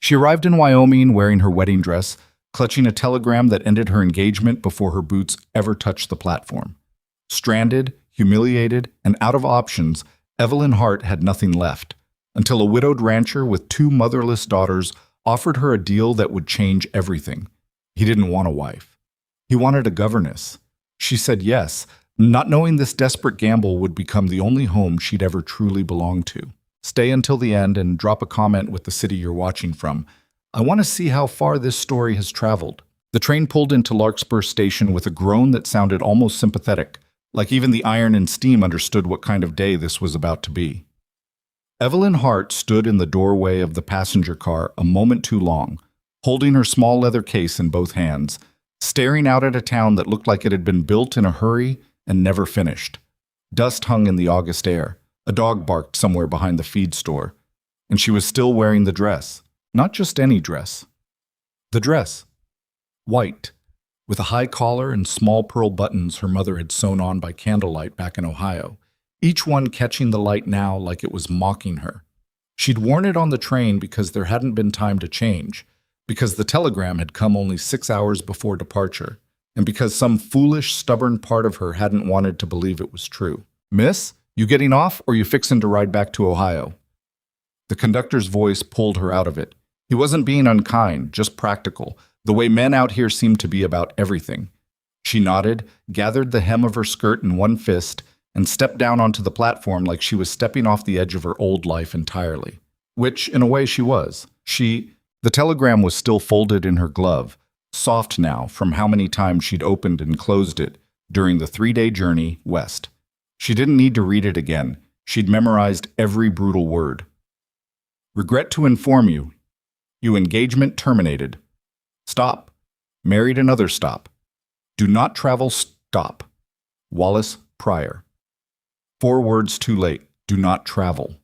She arrived in Wyoming wearing her wedding dress, clutching a telegram that ended her engagement before her boots ever touched the platform. Stranded, humiliated, and out of options, Evelyn Hart had nothing left, until a widowed rancher with two motherless daughters offered her a deal that would change everything. He didn't want a wife. He wanted a governess. She said yes, not knowing this desperate gamble would become the only home she'd ever truly belonged to. Stay until the end and drop a comment with the city you're watching from. I want to see how far this story has traveled. The train pulled into Larkspur Station with a groan that sounded almost sympathetic, like even the iron and steam understood what kind of day this was about to be. Evelyn Hart stood in the doorway of the passenger car a moment too long, holding her small leather case in both hands, staring out at a town that looked like it had been built in a hurry and never finished. Dust hung in the August air. A dog barked somewhere behind the feed store. And she was still wearing the dress. Not just any dress. The dress. White, with a high collar and small pearl buttons her mother had sewn on by candlelight back in Ohio, each one catching the light now like it was mocking her. She'd worn it on the train because there hadn't been time to change, because the telegram had come only 6 hours before departure, and because some foolish, stubborn part of her hadn't wanted to believe it was true. "Miss, you getting off, or you fixin' to ride back to Ohio?" The conductor's voice pulled her out of it. He wasn't being unkind, just practical, the way men out here seemed to be about everything. She nodded, gathered the hem of her skirt in one fist, and stepped down onto the platform like she was stepping off the edge of her old life entirely. Which, in a way, she was. The telegram was still folded in her glove, soft now from how many times she'd opened and closed it during the 3-day journey west. She didn't need to read it again. She'd memorized every brutal word. "Regret to inform you. Your engagement terminated. Stop. Married another stop. Do not travel stop. Wallace Pryor." 4 words too late. Do not travel.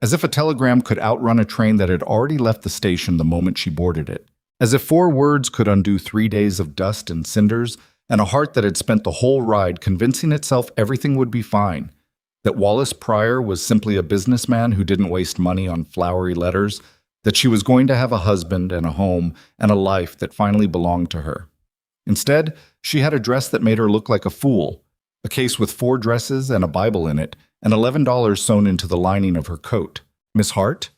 As if a telegram could outrun a train that had already left the station the moment she boarded it. As if 4 words could undo 3 days of dust and cinders, and a heart that had spent the whole ride convincing itself everything would be fine. That Wallace Pryor was simply a businessman who didn't waste money on flowery letters, that she was going to have a husband and a home and a life that finally belonged to her. Instead, she had a dress that made her look like a fool, a case with 4 dresses and a Bible in it, and $11 sewn into the lining of her coat. Miss Hart?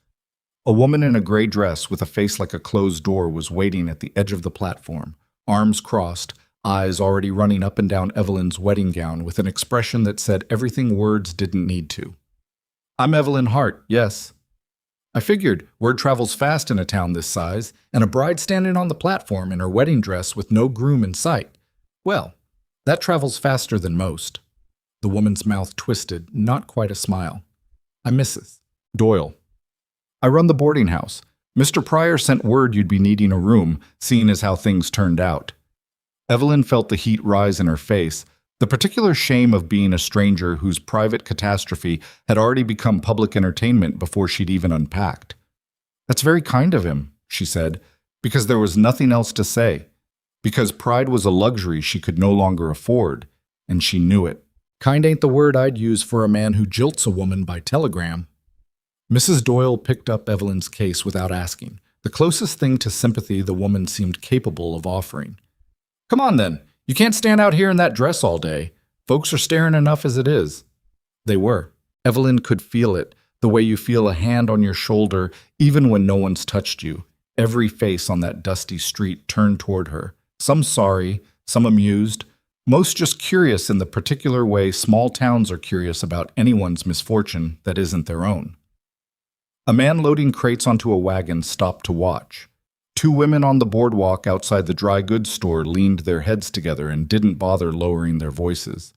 A woman in a gray dress with a face like a closed door was waiting at the edge of the platform, arms crossed, eyes already running up and down Evelyn's wedding gown with an expression that said everything words didn't need to. "I'm Evelyn Hart, yes." "I figured word travels fast in a town this size, and a bride standing on the platform in her wedding dress with no groom in sight. Well, that travels faster than most." The woman's mouth twisted, not quite a smile. "I'm Mrs. Doyle. I run the boarding house. Mr. Pryor sent word you'd be needing a room, seeing as how things turned out." Evelyn felt the heat rise in her face, the particular shame of being a stranger whose private catastrophe had already become public entertainment before she'd even unpacked. "That's very kind of him," she said, because there was nothing else to say, because pride was a luxury she could no longer afford, and she knew it. "Kind ain't the word I'd use for a man who jilts a woman by telegram." Mrs. Doyle picked up Evelyn's case without asking, the closest thing to sympathy the woman seemed capable of offering. "Come on then, you can't stand out here in that dress all day. Folks are staring enough as it is." They were. Evelyn could feel it, the way you feel a hand on your shoulder even when no one's touched you. Every face on that dusty street turned toward her, some sorry, some amused, most just curious in the particular way small towns are curious about anyone's misfortune that isn't their own. A man loading crates onto a wagon stopped to watch. 2 women on the boardwalk outside the dry goods store leaned their heads together and didn't bother lowering their voices.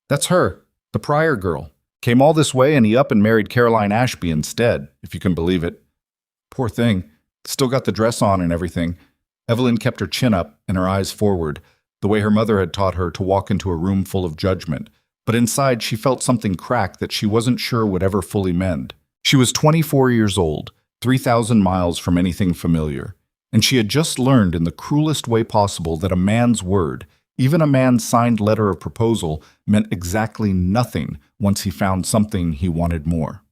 "That's her, the Pryor girl. Came all this way and he up and married Caroline Ashby instead, if you can believe it. Poor thing, still got the dress on and everything." Evelyn kept her chin up and her eyes forward, the way her mother had taught her to walk into a room full of judgment, but inside she felt something crack that she wasn't sure would ever fully mend. She was 24 years old, 3,000 miles from anything familiar, and she had just learned in the cruelest way possible that a man's word, even a man's signed letter of proposal, meant exactly nothing once he found something he wanted more.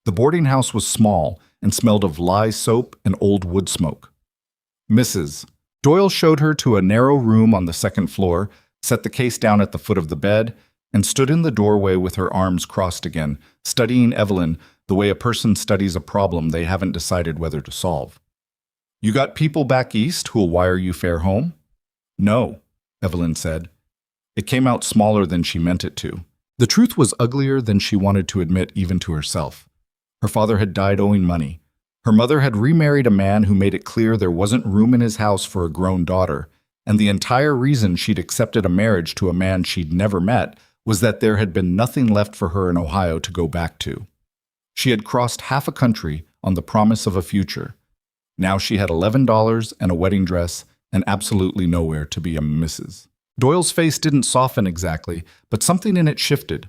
The boarding house was small, and smelled of lye soap and old wood smoke. Mrs. Doyle showed her to a narrow room on the second floor, set the case down at the foot of the bed, and stood in the doorway with her arms crossed again, studying Evelyn the way a person studies a problem they haven't decided whether to solve. "You got people back east who'll wire you fare home?" "No," Evelyn said. It came out smaller than she meant it to. The truth was uglier than she wanted to admit even to herself. Her father had died owing money. Her mother had remarried a man who made it clear there wasn't room in his house for a grown daughter, and the entire reason she'd accepted a marriage to a man she'd never met was that there had been nothing left for her in Ohio to go back to. She had crossed half a country on the promise of a future. Now she had $11 and a wedding dress and absolutely nowhere to be a Mrs. Doyle's face didn't soften exactly, but something in it shifted.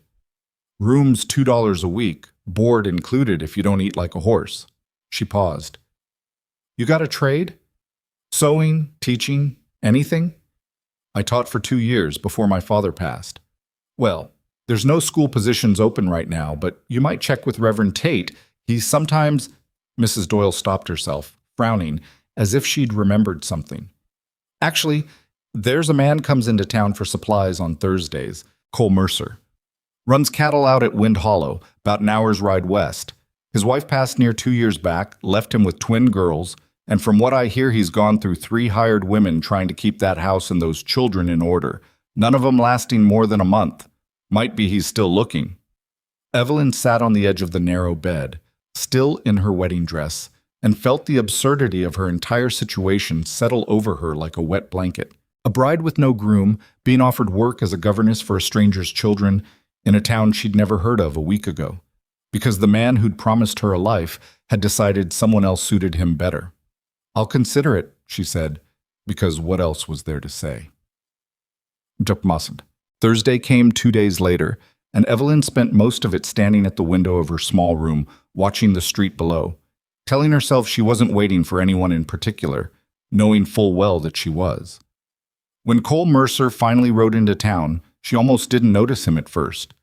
"Room's $2 a week, board included if you don't eat like a horse." She paused. "You got a trade? Sewing, teaching, anything?" "I taught for 2 years before my father passed." "Well, there's no school positions open right now, but you might check with Reverend Tate. He's sometimes—" Mrs. Doyle stopped herself, frowning, as if she'd remembered something. "Actually, there's a man comes into town for supplies on Thursdays, Cole Mercer. Runs cattle out at Wind Hollow, about an hour's ride west. His wife passed near 2 years back, left him with twin girls, and from what I hear he's gone through 3 hired women trying to keep that house and those children in order, none of them lasting more than a month. Might be he's still looking." Evelyn sat on the edge of the narrow bed, still in her wedding dress, and felt the absurdity of her entire situation settle over her like a wet blanket. A bride with no groom, being offered work as a governess for a stranger's children in a town she'd never heard of a week ago, because the man who'd promised her a life had decided someone else suited him better. "I'll consider it," she said, because what else was there to say? Thursday came 2 days later, and Evelyn spent most of it standing at the window of her small room, watching the street below, telling herself she wasn't waiting for anyone in particular, knowing full well that she was. When Cole Mercer finally rode into town, she almost didn't notice him at first.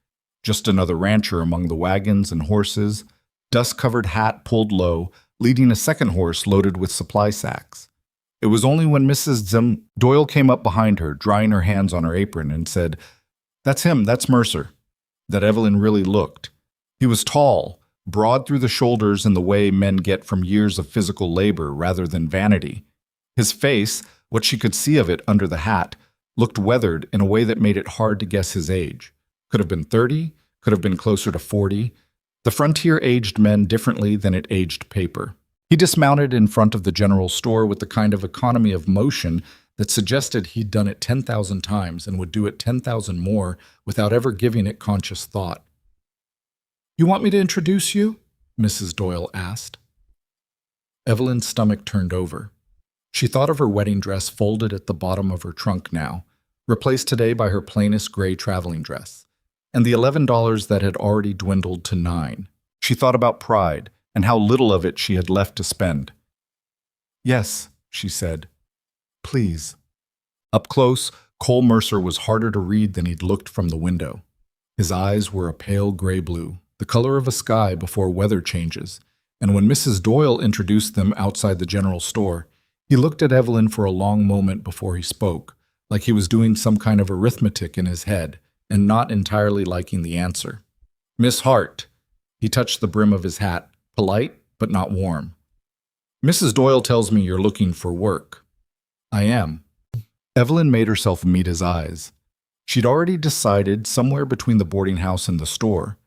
Just another rancher among the wagons and horses, dust-covered hat pulled low, leading a second horse loaded with supply sacks. It was only when Mrs. Doyle came up behind her, drying her hands on her apron, and said, "That's him, that's Mercer," that Evelyn really looked. He was tall, broad through the shoulders in the way men get from years of physical labor rather than vanity. His face, what she could see of it under the hat, looked weathered in a way that made it hard to guess his age. Could have been 30, could have been closer to 40. The frontier aged men differently than it aged paper. He dismounted in front of the general store with the kind of economy of motion that suggested he'd done it 10,000 times and would do it 10,000 more without ever giving it conscious thought. "You want me to introduce you?" Mrs. Doyle asked. Evelyn's stomach turned over. She thought of her wedding dress folded at the bottom of her trunk now, replaced today by her plainest gray traveling dress, and the $11 that had already dwindled to $9. She thought about pride and how little of it she had left to spend. "Yes," she said. "Please." Up close, Cole Mercer was harder to read than he'd looked from the window. His eyes were a pale gray blue, the color of a sky before weather changes, and when Mrs. Doyle introduced them outside the general store, he looked at Evelyn for a long moment before he spoke, like he was doing some kind of arithmetic in his head and not entirely liking the answer. "Miss Hart." He touched the brim of his hat, polite but not warm. "Mrs. Doyle tells me you're looking for work." "I am." Evelyn made herself meet his eyes. She'd already decided, somewhere between the boarding house and the store,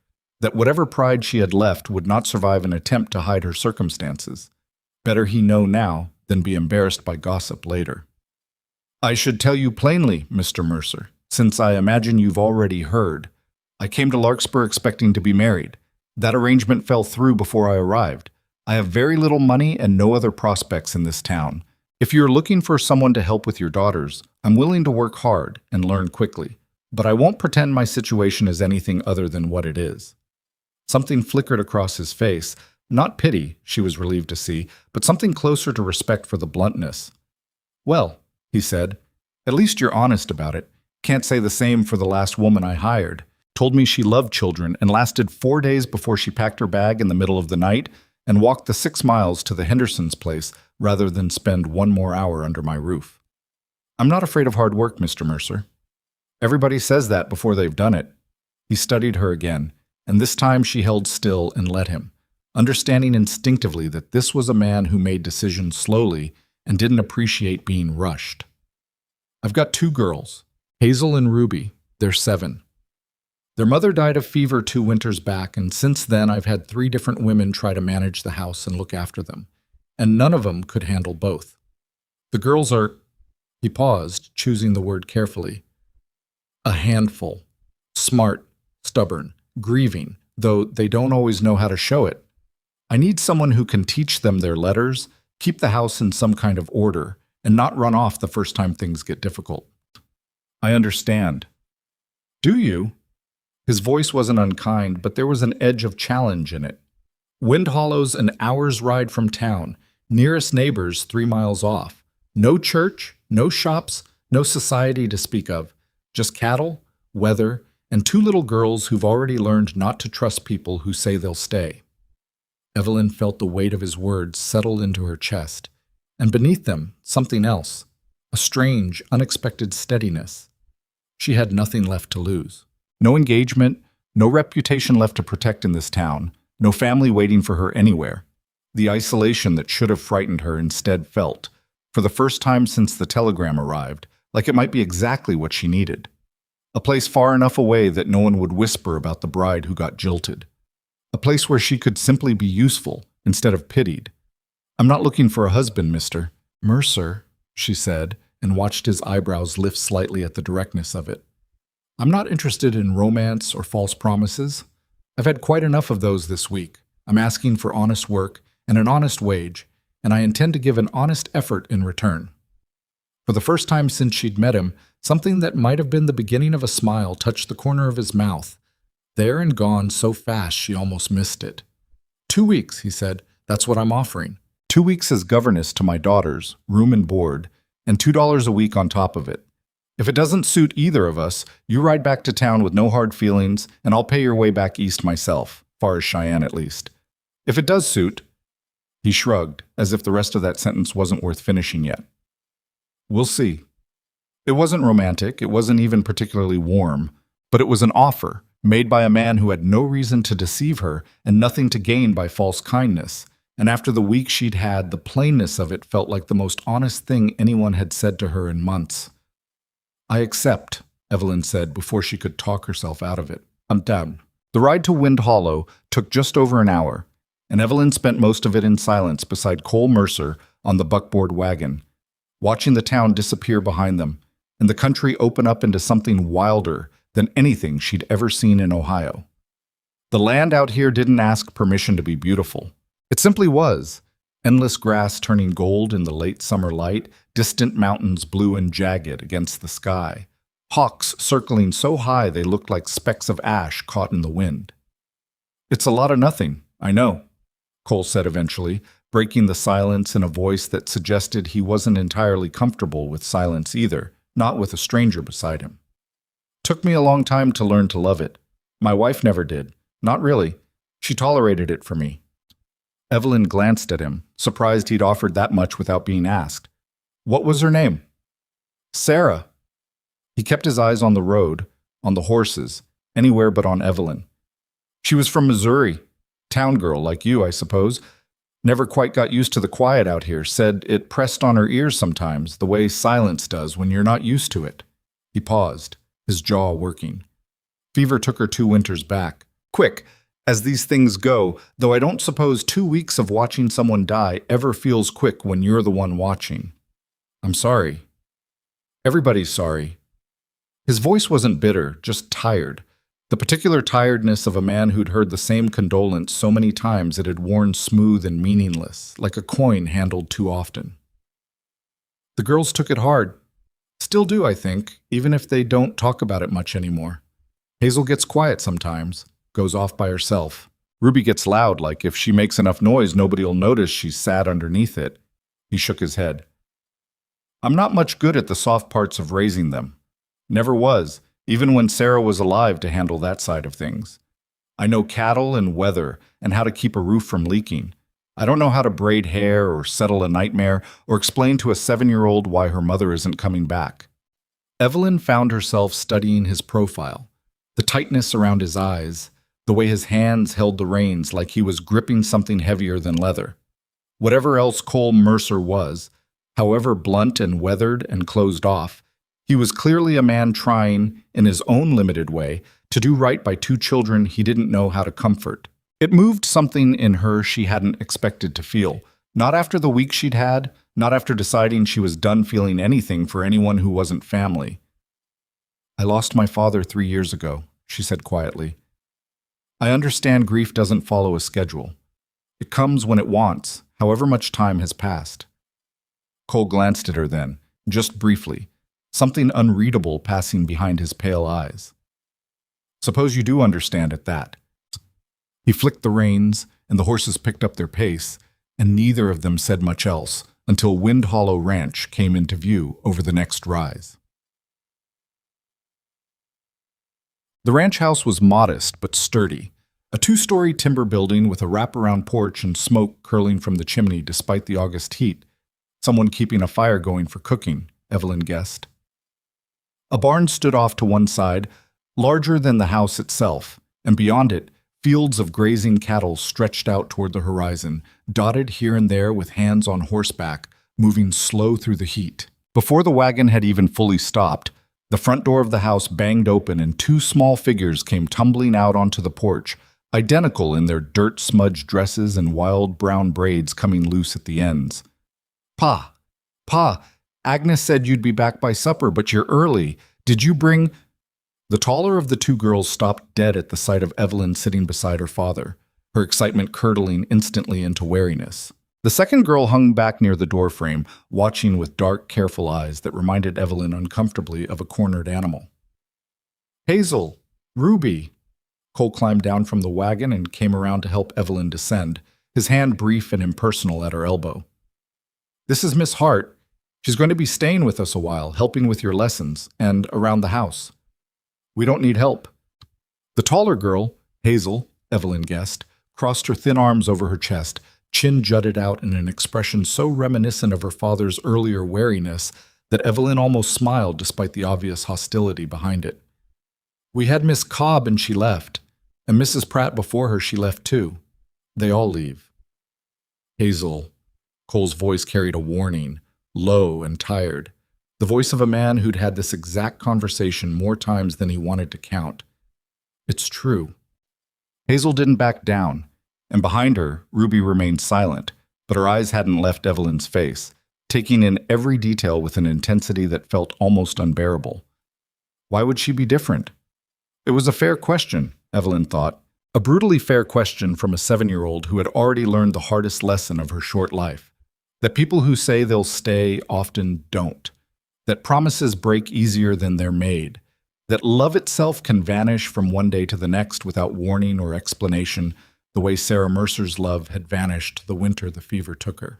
that whatever pride she had left would not survive an attempt to hide her circumstances. Better he know now than be embarrassed by gossip later. "I should tell you plainly, Mr. Mercer, since I imagine you've already heard. I came to Larkspur expecting to be married. That arrangement fell through before I arrived. I have very little money and no other prospects in this town. If you're looking for someone to help with your daughters, I'm willing to work hard and learn quickly, but I won't pretend my situation is anything other than what it is." Something flickered across his face. Not pity, she was relieved to see, but something closer to respect for the bluntness. "Well," he said, "at least you're honest about it. Can't say the same for the last woman I hired. Told me she loved children and lasted 4 days before she packed her bag in the middle of the night, and walk the 6 miles to the Hendersons' place rather than spend one more hour under my roof. I'm not afraid of hard work, Mr. Mercer. Everybody says that before they've done it. He studied her again, and this time she held still and let him, understanding instinctively that this was a man who made decisions slowly and didn't appreciate being rushed. I've got 2 girls, Hazel and Ruby. They're 7. Their mother died of fever 2 winters back, and since then I've had 3 different women try to manage the house and look after them, and none of them could handle both. The girls are, he paused, choosing the word carefully, a handful, smart, stubborn, grieving, though they don't always know how to show it. I need someone who can teach them their letters, keep the house in some kind of order, and not run off the first time things get difficult. I understand. Do you? His voice wasn't unkind, but there was an edge of challenge in it. Wind Hollow's an hour's ride from town, nearest neighbors 3 miles off. No church, no shops, no society to speak of. Just cattle, weather, and 2 little girls who've already learned not to trust people who say they'll stay. Evelyn felt the weight of his words settle into her chest, and beneath them, something else, a strange, unexpected steadiness. She had nothing left to lose. No engagement, no reputation left to protect in this town, no family waiting for her anywhere. The isolation that should have frightened her instead felt, for the first time since the telegram arrived, like it might be exactly what she needed. A place far enough away that no one would whisper about the bride who got jilted. A place where she could simply be useful instead of pitied. I'm not looking for a husband, Mr. Mercer, she said, and watched his eyebrows lift slightly at the directness of it. I'm not interested in romance or false promises. I've had quite enough of those this week. I'm asking for honest work and an honest wage, and I intend to give an honest effort in return. For the first time since she'd met him, something that might have been the beginning of a smile touched the corner of his mouth. There and gone so fast she almost missed it. 2 weeks, he said. That's what I'm offering. 2 weeks as governess to my daughters, room and board, and $2 a week on top of it. If it doesn't suit either of us, you ride back to town with no hard feelings, and I'll pay your way back east myself, far as Cheyenne at least. If it does suit, he shrugged, as if the rest of that sentence wasn't worth finishing yet. We'll see. It wasn't romantic, it wasn't even particularly warm, but it was an offer, made by a man who had no reason to deceive her and nothing to gain by false kindness, and after the week she'd had, the plainness of it felt like the most honest thing anyone had said to her in months. I accept, Evelyn said before she could talk herself out of it. I'm down. The ride to Wind Hollow took just over an hour, and Evelyn spent most of it in silence beside Cole Mercer on the buckboard wagon, watching the town disappear behind them, and the country open up into something wilder than anything she'd ever seen in Ohio. The land out here didn't ask permission to be beautiful. It simply was. Endless grass turning gold in the late summer light, distant mountains blue and jagged against the sky, hawks circling so high they looked like specks of ash caught in the wind. It's a lot of nothing, I know, Cole said eventually, breaking the silence in a voice that suggested he wasn't entirely comfortable with silence either, not with a stranger beside him. Took me a long time to learn to love it. My wife never did. Not really. She tolerated it for me. Evelyn glanced at him, surprised he'd offered that much without being asked. What was her name? Sarah. He kept his eyes on the road, on the horses, anywhere but on Evelyn. She was from Missouri. Town girl like you, I suppose. Never quite got used to the quiet out here, said it pressed on her ears sometimes, the way silence does when you're not used to it. He paused, his jaw working. Fever took her 2 winters back. Quick, as these things go, though I don't suppose 2 weeks of watching someone die ever feels quick when you're the one watching. I'm sorry. Everybody's sorry. His voice wasn't bitter, just tired. The particular tiredness of a man who'd heard the same condolence so many times it had worn smooth and meaningless, like a coin handled too often. The girls took it hard. Still do, I think, even if they don't talk about it much anymore. Hazel gets quiet sometimes, goes off by herself. Ruby gets loud, like if she makes enough noise, nobody'll notice she's sad underneath it. He shook his head. I'm not much good at the soft parts of raising them. Never was, even when Sarah was alive to handle that side of things. I know cattle and weather and how to keep a roof from leaking, I don't know how to braid hair or settle a nightmare or explain to a 7-year-old why her mother isn't coming back. Evelyn found herself studying his profile, the tightness around his eyes, the way his hands held the reins like he was gripping something heavier than leather. Whatever else Cole Mercer was, however blunt and weathered and closed off, he was clearly a man trying, in his own limited way, to do right by two children he didn't know how to comfort. It moved something in her she hadn't expected to feel, not after the week she'd had, not after deciding she was done feeling anything for anyone who wasn't family. "I lost my father 3 years ago," she said quietly. "I understand grief doesn't follow a schedule. It comes when it wants, however much time has passed." Cole glanced at her then, just briefly, something unreadable passing behind his pale eyes. "Suppose you do understand at that." He flicked the reins, and the horses picked up their pace, and neither of them said much else until Wind Hollow Ranch came into view over the next rise. The ranch house was modest but sturdy, a 2-story timber building with a wraparound porch and smoke curling from the chimney despite the August heat. Someone keeping a fire going for cooking, Evelyn guessed. A barn stood off to one side, larger than the house itself, and beyond it, fields of grazing cattle stretched out toward the horizon, dotted here and there with hands on horseback, moving slow through the heat. Before the wagon had even fully stopped, the front door of the house banged open and 2 small figures came tumbling out onto the porch, identical in their dirt-smudged dresses and wild brown braids coming loose at the ends. "Pa! Pa! Agnes said you'd be back by supper, but you're early. Did you bring—" The taller of the 2 girls stopped dead at the sight of Evelyn sitting beside her father, her excitement curdling instantly into wariness. The second girl hung back near the doorframe, watching with dark, careful eyes that reminded Evelyn uncomfortably of a cornered animal. "Hazel! Ruby!" Cole climbed down from the wagon and came around to help Evelyn descend, his hand brief and impersonal at her elbow. "This is Miss Hart. She's going to be staying with us a while, helping with your lessons, and around the house. We don't need help." The taller girl, Hazel, Evelyn guessed, crossed her thin arms over her chest, chin jutted out in an expression so reminiscent of her father's earlier wariness that Evelyn almost smiled despite the obvious hostility behind it. "We had Miss Cobb and she left, and Mrs. Pratt before her she left too. They all leave." "Hazel," Cole's voice carried a warning, low and tired, the voice of a man who'd had this exact conversation more times than he wanted to count. "It's true." Hazel didn't back down, and behind her, Ruby remained silent, but her eyes hadn't left Evelyn's face, taking in every detail with an intensity that felt almost unbearable. Why would she be different? It was a fair question, Evelyn thought, a brutally fair question from a 7-year-old who had already learned the hardest lesson of her short life. That people who say they'll stay often don't. That promises break easier than they're made. That love itself can vanish from one day to the next without warning or explanation, the way Sarah Mercer's love had vanished the winter the fever took her.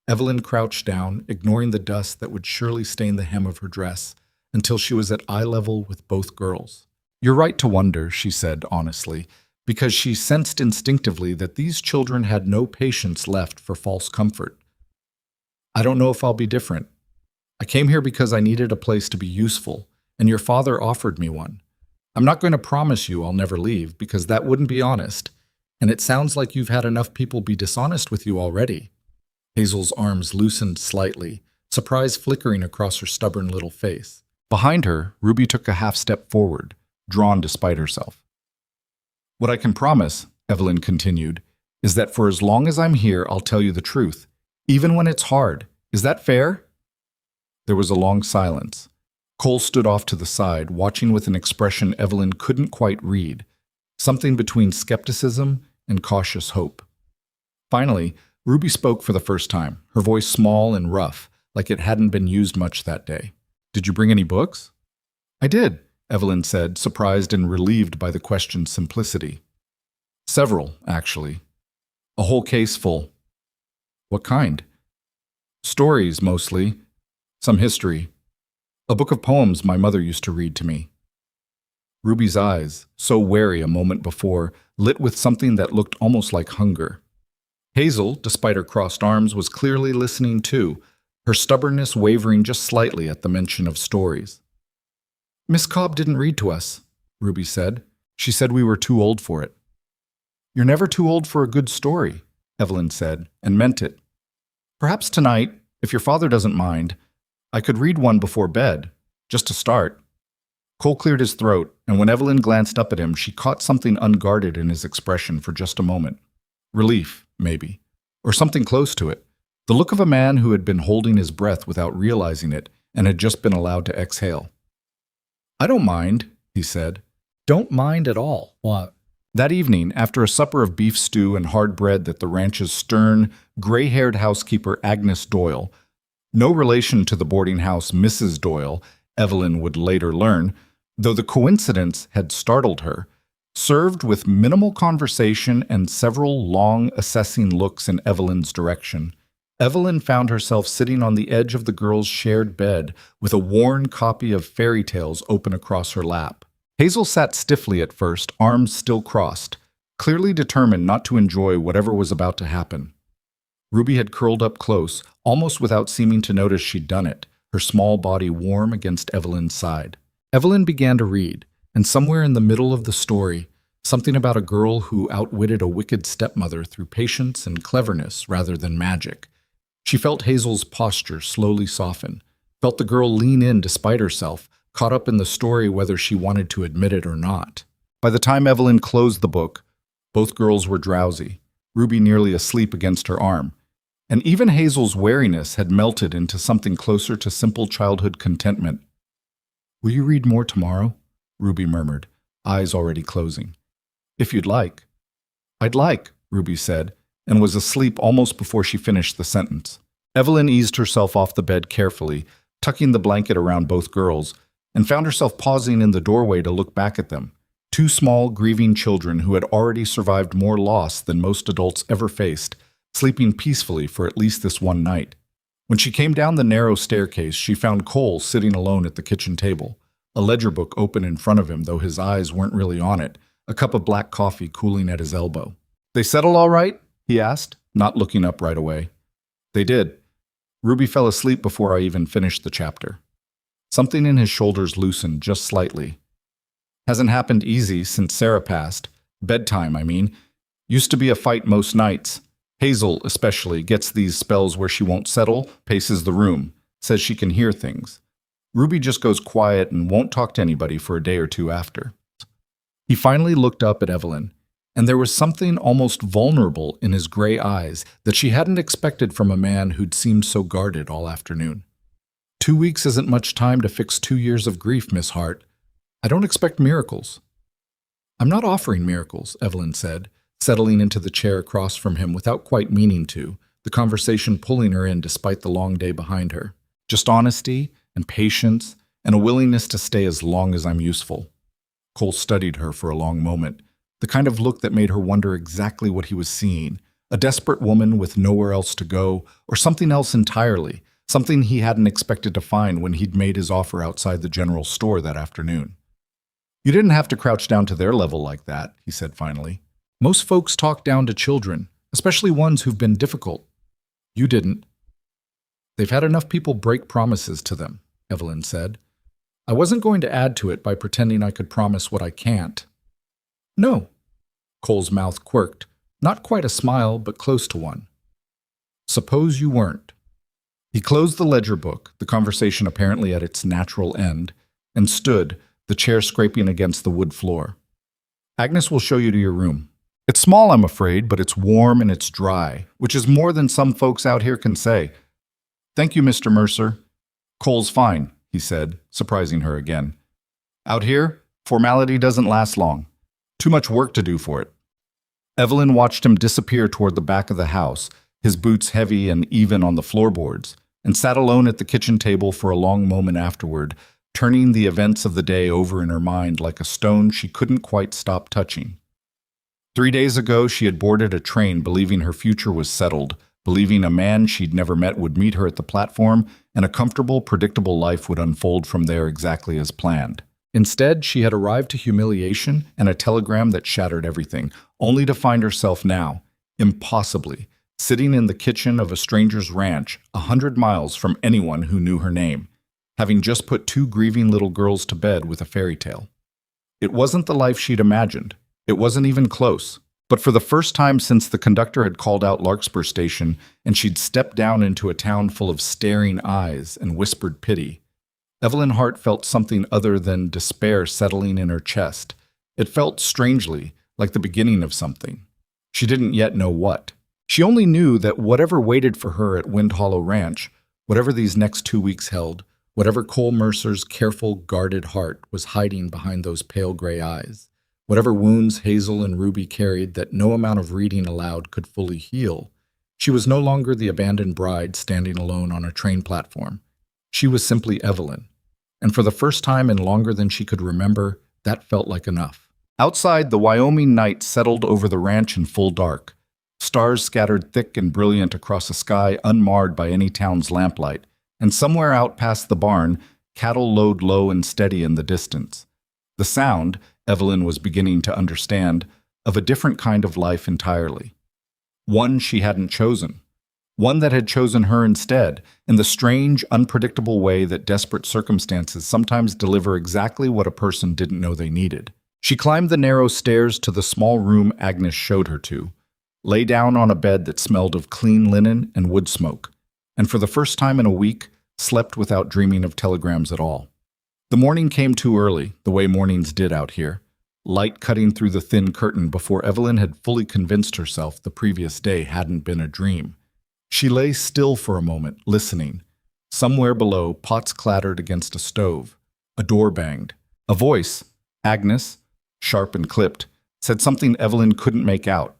Evelyn crouched down, ignoring the dust that would surely stain the hem of her dress, until she was at eye level with both girls. "You're right to wonder," she said honestly, because she sensed instinctively that these children had no patience left for false comfort. "I don't know if I'll be different. I came here because I needed a place to be useful, and your father offered me one. I'm not going to promise you I'll never leave, because that wouldn't be honest, and it sounds like you've had enough people be dishonest with you already." Hazel's arms loosened slightly, surprise flickering across her stubborn little face. Behind her, Ruby took a half-step forward, drawn despite herself. "What I can promise," Evelyn continued, "is that for as long as I'm here, I'll tell you the truth, even when it's hard. Is that fair?" There was a long silence. Cole stood off to the side, watching with an expression Evelyn couldn't quite read, something between skepticism and cautious hope. Finally, Ruby spoke for the first time, her voice small and rough, like it hadn't been used much that day. "Did you bring any books?" "I did," Evelyn said, surprised and relieved by the question's simplicity. "Several, actually. A whole case full." "What kind?" "Stories, mostly. Some history. A book of poems my mother used to read to me." Ruby's eyes, so wary a moment before, lit with something that looked almost like hunger. Hazel, despite her crossed arms, was clearly listening too, her stubbornness wavering just slightly at the mention of stories. "Miss Cobb didn't read to us," Ruby said. "She said we were too old for it." "You're never too old for a good story," Evelyn said, and meant it. "Perhaps tonight, if your father doesn't mind, I could read one before bed, just to start." Cole cleared his throat, and when Evelyn glanced up at him, she caught something unguarded in his expression for just a moment. Relief, maybe, or something close to it. The look of a man who had been holding his breath without realizing it and had just been allowed to exhale. "I don't mind," he said. "Don't mind at all." What? That evening, after a supper of beef stew and hard bread that the ranch's stern, gray-haired housekeeper Agnes Doyle, no relation to the boarding house Mrs. Doyle, Evelyn would later learn, though the coincidence had startled her, served with minimal conversation and several long, assessing looks in Evelyn's direction, Evelyn found herself sitting on the edge of the girls' shared bed with a worn copy of fairy tales open across her lap. Hazel sat stiffly at first, arms still crossed, clearly determined not to enjoy whatever was about to happen. Ruby had curled up close, almost without seeming to notice she'd done it, her small body warm against Evelyn's side. Evelyn began to read, and somewhere in the middle of the story, something about a girl who outwitted a wicked stepmother through patience and cleverness rather than magic. She felt Hazel's posture slowly soften, felt the girl lean in despite herself, caught up in the story whether she wanted to admit it or not. By the time Evelyn closed the book, both girls were drowsy, Ruby nearly asleep against her arm, and even Hazel's wariness had melted into something closer to simple childhood contentment. "Will you read more tomorrow?" Ruby murmured, eyes already closing. "If you'd like." "I'd like," Ruby said, and was asleep almost before she finished the sentence. Evelyn eased herself off the bed carefully, tucking the blanket around both girls, and found herself pausing in the doorway to look back at them, two small, grieving children who had already survived more loss than most adults ever faced, sleeping peacefully for at least this one night. When she came down the narrow staircase, she found Cole sitting alone at the kitchen table, a ledger book open in front of him, though his eyes weren't really on it, a cup of black coffee cooling at his elbow. "They settle all right?" he asked, not looking up right away. "They did. Ruby fell asleep before I even finished the chapter." Something in his shoulders loosened just slightly. "Hasn't happened easy since Sarah passed. Bedtime, I mean. Used to be a fight most nights. Hazel, especially, gets these spells where she won't settle, paces the room, says she can hear things. Ruby just goes quiet and won't talk to anybody for a day or two after." He finally looked up at Evelyn, and there was something almost vulnerable in his gray eyes that she hadn't expected from a man who'd seemed so guarded all afternoon. "2 weeks isn't much time to fix 2 years of grief, Miss Hart. I don't expect miracles." "I'm not offering miracles," Evelyn said, settling into the chair across from him without quite meaning to, the conversation pulling her in despite the long day behind her. "Just honesty and patience and a willingness to stay as long as I'm useful." Cole studied her for a long moment, the kind of look that made her wonder exactly what he was seeing, a desperate woman with nowhere else to go, or something else entirely, something he hadn't expected to find when he'd made his offer outside the general store that afternoon. "You didn't have to crouch down to their level like that," he said finally. "Most folks talk down to children, especially ones who've been difficult. You didn't." "They've had enough people break promises to them," Evelyn said. "I wasn't going to add to it by pretending I could promise what I can't." "No." Cole's mouth quirked, not quite a smile, but close to one. "Suppose you weren't." He closed the ledger book, the conversation apparently at its natural end, and stood, the chair scraping against the wood floor. "Agnes will show you to your room. It's small, I'm afraid, but it's warm and it's dry, which is more than some folks out here can say." "Thank you, Mr. Mercer." "Cole's fine," he said, surprising her again. "Out here, formality doesn't last long. Too much work to do for it." Evelyn watched him disappear toward the back of the house, his boots heavy and even on the floorboards, and sat alone at the kitchen table for a long moment afterward, turning the events of the day over in her mind like a stone she couldn't quite stop touching. 3 days ago, she had boarded a train believing her future was settled, believing a man she'd never met would meet her at the platform, and a comfortable, predictable life would unfold from there exactly as planned. Instead, she had arrived to humiliation and a telegram that shattered everything, only to find herself now, impossibly, sitting in the kitchen of a stranger's ranch 100 miles from anyone who knew her name, having just put two grieving little girls to bed with a fairy tale. It wasn't the life she'd imagined. It wasn't even close. But for the first time since the conductor had called out Larkspur Station and she'd stepped down into a town full of staring eyes and whispered pity, Evelyn Hart felt something other than despair settling in her chest. It felt strangely like the beginning of something. She didn't yet know what. She only knew that whatever waited for her at Wind Hollow Ranch, whatever these next 2 weeks held, whatever Cole Mercer's careful, guarded heart was hiding behind those pale gray eyes, whatever wounds Hazel and Ruby carried that no amount of reading aloud could fully heal, she was no longer the abandoned bride standing alone on a train platform. She was simply Evelyn. And for the first time in longer than she could remember, that felt like enough. Outside, the Wyoming night settled over the ranch in full dark. Stars scattered thick and brilliant across a sky unmarred by any town's lamplight, and somewhere out past the barn, cattle lowed low and steady in the distance. The sound, Evelyn was beginning to understand, of a different kind of life entirely. One she hadn't chosen. One that had chosen her instead, in the strange, unpredictable way that desperate circumstances sometimes deliver exactly what a person didn't know they needed. She climbed the narrow stairs to the small room Agnes showed her to, lay down on a bed that smelled of clean linen and wood smoke, and for the first time in a week, slept without dreaming of telegrams at all. The morning came too early, the way mornings did out here, light cutting through the thin curtain before Evelyn had fully convinced herself the previous day hadn't been a dream. She lay still for a moment, listening. Somewhere below, pots clattered against a stove. A door banged. A voice, Agnes, sharp and clipped, said something Evelyn couldn't make out,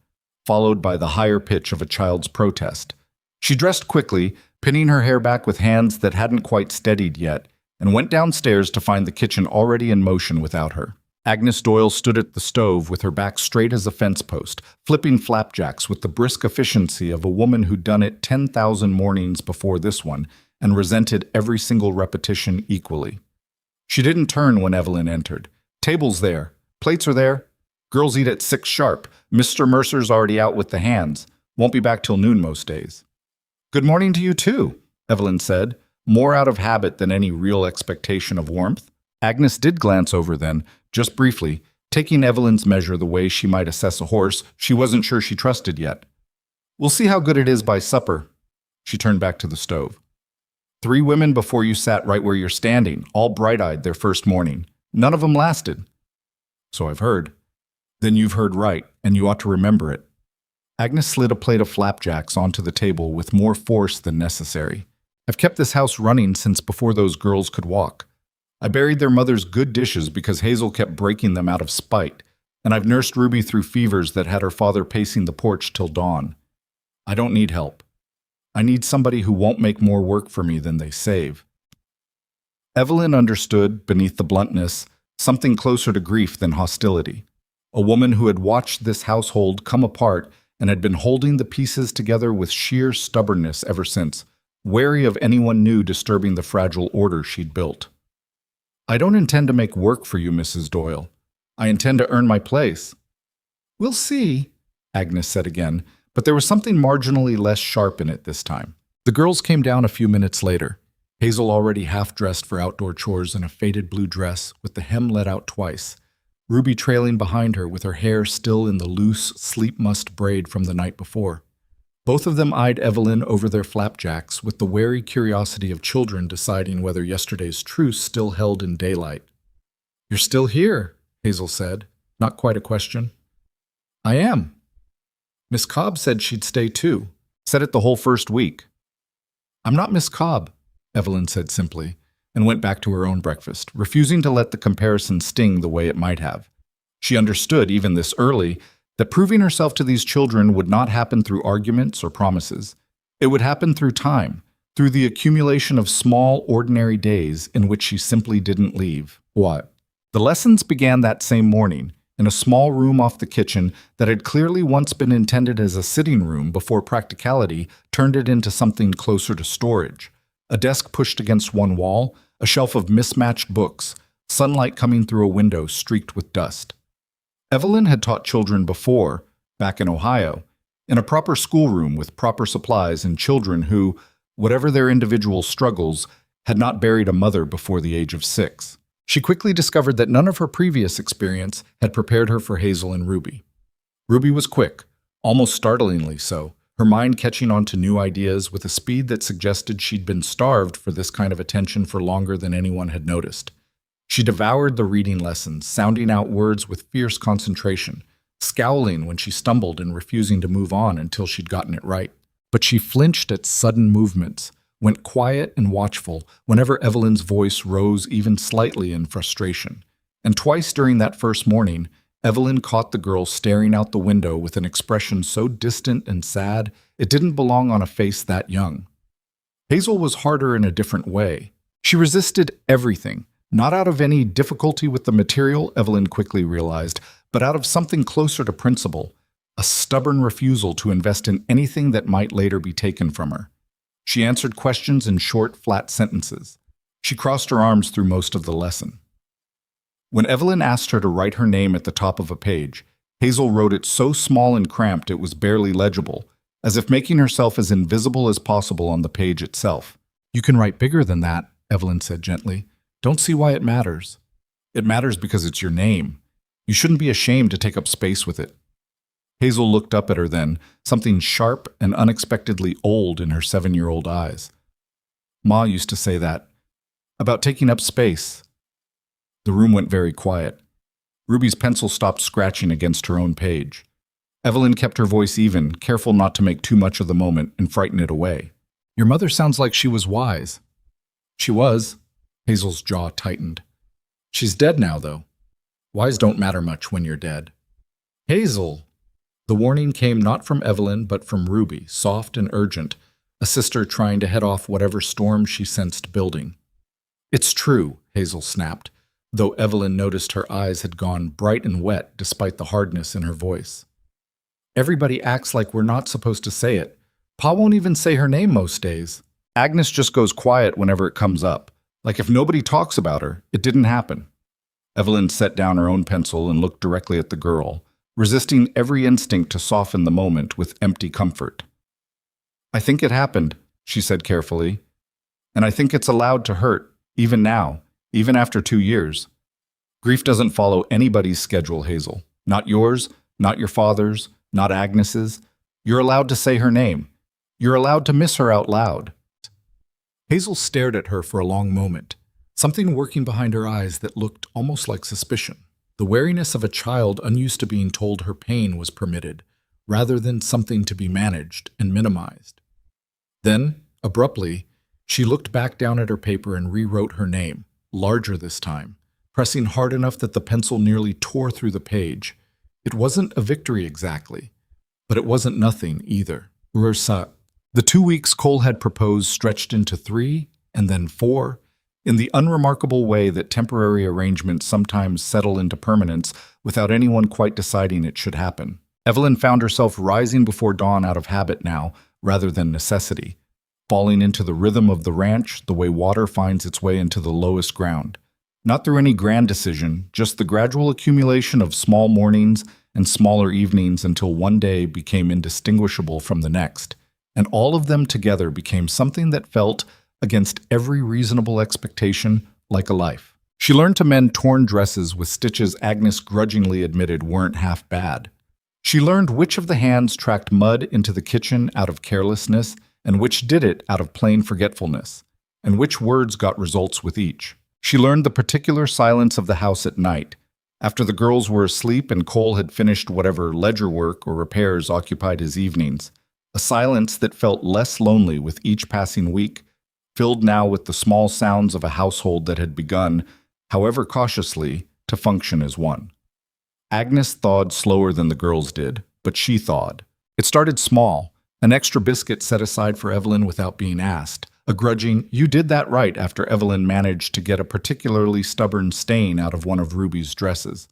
followed by the higher pitch of a child's protest. She dressed quickly, pinning her hair back with hands that hadn't quite steadied yet, and went downstairs to find the kitchen already in motion without her. Agnes Doyle stood at the stove with her back straight as a fence post, flipping flapjacks with the brisk efficiency of a woman who'd done it 10,000 mornings before this one and resented every single repetition equally. She didn't turn when Evelyn entered. Table's there. Plates are there. Girls eat at 6 sharp. Mr. Mercer's already out with the hands. Won't be back till noon most days. Good morning to you too, Evelyn said, more out of habit than any real expectation of warmth. Agnes did glance over then, just briefly, taking Evelyn's measure the way she might assess a horse she wasn't sure she trusted yet. We'll see how good it is by supper. She turned back to the stove. 3 women before you sat right where you're standing, all bright-eyed their first morning. None of them lasted. So I've heard. Then you've heard right, and you ought to remember it. Agnes slid a plate of flapjacks onto the table with more force than necessary. I've kept this house running since before those girls could walk. I buried their mother's good dishes because Hazel kept breaking them out of spite, and I've nursed Ruby through fevers that had her father pacing the porch till dawn. I don't need help. I need somebody who won't make more work for me than they save. Evelyn understood, beneath the bluntness, something closer to grief than hostility. A woman who had watched this household come apart and had been holding the pieces together with sheer stubbornness ever since, wary of anyone new disturbing the fragile order she'd built. I don't intend to make work for you, Mrs. Doyle. I intend to earn my place. We'll see, Agnes said again, but there was something marginally less sharp in it this time. The girls came down a few minutes later, Hazel already half-dressed for outdoor chores in a faded blue dress with the hem let out twice, Ruby trailing behind her with her hair still in the loose, sleep-mussed braid from the night before. Both of them eyed Evelyn over their flapjacks with the wary curiosity of children deciding whether yesterday's truce still held in daylight. You're still here, Hazel said, not quite a question. I am. Miss Cobb said she'd stay too. Said it the whole first week. I'm not Miss Cobb, Evelyn said simply, and went back to her own breakfast, refusing to let the comparison sting the way it might have. She understood, even this early, that proving herself to these children would not happen through arguments or promises. It would happen through time, through the accumulation of small, ordinary days in which she simply didn't leave. What? The lessons began that same morning, in a small room off the kitchen that had clearly once been intended as a sitting room before practicality turned it into something closer to storage. A desk pushed against one wall, a shelf of mismatched books, sunlight coming through a window streaked with dust. Evelyn had taught children before, back in Ohio, in a proper schoolroom with proper supplies and children who, whatever their individual struggles, had not buried a mother before the age of 6. She quickly discovered that none of her previous experience had prepared her for Hazel and Ruby. Ruby was quick, almost startlingly so, her mind catching on to new ideas with a speed that suggested she'd been starved for this kind of attention for longer than anyone had noticed. She devoured the reading lessons, sounding out words with fierce concentration, scowling when she stumbled and refusing to move on until she'd gotten it right. But she flinched at sudden movements, went quiet and watchful whenever Evelyn's voice rose even slightly in frustration. And twice during that first morning, Evelyn caught the girl staring out the window with an expression so distant and sad it didn't belong on a face that young. Hazel was harder in a different way. She resisted everything, not out of any difficulty with the material, Evelyn quickly realized, but out of something closer to principle, a stubborn refusal to invest in anything that might later be taken from her. She answered questions in short, flat sentences. She crossed her arms through most of the lesson. When Evelyn asked her to write her name at the top of a page, Hazel wrote it so small and cramped it was barely legible, as if making herself as invisible as possible on the page itself. "You can write bigger than that," Evelyn said gently. "Don't see why it matters. It matters because it's your name. You shouldn't be ashamed to take up space with it." Hazel looked up at her then, something sharp and unexpectedly old in her 7-year-old eyes. "Ma used to say that. About taking up space." The room went very quiet. Ruby's pencil stopped scratching against her own page. Evelyn kept her voice even, careful not to make too much of the moment and frighten it away. "Your mother sounds like she was wise." "She was." Hazel's jaw tightened. "She's dead now, though. Wise don't matter much when you're dead." "Hazel!" The warning came not from Evelyn, but from Ruby, soft and urgent, a sister trying to head off whatever storm she sensed building. "It's true," Hazel snapped, though Evelyn noticed her eyes had gone bright and wet despite the hardness in her voice. "Everybody acts like we're not supposed to say it. Pa won't even say her name most days. Agnes just goes quiet whenever it comes up, like if nobody talks about her, it didn't happen." Evelyn set down her own pencil and looked directly at the girl, resisting every instinct to soften the moment with empty comfort. "I think it happened," she said carefully, "and I think it's allowed to hurt, even now, even after 2 years. Grief doesn't follow anybody's schedule, Hazel. Not yours, not your father's, not Agnes's. You're allowed to say her name. You're allowed to miss her out loud." Hazel stared at her for a long moment, something working behind her eyes that looked almost like suspicion. The wariness of a child unused to being told her pain was permitted, rather than something to be managed and minimized. Then, abruptly, she looked back down at her paper and rewrote her name, larger this time, pressing hard enough that the pencil nearly tore through the page. It wasn't a victory exactly, but it wasn't nothing either. Ursa. The 2 weeks Cole had proposed stretched into 3, and then 4, in the unremarkable way that temporary arrangements sometimes settle into permanence without anyone quite deciding it should happen. Evelyn found herself rising before dawn out of habit now, rather than necessity, falling into the rhythm of the ranch the way water finds its way into the lowest ground. Not through any grand decision, just the gradual accumulation of small mornings and smaller evenings until one day became indistinguishable from the next, and all of them together became something that felt, against every reasonable expectation, like a life. She learned to mend torn dresses with stitches Agnes grudgingly admitted weren't half bad. She learned which of the hands tracked mud into the kitchen out of carelessness and which did it out of plain forgetfulness, and which words got results with each. She learned the particular silence of the house at night, after the girls were asleep and Cole had finished whatever ledger work or repairs occupied his evenings, a silence that felt less lonely with each passing week, filled now with the small sounds of a household that had begun, however cautiously, to function as one. Agnes thawed slower than the girls did, but she thawed. It started small, an extra biscuit set aside for Evelyn without being asked, a grudging, "You did that right," after Evelyn managed to get a particularly stubborn stain out of one of Ruby's dresses.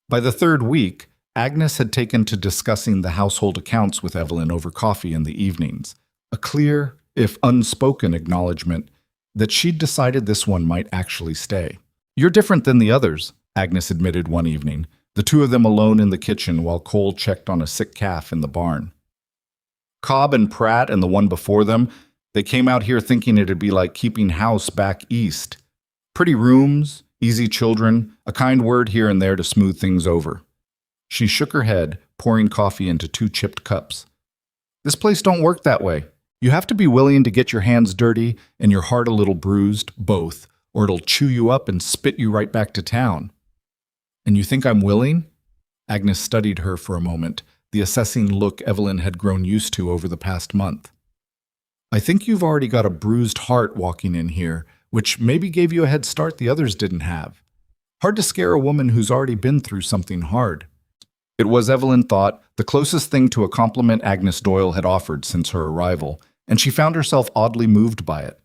By the 3rd week, Agnes had taken to discussing the household accounts with Evelyn over coffee in the evenings, a clear, if unspoken, acknowledgement that she'd decided this one might actually stay. "You're different than the others," Agnes admitted one evening, the two of them alone in the kitchen while Cole checked on a sick calf in the barn. Cobb and Pratt and the one before them, they came out here thinking it'd be like keeping house back east. Pretty rooms, easy children, a kind word here and there to smooth things over. She shook her head, pouring coffee into 2 chipped cups. This place don't work that way. You have to be willing to get your hands dirty and your heart a little bruised, both, or it'll chew you up and spit you right back to town. And you think I'm willing? Agnes studied her for a moment, the assessing look Evelyn had grown used to over the past month. I think you've already got a bruised heart walking in here, which maybe gave you a head start the others didn't have. Hard to scare a woman who's already been through something hard. It was, Evelyn thought, the closest thing to a compliment Agnes Doyle had offered since her arrival, and she found herself oddly moved by it.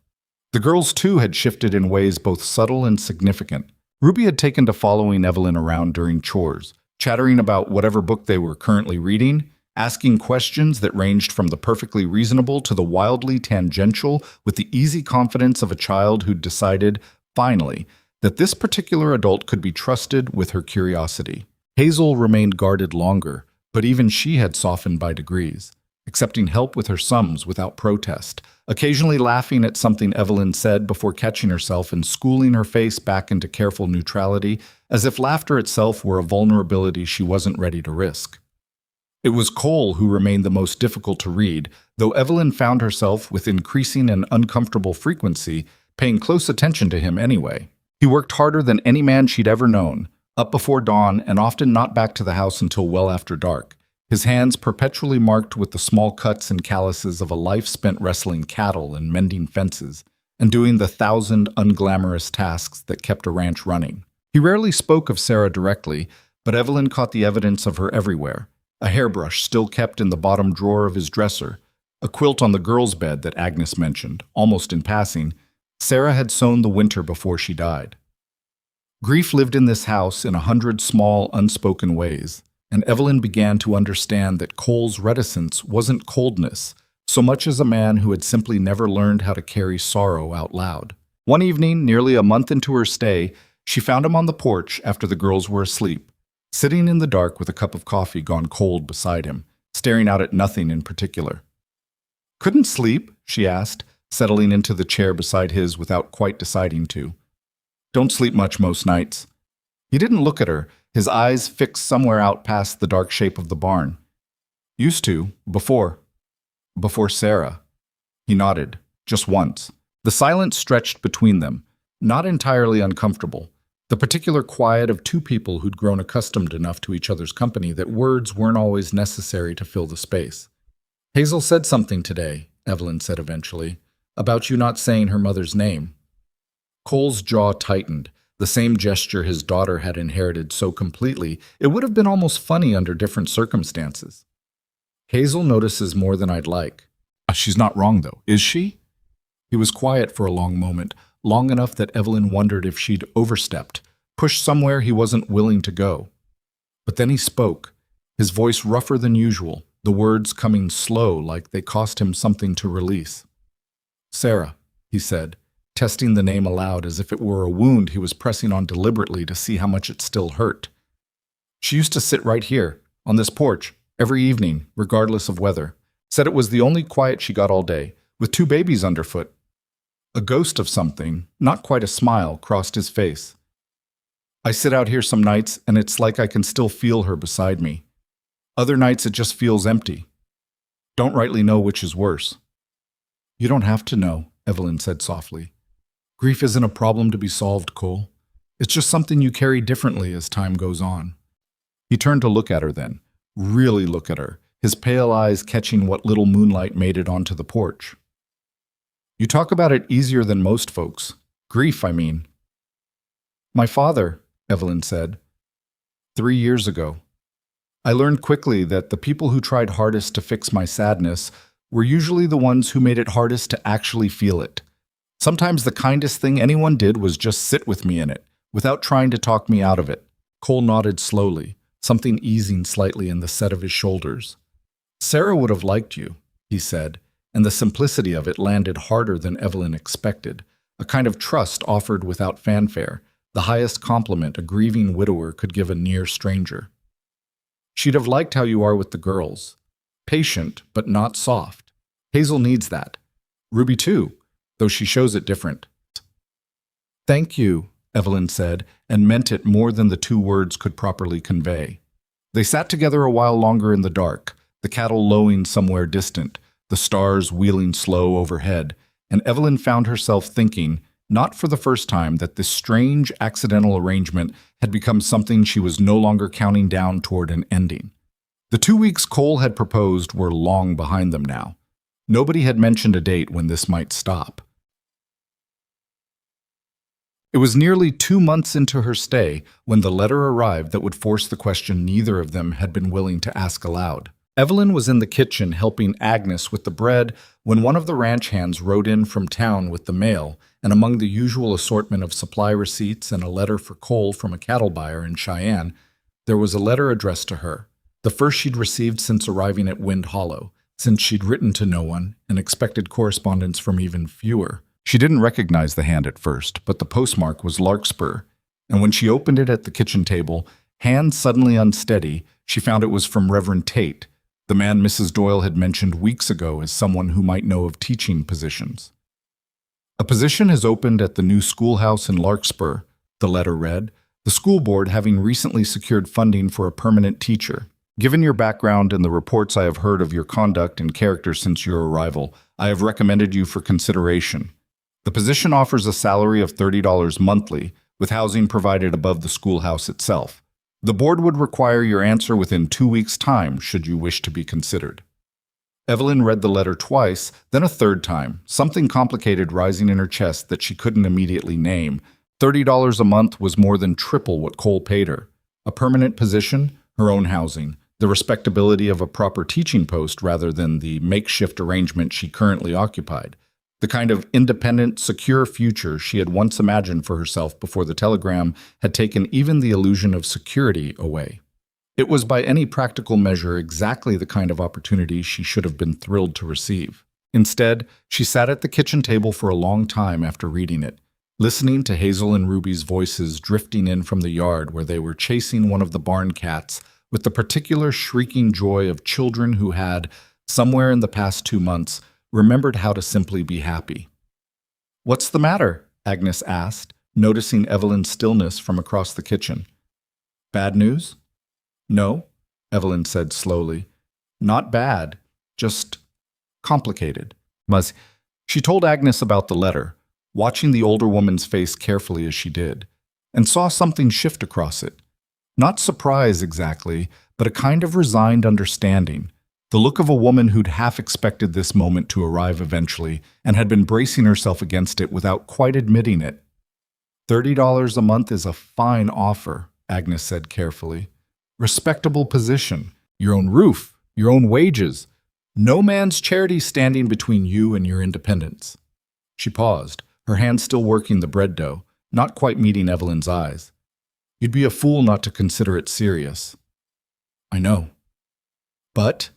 The girls, too, had shifted in ways both subtle and significant. Ruby had taken to following Evelyn around during chores, chattering about whatever book they were currently reading, asking questions that ranged from the perfectly reasonable to the wildly tangential with the easy confidence of a child who'd decided, finally, that this particular adult could be trusted with her curiosity. Hazel remained guarded longer, but even she had softened by degrees, accepting help with her sums without protest, occasionally laughing at something Evelyn said before catching herself and schooling her face back into careful neutrality, as if laughter itself were a vulnerability she wasn't ready to risk. It was Cole who remained the most difficult to read, though Evelyn found herself, with increasing and uncomfortable frequency, paying close attention to him anyway. He worked harder than any man she'd ever known, up before dawn and often not back to the house until well after dark, his hands perpetually marked with the small cuts and calluses of a life spent wrestling cattle and mending fences, and doing the 1,000 unglamorous tasks that kept a ranch running. He rarely spoke of Sarah directly, but Evelyn caught the evidence of her everywhere. A hairbrush still kept in the bottom drawer of his dresser, a quilt on the girls' bed that Agnes mentioned, almost in passing. Sarah had sewn the winter before she died. Grief lived in this house in 100 small, unspoken ways, and Evelyn began to understand that Cole's reticence wasn't coldness, so much as a man who had simply never learned how to carry sorrow out loud. One evening, nearly a month into her stay, she found him on the porch after the girls were asleep, sitting in the dark with a cup of coffee gone cold beside him, staring out at nothing in particular. "Couldn't sleep?" she asked, settling into the chair beside his without quite deciding to. "Don't sleep much most nights." He didn't look at her, his eyes fixed somewhere out past the dark shape of the barn. "Used to, before Sarah." He nodded, just once. The silence stretched between them, not entirely uncomfortable. The particular quiet of 2 people who'd grown accustomed enough to each other's company that words weren't always necessary to fill the space. "Hazel said something today," Evelyn said eventually, "about you not saying her mother's name." Cole's jaw tightened, the same gesture his daughter had inherited so completely it would have been almost funny under different circumstances. "Hazel notices more than I'd like." "She's not wrong, though, is she?" He was quiet for a long moment, long enough that Evelyn wondered if she'd overstepped, pushed somewhere he wasn't willing to go. But then he spoke, his voice rougher than usual, the words coming slow like they cost him something to release. "Sarah," he said, testing the name aloud as if it were a wound he was pressing on deliberately to see how much it still hurt. "She used to sit right here, on this porch, every evening, regardless of weather. Said it was the only quiet she got all day, with 2 babies underfoot." A ghost of something, not quite a smile, crossed his face. "I sit out here some nights, and it's like I can still feel her beside me. Other nights it just feels empty. Don't rightly know which is worse." "You don't have to know," Evelyn said softly. "Grief isn't a problem to be solved, Cole. It's just something you carry differently as time goes on." He turned to look at her then, really look at her, his pale eyes catching what little moonlight made it onto the porch. "You talk about it easier than most folks. Grief, I mean." "My father," Evelyn said, 3 years ago. I learned quickly that the people who tried hardest to fix my sadness were usually the ones who made it hardest to actually feel it. Sometimes the kindest thing anyone did was just sit with me in it, without trying to talk me out of it." Cole nodded slowly, something easing slightly in the set of his shoulders. "Sarah would have liked you," he said, and the simplicity of it landed harder than Evelyn expected, a kind of trust offered without fanfare, the highest compliment a grieving widower could give a near stranger. "She'd have liked how you are with the girls. Patient, but not soft. Hazel needs that. Ruby too, though she shows it different. Thank you, Evelyn said, and meant it more than the two words could properly convey. They sat together a while longer in the dark, the cattle lowing somewhere distant, the stars wheeling slow overhead, and Evelyn found herself thinking, not for the first time, that this strange, accidental arrangement had become something she was no longer counting down toward an ending. The 2 weeks Cole had proposed were long behind them now. Nobody had mentioned a date when this might stop. It was nearly 2 months into her stay when the letter arrived that would force the question neither of them had been willing to ask aloud. Evelyn was in the kitchen helping Agnes with the bread when one of the ranch hands rode in from town with the mail, and among the usual assortment of supply receipts and a letter for Cole from a cattle buyer in Cheyenne, there was a letter addressed to her, the first she'd received since arriving at Wind Hollow, since she'd written to no one and expected correspondence from even fewer. She didn't recognize the hand at first, but the postmark was Larkspur, and when she opened it at the kitchen table, hand suddenly unsteady, she found it was from Reverend Tate, the man Mrs. Doyle had mentioned weeks ago as someone who might know of teaching positions. A position has opened at the new schoolhouse in Larkspur, the letter read, the school board having recently secured funding for a permanent teacher. Given your background and the reports I have heard of your conduct and character since your arrival, I have recommended you for consideration. The position offers a salary of $30 monthly, with housing provided above the schoolhouse itself. The board would require your answer within 2 weeks' time should you wish to be considered. Evelyn read the letter twice, then a third time, something complicated rising in her chest that she couldn't immediately name. $30 a month was more than triple what Cole paid her. A permanent position, her own housing, the respectability of a proper teaching post rather than the makeshift arrangement she currently occupied. The kind of independent, secure future she had once imagined for herself before the telegram had taken even the illusion of security away. It was by any practical measure exactly the kind of opportunity she should have been thrilled to receive. Instead, she sat at the kitchen table for a long time after reading it, listening to Hazel and Ruby's voices drifting in from the yard where they were chasing one of the barn cats with the particular shrieking joy of children who had, somewhere in the past 2 months, remembered how to simply be happy. "What's the matter?" Agnes asked, noticing Evelyn's stillness from across the kitchen. "Bad news?" "No," Evelyn said slowly. "Not bad, just complicated." She told Agnes about the letter, watching the older woman's face carefully as she did, and saw something shift across it. Not surprise exactly, but a kind of resigned understanding. The look of a woman who'd half expected this moment to arrive eventually and had been bracing herself against it without quite admitting it. $30 a month is a fine offer, Agnes said carefully. Respectable position, your own roof, your own wages. No man's charity standing between you and your independence. She paused, her hand still working the bread dough, not quite meeting Evelyn's eyes. You'd be a fool not to consider it serious. I know. But...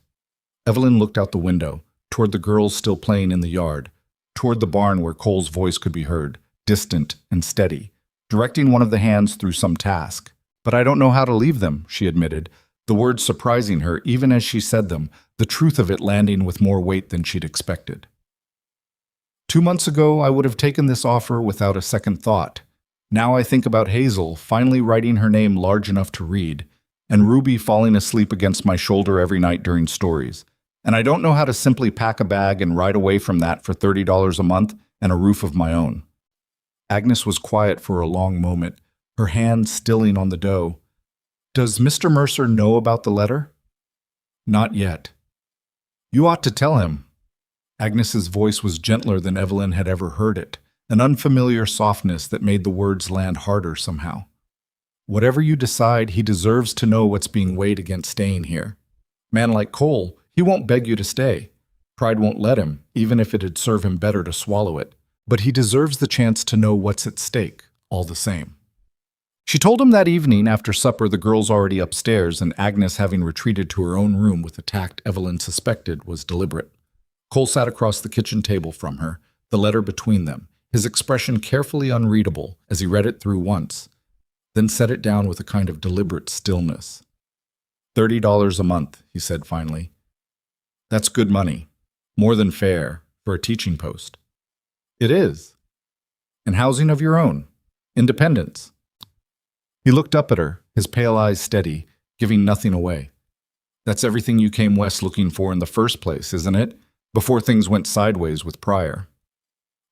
Evelyn looked out the window, toward the girls still playing in the yard, toward the barn where Cole's voice could be heard, distant and steady, directing one of the hands through some task. But I don't know how to leave them, she admitted, the words surprising her even as she said them, the truth of it landing with more weight than she'd expected. 2 months ago, I would have taken this offer without a second thought. Now I think about Hazel finally writing her name large enough to read, and Ruby falling asleep against my shoulder every night during stories. And I don't know how to simply pack a bag and ride away from that for $30 a month and a roof of my own. Agnes was quiet for a long moment, her hand stilling on the dough. Does Mr. Mercer know about the letter? Not yet. You ought to tell him. Agnes's voice was gentler than Evelyn had ever heard it, an unfamiliar softness that made the words land harder somehow. Whatever you decide, he deserves to know what's being weighed against staying here. Man like Cole, he won't beg you to stay. Pride won't let him, even if it'd serve him better to swallow it. But he deserves the chance to know what's at stake, all the same. She told him that evening after supper, the girls already upstairs and Agnes having retreated to her own room with a tact Evelyn suspected was deliberate. Cole sat across the kitchen table from her, the letter between them, his expression carefully unreadable as he read it through once, then set it down with a kind of deliberate stillness. $30 a month, he said finally. That's good money. More than fair for a teaching post. It is. And housing of your own. Independence. He looked up at her, his pale eyes steady, giving nothing away. That's everything you came west looking for in the first place, isn't it? Before things went sideways with Pryor.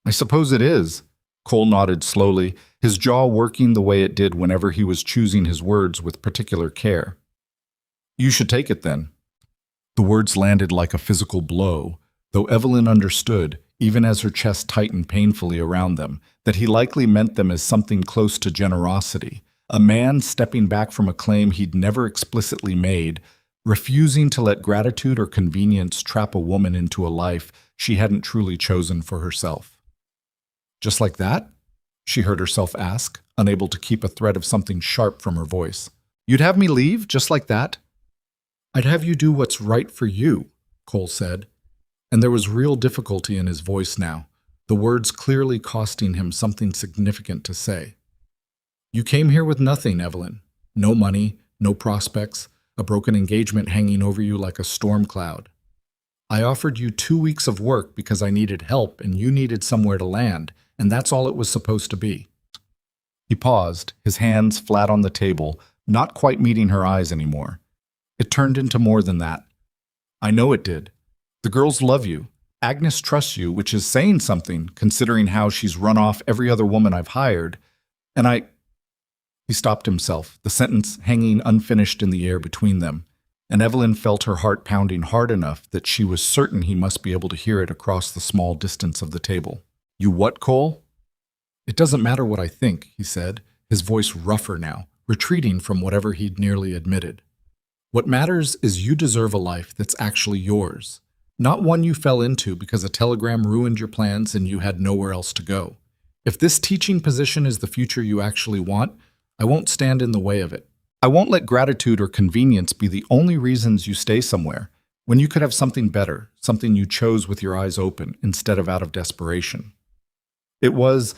I suppose it is. Cole nodded slowly, his jaw working the way it did whenever he was choosing his words with particular care. You should take it then. The words landed like a physical blow, though Evelyn understood, even as her chest tightened painfully around them, that he likely meant them as something close to generosity, a man stepping back from a claim he'd never explicitly made, refusing to let gratitude or convenience trap a woman into a life she hadn't truly chosen for herself. Just like that? She heard herself ask, unable to keep a thread of something sharp from her voice. You'd have me leave, just like that? I'd have you do what's right for you, Cole said, and there was real difficulty in his voice now, the words clearly costing him something significant to say. You came here with nothing, Evelyn. No money, no prospects, a broken engagement hanging over you like a storm cloud. I offered you 2 weeks of work because I needed help and you needed somewhere to land, and that's all it was supposed to be. He paused, his hands flat on the table, not quite meeting her eyes anymore. It turned into more than that. I know it did. The girls love you. Agnes trusts you, which is saying something, considering how she's run off every other woman I've hired. And He stopped himself, the sentence hanging unfinished in the air between them, and Evelyn felt her heart pounding hard enough that she was certain he must be able to hear it across the small distance of the table. You what, Cole? It doesn't matter what I think, he said, his voice rougher now, retreating from whatever he'd nearly admitted. What matters is you deserve a life that's actually yours, not one you fell into because a telegram ruined your plans and you had nowhere else to go. If this teaching position is the future you actually want, I won't stand in the way of it. I won't let gratitude or convenience be the only reasons you stay somewhere, when you could have something better, something you chose with your eyes open instead of out of desperation. It was,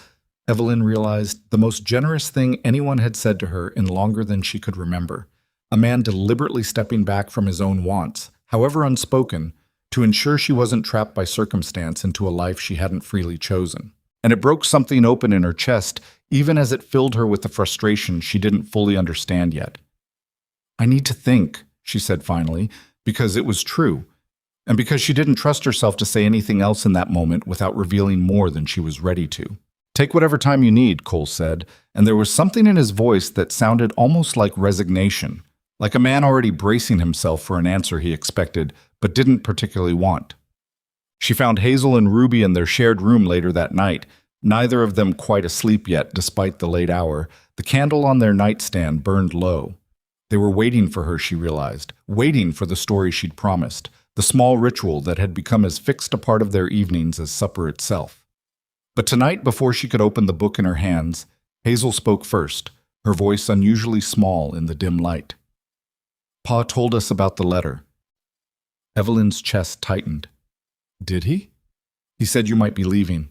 Evelyn realized, the most generous thing anyone had said to her in longer than she could remember. A man deliberately stepping back from his own wants, however unspoken, to ensure she wasn't trapped by circumstance into a life she hadn't freely chosen. And it broke something open in her chest, even as it filled her with the frustration she didn't fully understand yet. I need to think, she said finally, because it was true, and because she didn't trust herself to say anything else in that moment without revealing more than she was ready to. Take whatever time you need, Cole said, and there was something in his voice that sounded almost like resignation, like a man already bracing himself for an answer he expected but didn't particularly want. She found Hazel and Ruby in their shared room later that night, neither of them quite asleep yet despite the late hour. The candle on their nightstand burned low. They were waiting for her, she realized, waiting for the story she'd promised, the small ritual that had become as fixed a part of their evenings as supper itself. But tonight, before she could open the book in her hands, Hazel spoke first, her voice unusually small in the dim light. Pa told us about the letter. Evelyn's chest tightened. Did he? He said you might be leaving.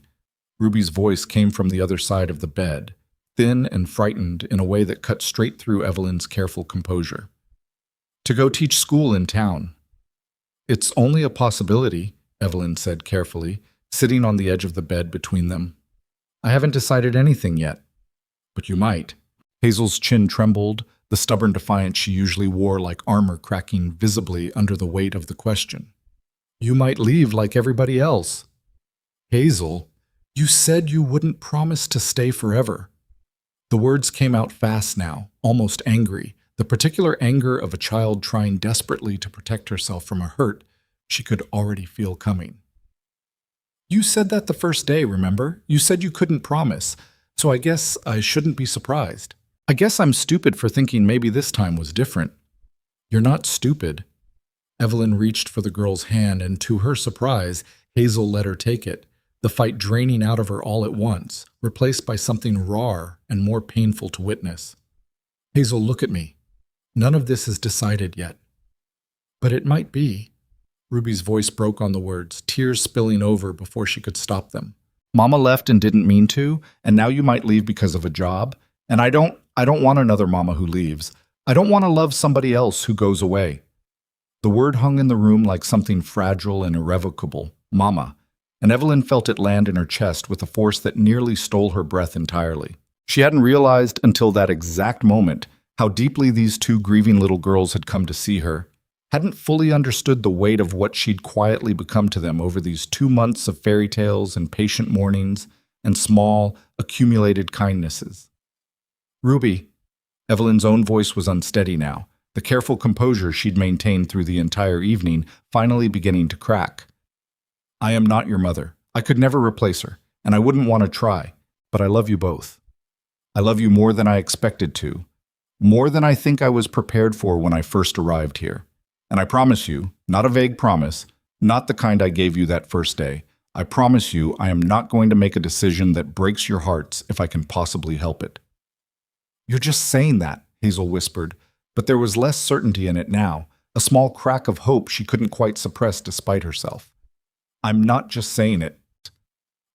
Ruby's voice came from the other side of the bed, thin and frightened in a way that cut straight through Evelyn's careful composure. To go teach school in town. It's only a possibility, Evelyn said carefully, sitting on the edge of the bed between them. I haven't decided anything yet. But you might. Hazel's chin trembled, the stubborn defiance she usually wore like armor cracking visibly under the weight of the question. You might leave like everybody else. Hazel, you said you wouldn't promise to stay forever. The words came out fast now, almost angry, the particular anger of a child trying desperately to protect herself from a hurt she could already feel coming. You said that the first day, remember? You said you couldn't promise, so I guess I shouldn't be surprised. I guess I'm stupid for thinking maybe this time was different. You're not stupid. Evelyn reached for the girl's hand, and to her surprise, Hazel let her take it, the fight draining out of her all at once, replaced by something rawer and more painful to witness. Hazel, look at me. None of this is decided yet. But it might be. Ruby's voice broke on the words, tears spilling over before she could stop them. Mama left and didn't mean to, and now you might leave because of a job. And I don't want another mama who leaves. I don't want to love somebody else who goes away. The word hung in the room like something fragile and irrevocable, Mama, and Evelyn felt it land in her chest with a force that nearly stole her breath entirely. She hadn't realized until that exact moment how deeply these two grieving little girls had come to see her, hadn't fully understood the weight of what she'd quietly become to them over these 2 months of fairy tales and patient mornings and small, accumulated kindnesses. Ruby, Evelyn's own voice was unsteady now, the careful composure she'd maintained through the entire evening finally beginning to crack. I am not your mother. I could never replace her, and I wouldn't want to try, but I love you both. I love you more than I expected to, more than I think I was prepared for when I first arrived here. And I promise you, not a vague promise, not the kind I gave you that first day, I promise you I am not going to make a decision that breaks your hearts if I can possibly help it. You're just saying that, Hazel whispered, but there was less certainty in it now, a small crack of hope she couldn't quite suppress despite herself. I'm not just saying it.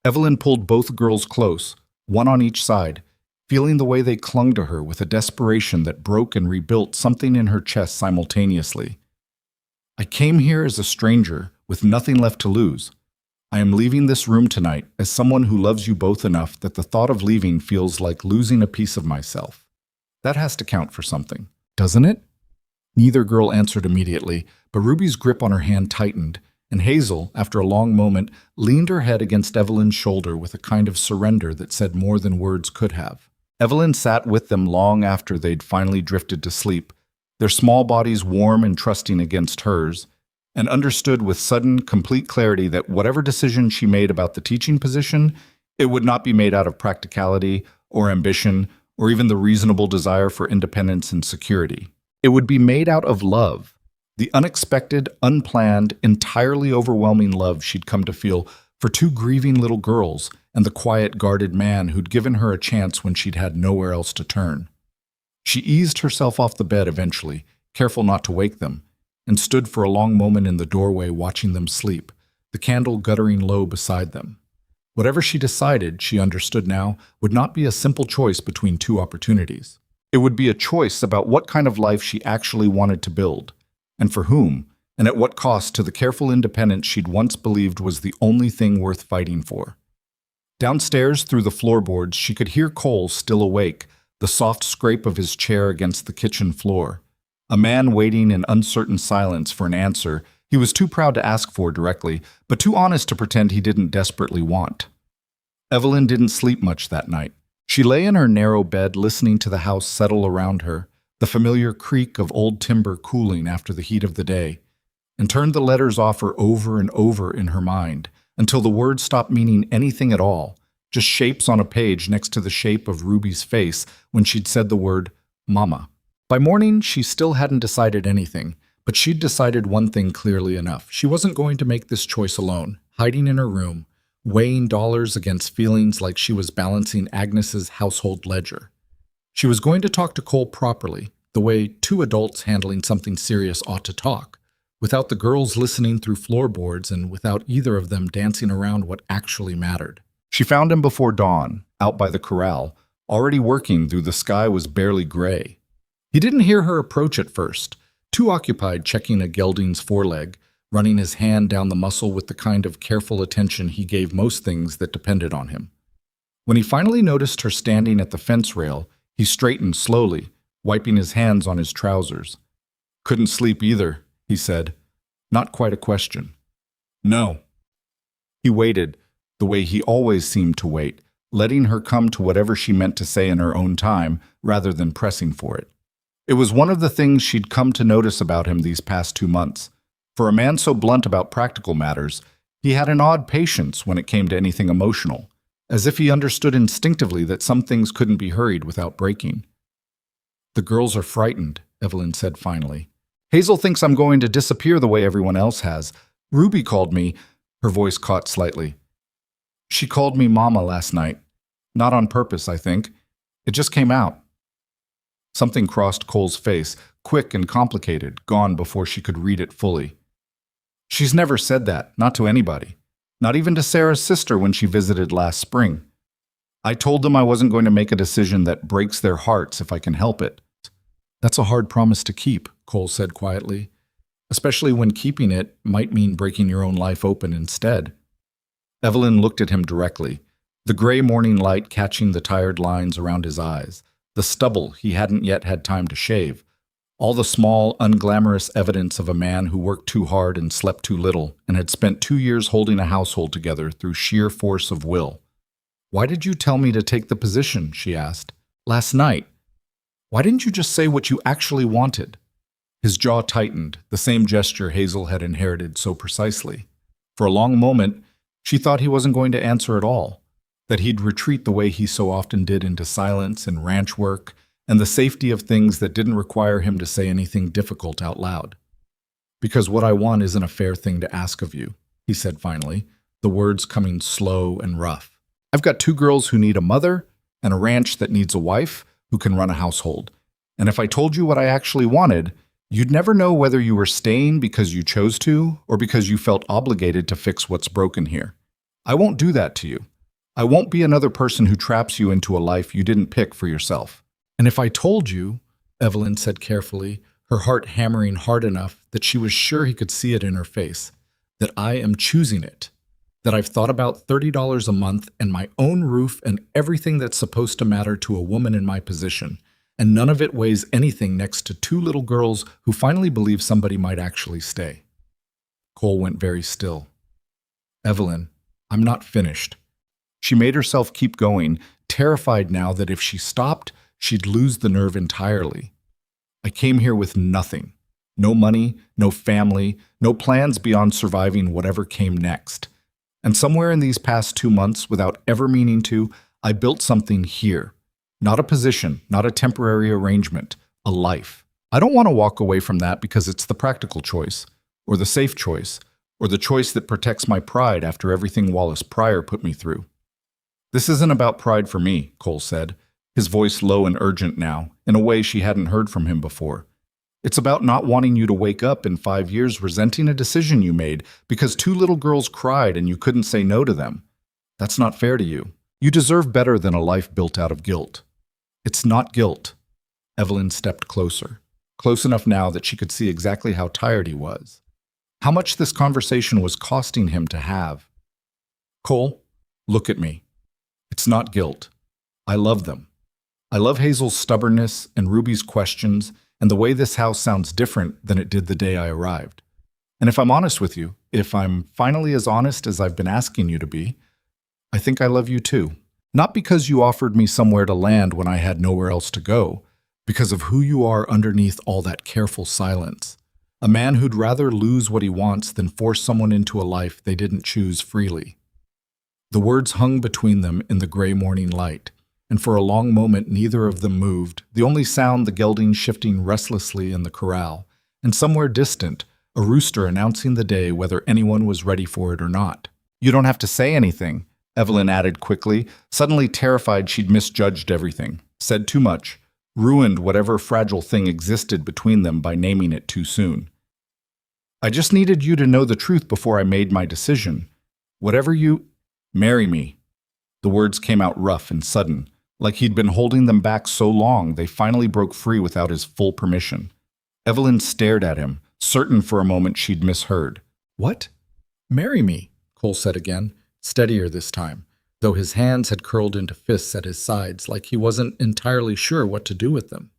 Evelyn pulled both girls close, one on each side, feeling the way they clung to her with a desperation that broke and rebuilt something in her chest simultaneously. I came here as a stranger, with nothing left to lose. I am leaving this room tonight as someone who loves you both enough that the thought of leaving feels like losing a piece of myself. That has to count for something, doesn't it? Neither girl answered immediately, but Ruby's grip on her hand tightened, and Hazel, after a long moment, leaned her head against Evelyn's shoulder with a kind of surrender that said more than words could have. Evelyn sat with them long after they'd finally drifted to sleep, their small bodies warm and trusting against hers, and understood with sudden, complete clarity that whatever decision she made about the teaching position, it would not be made out of practicality or ambition or even the reasonable desire for independence and security. It would be made out of love, the unexpected, unplanned, entirely overwhelming love she'd come to feel for two grieving little girls and the quiet, guarded man who'd given her a chance when she'd had nowhere else to turn. She eased herself off the bed eventually, careful not to wake them, and stood for a long moment in the doorway watching them sleep, the candle guttering low beside them. Whatever she decided, she understood now, would not be a simple choice between two opportunities. It would be a choice about what kind of life she actually wanted to build, and for whom, and at what cost to the careful independence she'd once believed was the only thing worth fighting for. Downstairs, through the floorboards, she could hear Cole still awake, the soft scrape of his chair against the kitchen floor. A man waiting in uncertain silence for an answer he was too proud to ask for directly, but too honest to pretend he didn't desperately want. Evelyn didn't sleep much that night. She lay in her narrow bed listening to the house settle around her, the familiar creak of old timber cooling after the heat of the day, and turned the letter's offer over and over in her mind until the words stopped meaning anything at all, just shapes on a page next to the shape of Ruby's face when she'd said the word Mama. By morning, she still hadn't decided anything, but she'd decided one thing clearly enough. She wasn't going to make this choice alone, hiding in her room, weighing dollars against feelings like she was balancing Agnes's household ledger. She was going to talk to Cole properly, the way two adults handling something serious ought to talk, without the girls listening through floorboards and without either of them dancing around what actually mattered. She found him before dawn, out by the corral, already working though the sky was barely gray. He didn't hear her approach at first, too occupied checking a gelding's foreleg, running his hand down the muscle with the kind of careful attention he gave most things that depended on him. When he finally noticed her standing at the fence rail, he straightened slowly, wiping his hands on his trousers. "Couldn't sleep either," he said. Not quite a question. "No." He waited, the way he always seemed to wait, letting her come to whatever she meant to say in her own time, rather than pressing for it. It was one of the things she'd come to notice about him these past 2 months. For a man so blunt about practical matters, he had an odd patience when it came to anything emotional, as if he understood instinctively that some things couldn't be hurried without breaking. "The girls are frightened," Evelyn said finally. "Hazel thinks I'm going to disappear the way everyone else has. Ruby called me," her voice caught slightly. "She called me Mama last night. Not on purpose, I think. It just came out." Something crossed Cole's face, quick and complicated, gone before she could read it fully. "She's never said that, not to anybody. Not even to Sarah's sister when she visited last spring. I told them I wasn't going to make a decision that breaks their hearts if I can help it." "That's a hard promise to keep," Cole said quietly. especially when keeping it might mean breaking your own life open instead. Evelyn looked at him directly, the gray morning light catching the tired lines around his eyes, the stubble he hadn't yet had time to shave, all the small, unglamorous evidence of a man who worked too hard and slept too little and had spent 2 years holding a household together through sheer force of will. "Why did you tell me to take the position?" she asked. "Last night. Why didn't you just say what you actually wanted?" His jaw tightened, the same gesture Hazel had inherited so precisely. For a long moment, she thought he wasn't going to answer at all, that he'd retreat the way he so often did into silence and ranch work and the safety of things that didn't require him to say anything difficult out loud. "Because what I want isn't a fair thing to ask of you," he said finally, the words coming slow and rough. "I've got 2 girls who need a mother and a ranch that needs a wife who can run a household. And if I told you what I actually wanted, you'd never know whether you were staying because you chose to or because you felt obligated to fix what's broken here. I won't do that to you. I won't be another person who traps you into a life you didn't pick for yourself. And if I told you," Evelyn said carefully, her heart hammering hard enough that she was sure he could see it in her face, "that I am choosing it, that I've thought about $30 a month and my own roof and everything that's supposed to matter to a woman in my position, and none of it weighs anything next to 2 little girls who finally believe somebody might actually stay." Cole went very still. "Evelyn, I'm not finished." She made herself keep going, terrified now that if she stopped, she'd lose the nerve entirely. "I came here with nothing. No money, no family, no plans beyond surviving whatever came next. And somewhere in these past 2 months, without ever meaning to, I built something here. Not a position, not a temporary arrangement, a life. I don't want to walk away from that because it's the practical choice, or the safe choice, or the choice that protects my pride after everything Wallace Pryor put me through." "This isn't about pride for me," Cole said, his voice low and urgent now, in a way she hadn't heard from him before. "It's about not wanting you to wake up in 5 years resenting a decision you made because 2 little girls cried and you couldn't say no to them. That's not fair to you. You deserve better than a life built out of guilt." "It's not guilt." Evelyn stepped closer, close enough now that she could see exactly how tired he was, how much this conversation was costing him to have. "Cole, look at me. It's not guilt. I love them. I love Hazel's stubbornness and Ruby's questions and the way this house sounds different than it did the day I arrived. And if I'm honest with you, if I'm finally as honest as I've been asking you to be, I think I love you too. Not because you offered me somewhere to land when I had nowhere else to go, because of who you are underneath all that careful silence. A man who'd rather lose what he wants than force someone into a life they didn't choose freely." The words hung between them in the gray morning light, and for a long moment neither of them moved, the only sound the gelding shifting restlessly in the corral, and somewhere distant, a rooster announcing the day whether anyone was ready for it or not. "You don't have to say anything," Evelyn added quickly, suddenly terrified she'd misjudged everything, said too much, ruined whatever fragile thing existed between them by naming it too soon. "I just needed you to know the truth before I made my decision. Whatever you... marry me." The words came out rough and sudden, like he'd been holding them back so long they finally broke free without his full permission. Evelyn stared at him, certain for a moment she'd misheard. "What?" "Marry me," Cole said again, steadier this time, though his hands had curled into fists at his sides like he wasn't entirely sure what to do with them.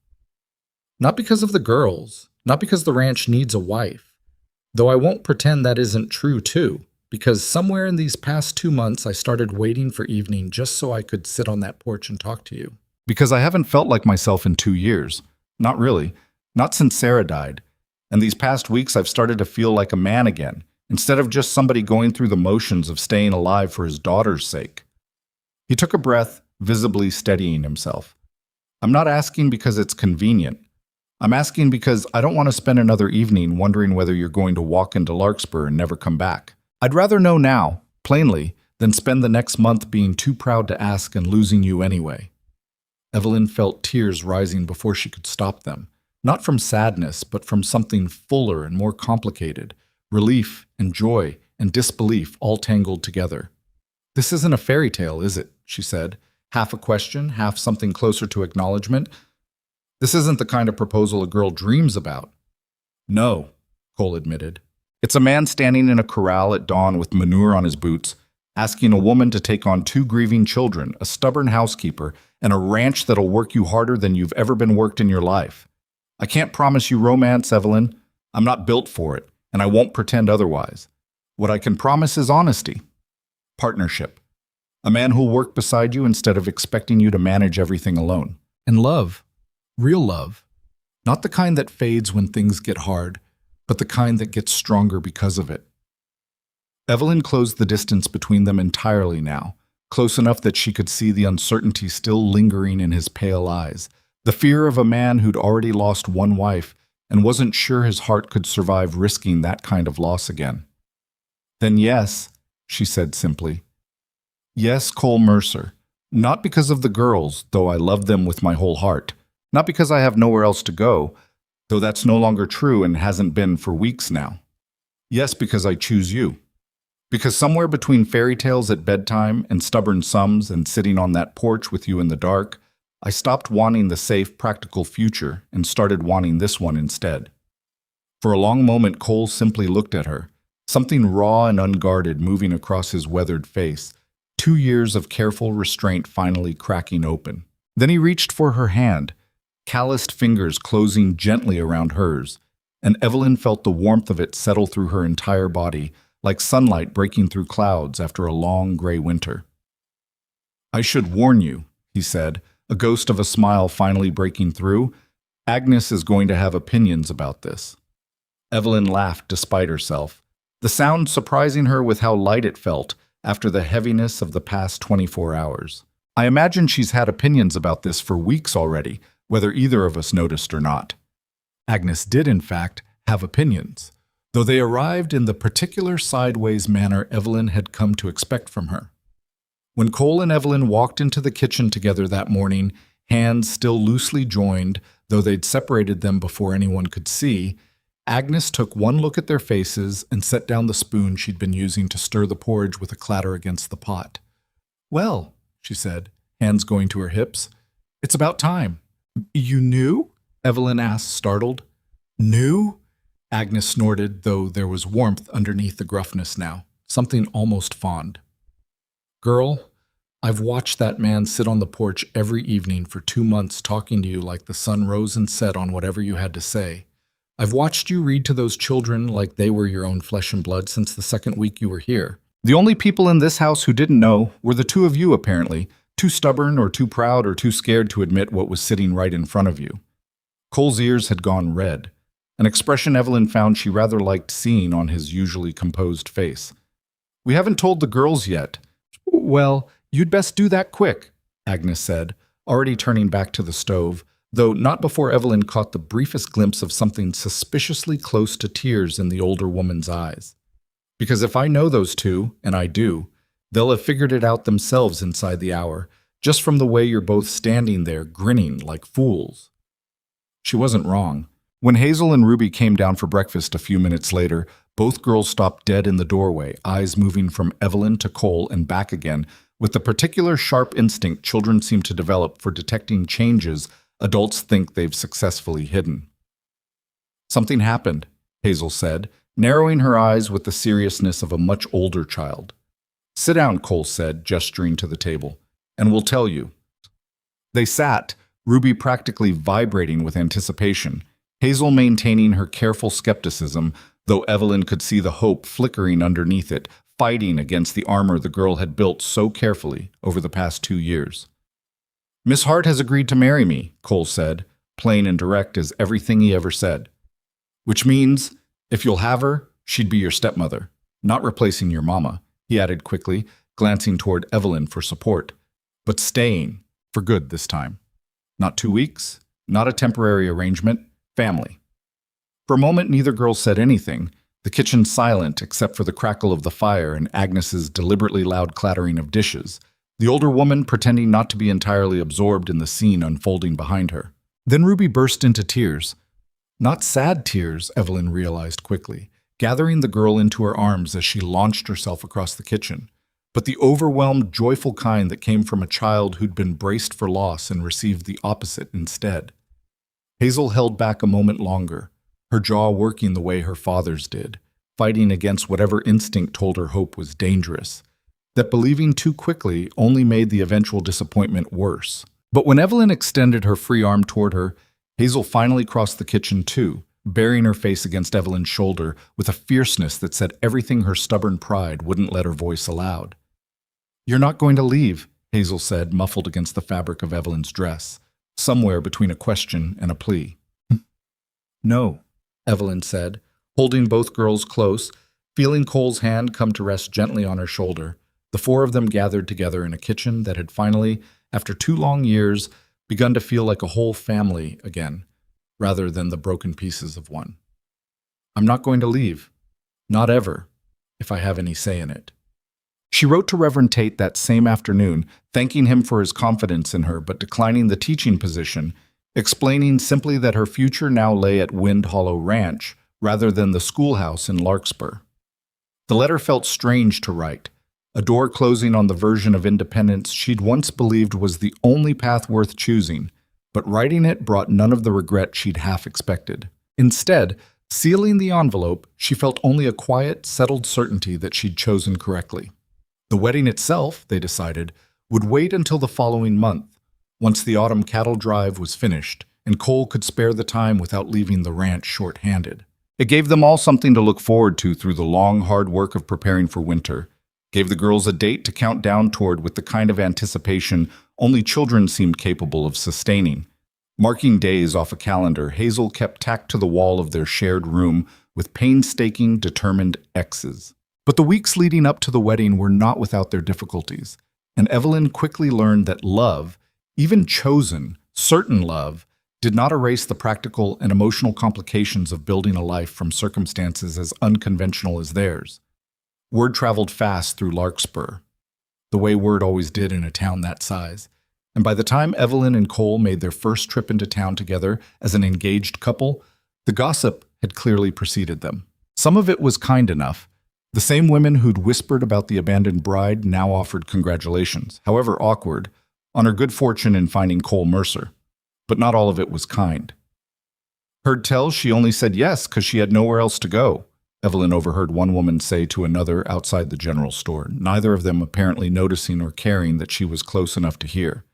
"Not because of the girls, not because the ranch needs a wife, though I won't pretend that isn't true too. Because somewhere in these past 2 months, I started waiting for evening just so I could sit on that porch and talk to you. Because I haven't felt like myself in 2 years. Not really. Not since Sarah died. And these past weeks, I've started to feel like a man again, instead of just somebody going through the motions of staying alive for his daughter's sake." He took a breath, visibly steadying himself. "I'm not asking because it's convenient. I'm asking because I don't want to spend another evening wondering whether you're going to walk into Larkspur and never come back. I'd rather know now, plainly, than spend the next month being too proud to ask and losing you anyway." Evelyn felt tears rising before she could stop them, not from sadness, but from something fuller and more complicated, relief and joy and disbelief all tangled together. "This isn't a fairy tale, is it?" she said, half a question, half something closer to acknowledgement. "This isn't the kind of proposal a girl dreams about." "No," Cole admitted. It's a man standing in a corral at dawn with manure on his boots, asking a woman to take on two grieving children, a stubborn housekeeper, and a ranch that'll work you harder than you've ever been worked in your life. I can't promise you romance, Evelyn. I'm not built for it, and I won't pretend otherwise. What I can promise is honesty. Partnership. A man who'll work beside you instead of expecting you to manage everything alone. And love. Real love. Not the kind that fades when things get hard, but the kind that gets stronger because of it. Evelyn closed the distance between them entirely now, close enough that she could see the uncertainty still lingering in his pale eyes, the fear of a man who'd already lost one wife and wasn't sure his heart could survive risking that kind of loss again. Then yes, she said simply. Yes, Cole Mercer. Not because of the girls, though I love them with my whole heart. Not because I have nowhere else to go, though that's no longer true and hasn't been for weeks now. Yes, because I choose you. Because somewhere between fairy tales at bedtime and stubborn sums and sitting on that porch with you in the dark, I stopped wanting the safe, practical future and started wanting this one instead. For a long moment, Cole simply looked at her, something raw and unguarded moving across his weathered face, 2 years of careful restraint finally cracking open. Then he reached for her hand, calloused fingers closing gently around hers, and Evelyn felt the warmth of it settle through her entire body, like sunlight breaking through clouds after a long gray winter. I should warn you, he said, a ghost of a smile finally breaking through. Agnes is going to have opinions about this. Evelyn laughed despite herself, the sound surprising her with how light it felt after the heaviness of the past 24 hours. I imagine she's had opinions about this for weeks already, whether either of us noticed or not. Agnes did, in fact, have opinions, though they arrived in the particular sideways manner Evelyn had come to expect from her. When Cole and Evelyn walked into the kitchen together that morning, hands still loosely joined, though they'd separated them before anyone could see, Agnes took one look at their faces and set down the spoon she'd been using to stir the porridge with a clatter against the pot. Well, she said, hands going to her hips, it's about time. You knew? Evelyn asked, startled. Knew? Agnes snorted, though there was warmth underneath the gruffness now, something almost fond. Girl, I've watched that man sit on the porch every evening for 2 months talking to you like the sun rose and set on whatever you had to say. I've watched you read to those children like they were your own flesh and blood since the second week you were here. The only people in this house who didn't know were the two of you, apparently, too stubborn or too proud or too scared to admit what was sitting right in front of you. Cole's ears had gone red, an expression Evelyn found she rather liked seeing on his usually composed face. We haven't told the girls yet. Well, you'd best do that quick, Agnes said, already turning back to the stove, though not before Evelyn caught the briefest glimpse of something suspiciously close to tears in the older woman's eyes. Because if I know those two, and I do, they'll have figured it out themselves inside the hour, just from the way you're both standing there grinning like fools. She wasn't wrong. When Hazel and Ruby came down for breakfast a few minutes later, both girls stopped dead in the doorway, eyes moving from Evelyn to Cole and back again, with the particular sharp instinct children seem to develop for detecting changes adults think they've successfully hidden. Something happened, Hazel said, narrowing her eyes with the seriousness of a much older child. Sit down, Cole said, gesturing to the table, and we'll tell you. They sat, Ruby practically vibrating with anticipation, Hazel maintaining her careful skepticism, though Evelyn could see the hope flickering underneath it, fighting against the armor the girl had built so carefully over the past 2 years. Miss Hart has agreed to marry me, Cole said, plain and direct as everything he ever said. Which means, if you'll have her, she'd be your stepmother, not replacing your mama, he added quickly, glancing toward Evelyn for support, but staying, for good this time. Not 2 weeks, not a temporary arrangement, family. For a moment, neither girl said anything, the kitchen silent except for the crackle of the fire and Agnes's deliberately loud clattering of dishes, the older woman pretending not to be entirely absorbed in the scene unfolding behind her. Then Ruby burst into tears. Not sad tears, Evelyn realized quickly, gathering the girl into her arms as she launched herself across the kitchen, but the overwhelmed, joyful kind that came from a child who'd been braced for loss and received the opposite instead. Hazel held back a moment longer, her jaw working the way her father's did, fighting against whatever instinct told her hope was dangerous, that believing too quickly only made the eventual disappointment worse. But when Evelyn extended her free arm toward her, Hazel finally crossed the kitchen too, burying her face against Evelyn's shoulder with a fierceness that said everything her stubborn pride wouldn't let her voice aloud. "You're not going to leave," Hazel said, muffled against the fabric of Evelyn's dress, somewhere between a question and a plea. "No," Evelyn said, holding both girls close, feeling Cole's hand come to rest gently on her shoulder. The four of them gathered together in a kitchen that had finally, after 2 long years, begun to feel like a whole family again, rather than the broken pieces of one. "I'm not going to leave. Not ever, if I have any say in it." She wrote to Reverend Tate that same afternoon, thanking him for his confidence in her but declining the teaching position, explaining simply that her future now lay at Wind Hollow Ranch rather than the schoolhouse in Larkspur. The letter felt strange to write, a door closing on the version of independence she'd once believed was the only path worth choosing, but writing it brought none of the regret she'd half expected. Instead, sealing the envelope, she felt only a quiet, settled certainty that she'd chosen correctly. The wedding itself, they decided, would wait until the following month, once the autumn cattle drive was finished, and Cole could spare the time without leaving the ranch short-handed. It gave them all something to look forward to through the long, hard work of preparing for winter, gave the girls a date to count down toward with the kind of anticipation only children seemed capable of sustaining. Marking days off a calendar, Hazel kept tacked to the wall of their shared room with painstaking, determined X's. But the weeks leading up to the wedding were not without their difficulties, and Evelyn quickly learned that love, even chosen, certain love, did not erase the practical and emotional complications of building a life from circumstances as unconventional as theirs. Word traveled fast through Larkspur, the way word always did in a town that size, and by the time Evelyn and Cole made their first trip into town together as an engaged couple, the gossip had clearly preceded them. Some of it was kind enough. The same women who'd whispered about the abandoned bride now offered congratulations, however awkward, on her good fortune in finding Cole Mercer. But not all of it was kind. "Heard tell she only said yes because she had nowhere else to go," Evelyn overheard one woman say to another outside the general store, neither of them apparently noticing or caring that she was close enough to hear.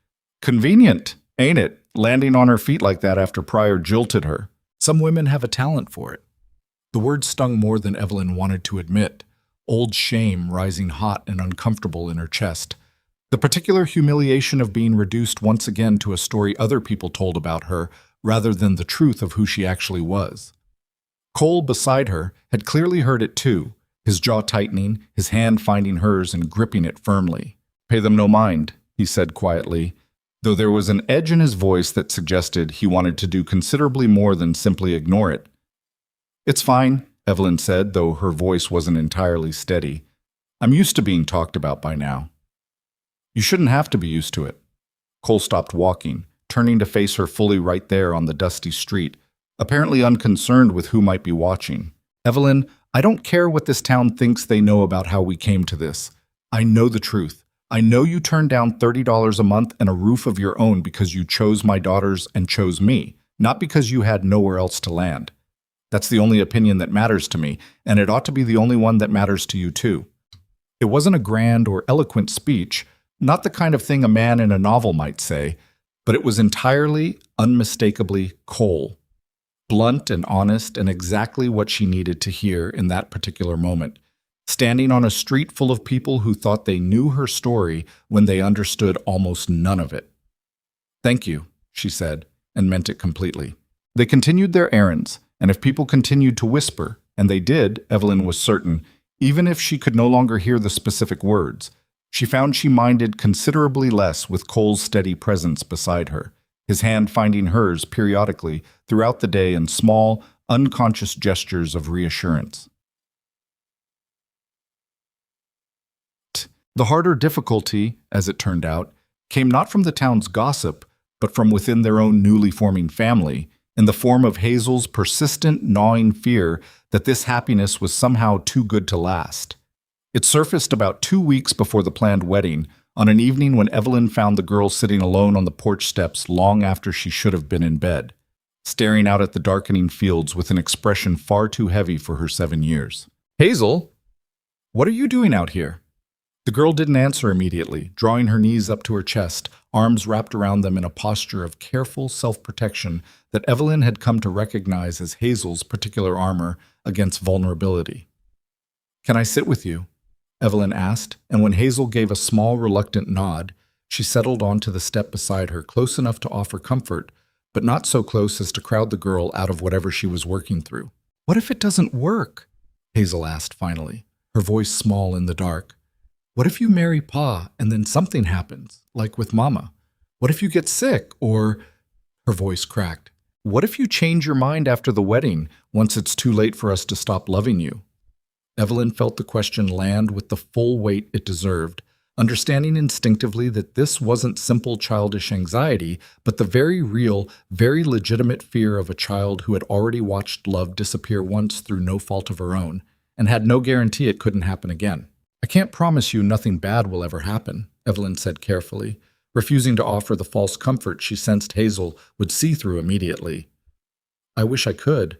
"Convenient, ain't it, landing on her feet like that after Pryor jilted her? Some women have a talent for it." The word stung more than Evelyn wanted to admit, old shame rising hot and uncomfortable in her chest. The particular humiliation of being reduced once again to a story other people told about her, rather than the truth of who she actually was. Cole, beside her, had clearly heard it too, his jaw tightening, his hand finding hers and gripping it firmly. "Pay them no mind," he said quietly, though there was an edge in his voice that suggested he wanted to do considerably more than simply ignore it. "It's fine," Evelyn said, though her voice wasn't entirely steady. "I'm used to being talked about by now." "You shouldn't have to be used to it." Cole stopped walking, turning to face her fully right there on the dusty street, apparently unconcerned with who might be watching. "Evelyn, I don't care what this town thinks they know about how we came to this. I know the truth. I know you turned down $30 a month and a roof of your own because you chose my daughters and chose me, not because you had nowhere else to land. That's the only opinion that matters to me, and it ought to be the only one that matters to you too." It wasn't a grand or eloquent speech, not the kind of thing a man in a novel might say, but it was entirely, unmistakably Cole. Blunt and honest and exactly what she needed to hear in that particular moment, standing on a street full of people who thought they knew her story when they understood almost none of it. "Thank you," she said, and meant it completely. They continued their errands, and if people continued to whisper, and they did, Evelyn was certain, even if she could no longer hear the specific words, she found she minded considerably less with Cole's steady presence beside her, his hand finding hers periodically throughout the day in small, unconscious gestures of reassurance. The harder difficulty, as it turned out, came not from the town's gossip, but from within their own newly forming family, in the form of Hazel's persistent, gnawing fear that this happiness was somehow too good to last. It surfaced about 2 weeks before the planned wedding, on an evening when Evelyn found the girl sitting alone on the porch steps long after she should have been in bed. staring out at the darkening fields with an expression far too heavy for her 7 years. "Hazel, what are you doing out here?" The girl didn't answer immediately, drawing her knees up to her chest, arms wrapped around them in a posture of careful self-protection that Evelyn had come to recognize as Hazel's particular armor against vulnerability. "Can I sit with you?" Evelyn asked, and when Hazel gave a small, reluctant nod, she settled onto the step beside her, close enough to offer comfort, but not so close as to crowd the girl out of whatever she was working through. "What if it doesn't work?" Hazel asked finally, her voice small in the dark. "What if you marry Pa and then something happens, like with Mama? What if you get sick or—" Her voice cracked. "What if you change your mind after the wedding, once it's too late for us to stop loving you?" Evelyn felt the question land with the full weight it deserved, understanding instinctively that this wasn't simple childish anxiety, but the very real, very legitimate fear of a child who had already watched love disappear once through no fault of her own, and had no guarantee it couldn't happen again. "I can't promise you nothing bad will ever happen," Evelyn said carefully, refusing to offer the false comfort she sensed Hazel would see through immediately. "I wish I could.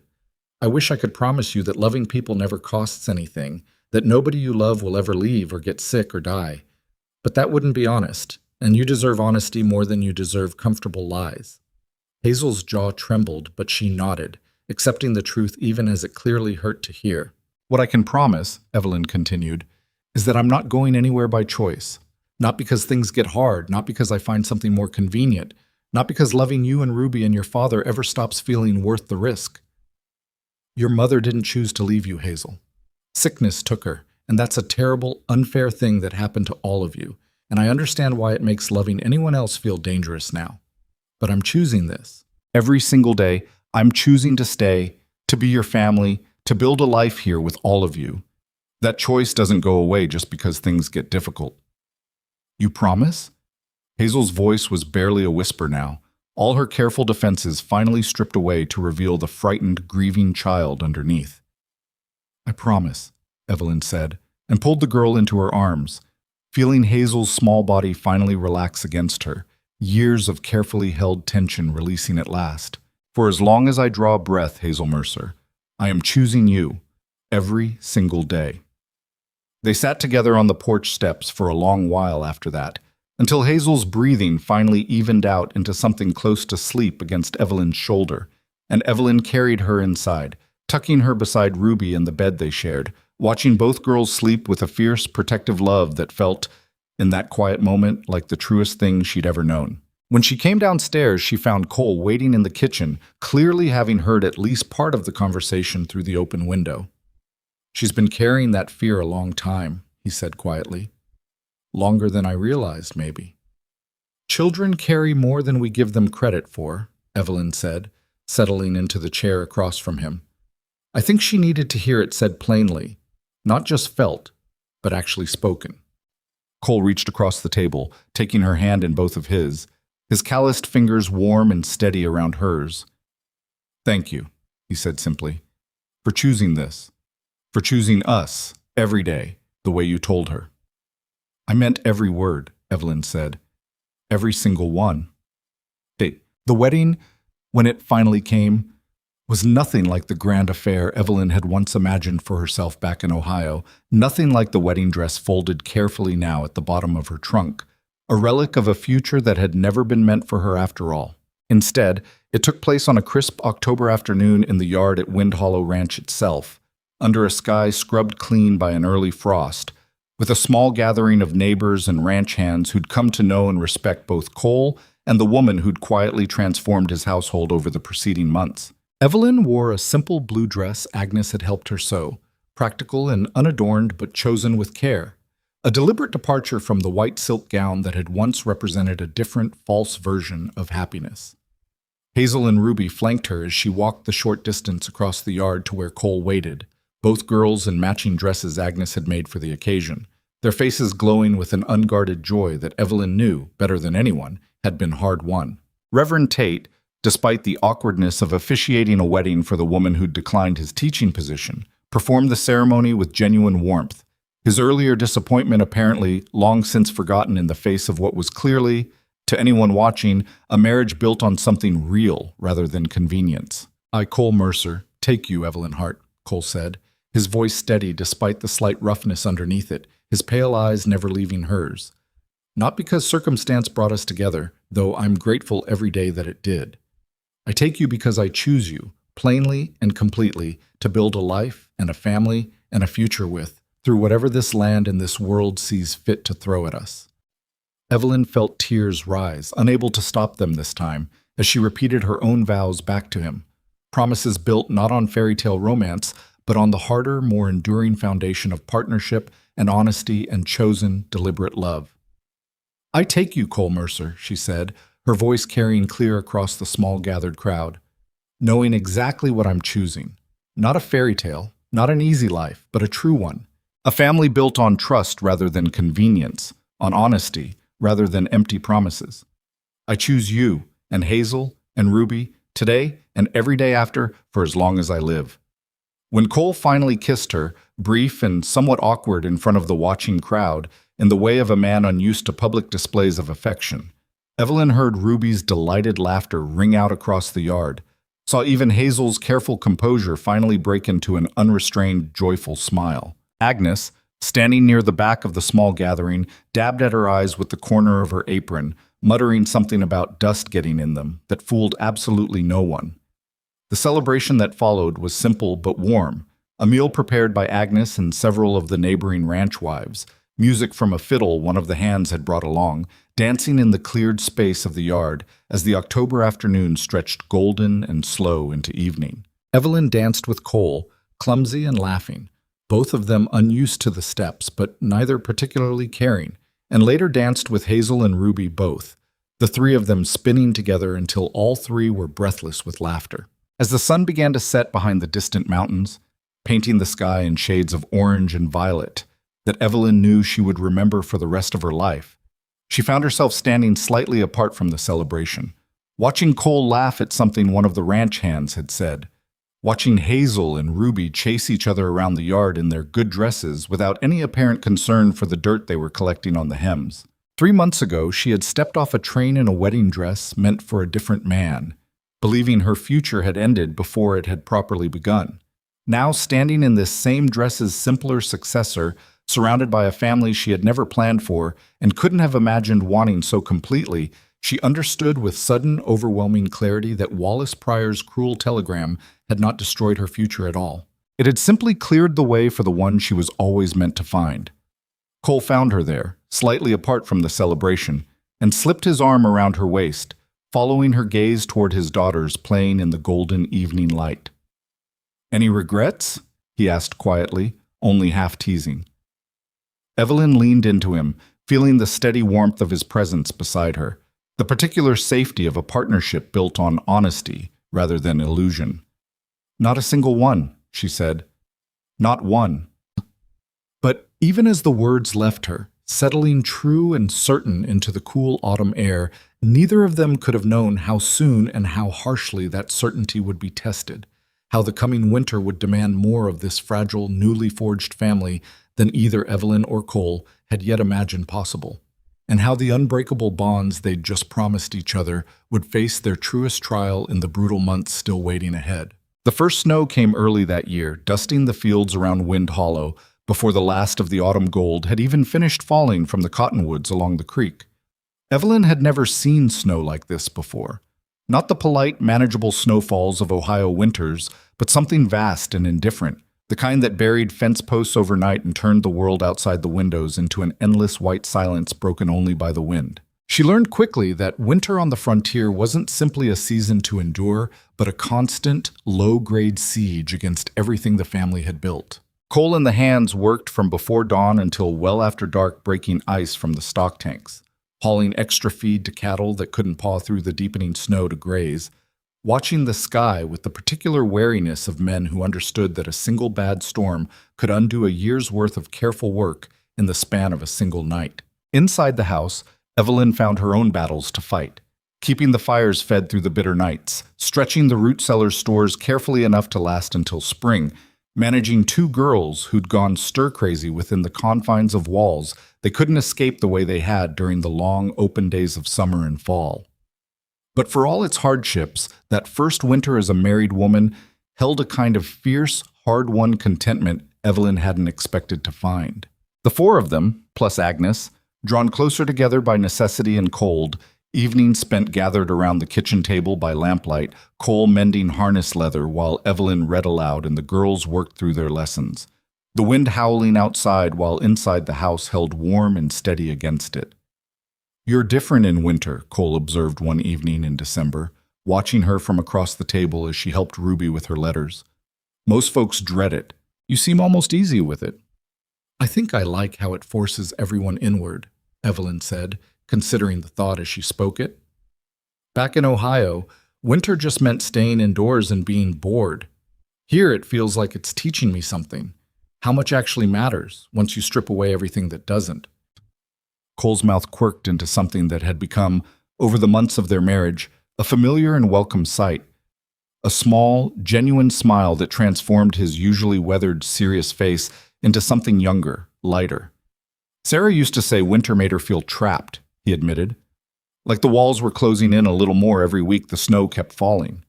I wish I could promise you that loving people never costs anything, that nobody you love will ever leave or get sick or die. But that wouldn't be honest, and you deserve honesty more than you deserve comfortable lies." Hazel's jaw trembled, but she nodded, accepting the truth even as it clearly hurt to hear. "What I can promise," Evelyn continued, "is that I'm not going anywhere by choice. Not because things get hard, not because I find something more convenient, not because loving you and Ruby and your father ever stops feeling worth the risk. Your mother didn't choose to leave you, Hazel. Sickness took her, and that's a terrible, unfair thing that happened to all of you, and I understand why it makes loving anyone else feel dangerous now. But I'm choosing this. Every single day, I'm choosing to stay, to be your family, to build a life here with all of you. That choice doesn't go away just because things get difficult." "You promise?" Hazel's voice was barely a whisper now, all her careful defenses finally stripped away to reveal the frightened, grieving child underneath. "I promise," Evelyn said, and pulled the girl into her arms, feeling Hazel's small body finally relax against her, years of carefully held tension releasing at last. "For as long as I draw breath, Hazel Mercer, I am choosing you, every single day." They sat together on the porch steps for a long while after that, until Hazel's breathing finally evened out into something close to sleep against Evelyn's shoulder, and Evelyn carried her inside, tucking her beside Ruby in the bed they shared, watching both girls sleep with a fierce, protective love that felt, in that quiet moment, like the truest thing she'd ever known. When she came downstairs, she found Cole waiting in the kitchen, clearly having heard at least part of the conversation through the open window. "She's been carrying that fear a long time," he said quietly. "Longer than I realized, maybe." "Children carry more than we give them credit for," Evelyn said, settling into the chair across from him. "I think she needed to hear it said plainly, not just felt, but actually spoken." Cole reached across the table, taking her hand in both of his calloused fingers warm and steady around hers. "Thank you," he said simply, "for choosing this, for choosing us every day the way you told her." "I meant every word," Evelyn said. "Every single one." The wedding, when it finally came, was nothing like the grand affair Evelyn had once imagined for herself back in Ohio, nothing like the wedding dress folded carefully now at the bottom of her trunk, a relic of a future that had never been meant for her after all. Instead, it took place on a crisp October afternoon in the yard at Wind Hollow Ranch itself, under a sky scrubbed clean by an early frost, with a small gathering of neighbors and ranch hands who'd come to know and respect both Cole and the woman who'd quietly transformed his household over the preceding months. Evelyn wore a simple blue dress Agnes had helped her sew, practical and unadorned but chosen with care, a deliberate departure from the white silk gown that had once represented a different, false version of happiness. Hazel and Ruby flanked her as she walked the short distance across the yard to where Cole waited, both girls in matching dresses Agnes had made for the occasion, their faces glowing with an unguarded joy that Evelyn knew, better than anyone, had been hard-won. Reverend Tate, despite the awkwardness of officiating a wedding for the woman who'd declined his teaching position, performed the ceremony with genuine warmth, his earlier disappointment apparently long since forgotten in the face of what was clearly, To anyone watching, a marriage built on something real rather than convenience. "I, Cole Mercer, take you, Evelyn Hart," Cole said, his voice steady despite the slight roughness underneath it, his pale eyes never leaving hers. "Not because circumstance brought us together, though I'm grateful every day that it did. I take you because I choose you, plainly and completely, to build a life and a family and a future with, through whatever this land and this world sees fit to throw at us." Evelyn felt tears rise, unable to stop them this time, as she repeated her own vows back to him, promises built not on fairy tale romance, but on the harder, more enduring foundation of partnership and honesty and chosen, deliberate love. "I take you, Cole Mercer," she said, her voice carrying clear across the small gathered crowd, "knowing exactly what I'm choosing. Not a fairy tale, not an easy life, but a true one. A family built on trust rather than convenience, on honesty rather than empty promises. I choose you, and Hazel, and Ruby, today and every day after, for as long as I live." When Cole finally kissed her, brief and somewhat awkward in front of the watching crowd, in the way of a man unused to public displays of affection, Evelyn heard Ruby's delighted laughter ring out across the yard, saw even Hazel's careful composure finally break into an unrestrained, joyful smile. Agnes, standing near the back of the small gathering, dabbed at her eyes with the corner of her apron, muttering something about dust getting in them that fooled absolutely no one. The celebration that followed was simple but warm, a meal prepared by Agnes and several of the neighboring ranch wives, music from a fiddle one of the hands had brought along, dancing in the cleared space of the yard as the October afternoon stretched golden and slow into evening. Evelyn danced with Cole, clumsy and laughing, both of them unused to the steps, but neither particularly caring, and later danced with Hazel and Ruby both, the three of them spinning together until all three were breathless with laughter. As the sun began to set behind the distant mountains, painting the sky in shades of orange and violet that Evelyn knew she would remember for the rest of her life, she found herself standing slightly apart from the celebration, watching Cole laugh at something one of the ranch hands had said, watching Hazel and Ruby chase each other around the yard in their good dresses without any apparent concern for the dirt they were collecting on the hems. 3 months ago, she had stepped off a train in a wedding dress meant for a different man, believing her future had ended before it had properly begun. Now, standing in this same dress's simpler successor, surrounded by a family she had never planned for and couldn't have imagined wanting so completely, she understood with sudden, overwhelming clarity that Wallace Pryor's cruel telegram had not destroyed her future at all. It had simply cleared the way for the one she was always meant to find. Cole found her there, slightly apart from the celebration, and slipped his arm around her waist, following her gaze toward his daughters playing in the golden evening light. "Any regrets?" he asked quietly, only half teasing. Evelyn leaned into him, feeling the steady warmth of his presence beside her, the particular safety of a partnership built on honesty rather than illusion. "Not a single one," she said. "Not one." But even as the words left her, settling true and certain into the cool autumn air, neither of them could have known how soon and how harshly that certainty would be tested, how the coming winter would demand more of this fragile, newly forged family than either Evelyn or Cole had yet imagined possible, and how the unbreakable bonds they'd just promised each other would face their truest trial in the brutal months still waiting ahead. The first snow came early that year, dusting the fields around Wind Hollow, before the last of the autumn gold had even finished falling from the cottonwoods along the creek. Evelyn had never seen snow like this before. Not the polite, manageable snowfalls of Ohio winters, but something vast and indifferent, the kind that buried fence posts overnight and turned the world outside the windows into an endless white silence broken only by the wind. She learned quickly that winter on the frontier wasn't simply a season to endure, but a constant, low-grade siege against everything the family had built. Cole and the hands worked from before dawn until well after dark, breaking ice from the stock tanks, hauling extra feed to cattle that couldn't paw through the deepening snow to graze, watching the sky with the particular wariness of men who understood that a single bad storm could undo a year's worth of careful work in the span of a single night. Inside the house, Evelyn found her own battles to fight, keeping the fires fed through the bitter nights, stretching the root cellar stores carefully enough to last until spring, managing 2 girls who'd gone stir-crazy within the confines of walls They couldn't escape the way they had during the long, open days of summer and fall. But for all its hardships, that first winter as a married woman held a kind of fierce, hard-won contentment Evelyn hadn't expected to find. The four of them, plus Agnes, drawn closer together by necessity and cold, evenings spent gathered around the kitchen table by lamplight, Cole mending harness leather while Evelyn read aloud and the girls worked through their lessons. The wind howling outside while inside the house held warm and steady against it. "You're different in winter," Cole observed one evening in December, watching her from across the table as she helped Ruby with her letters. "Most folks dread it. You seem almost easy with it." "I think I like how it forces everyone inward," Evelyn said, considering the thought as she spoke it. "Back in Ohio, winter just meant staying indoors and being bored. Here it feels like it's teaching me something. How much actually matters once you strip away everything that doesn't." Cole's mouth quirked into something that had become, over the months of their marriage, a familiar and welcome sight. A small, genuine smile that transformed his usually weathered, serious face into something younger, lighter. "Sarah used to say winter made her feel trapped," he admitted. "Like the walls were closing in a little more every week the snow kept falling."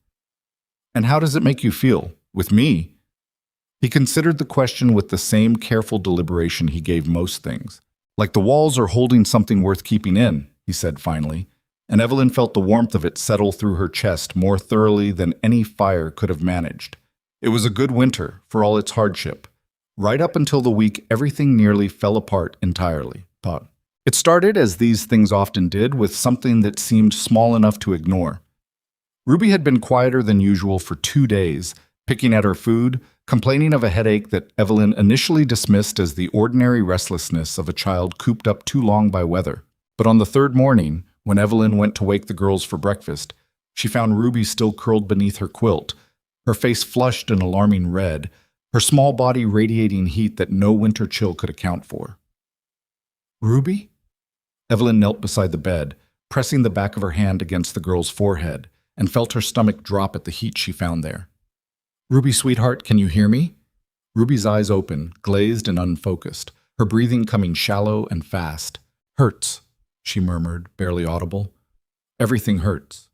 "And how does it make you feel? With me?" He considered the question with the same careful deliberation he gave most things. "Like the walls are holding something worth keeping in," he said finally, and Evelyn felt the warmth of it settle through her chest more thoroughly than any fire could have managed. It was a good winter, for all its hardship. Right up until the week everything nearly fell apart entirely. It started, as these things often did, with something that seemed small enough to ignore. Ruby had been quieter than usual for 2 days, picking at her food, complaining of a headache that Evelyn initially dismissed as the ordinary restlessness of a child cooped up too long by weather. But on the third morning, when Evelyn went to wake the girls for breakfast, she found Ruby still curled beneath her quilt, her face flushed an alarming red, her small body radiating heat that no winter chill could account for. "Ruby?" Evelyn knelt beside the bed, pressing the back of her hand against the girl's forehead, and felt her stomach drop at the heat she found there. "Ruby, sweetheart, can you hear me?" Ruby's eyes open, glazed and unfocused, her breathing coming shallow and fast. "Hurts," she murmured, barely audible. "Everything hurts."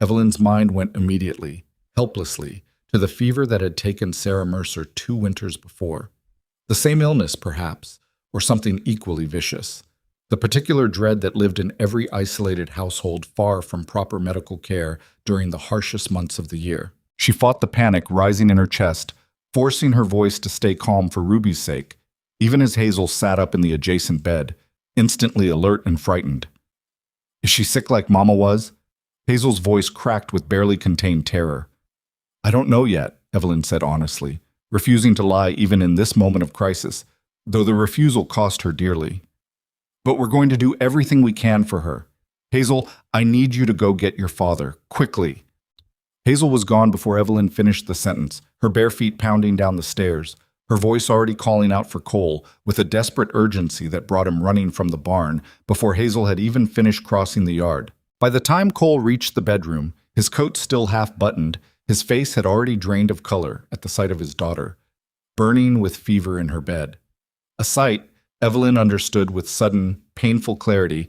Evelyn's mind went immediately, helplessly, to the fever that had taken Sarah Mercer 2 winters before. The same illness, perhaps, or something equally vicious. The particular dread that lived in every isolated household far from proper medical care during the harshest months of the year. She fought the panic rising in her chest, forcing her voice to stay calm for Ruby's sake, even as Hazel sat up in the adjacent bed, instantly alert and frightened. "Is she sick like Mama was?" Hazel's voice cracked with barely contained terror. "I don't know yet," Evelyn said honestly, refusing to lie even in this moment of crisis, though the refusal cost her dearly. "But we're going to do everything we can for her. Hazel, I need you to go get your father, quickly." Hazel was gone before Evelyn finished the sentence, her bare feet pounding down the stairs, her voice already calling out for Cole with a desperate urgency that brought him running from the barn before Hazel had even finished crossing the yard. By the time Cole reached the bedroom, his coat still half buttoned, his face had already drained of color at the sight of his daughter, burning with fever in her bed. A sight Evelyn understood with sudden, painful clarity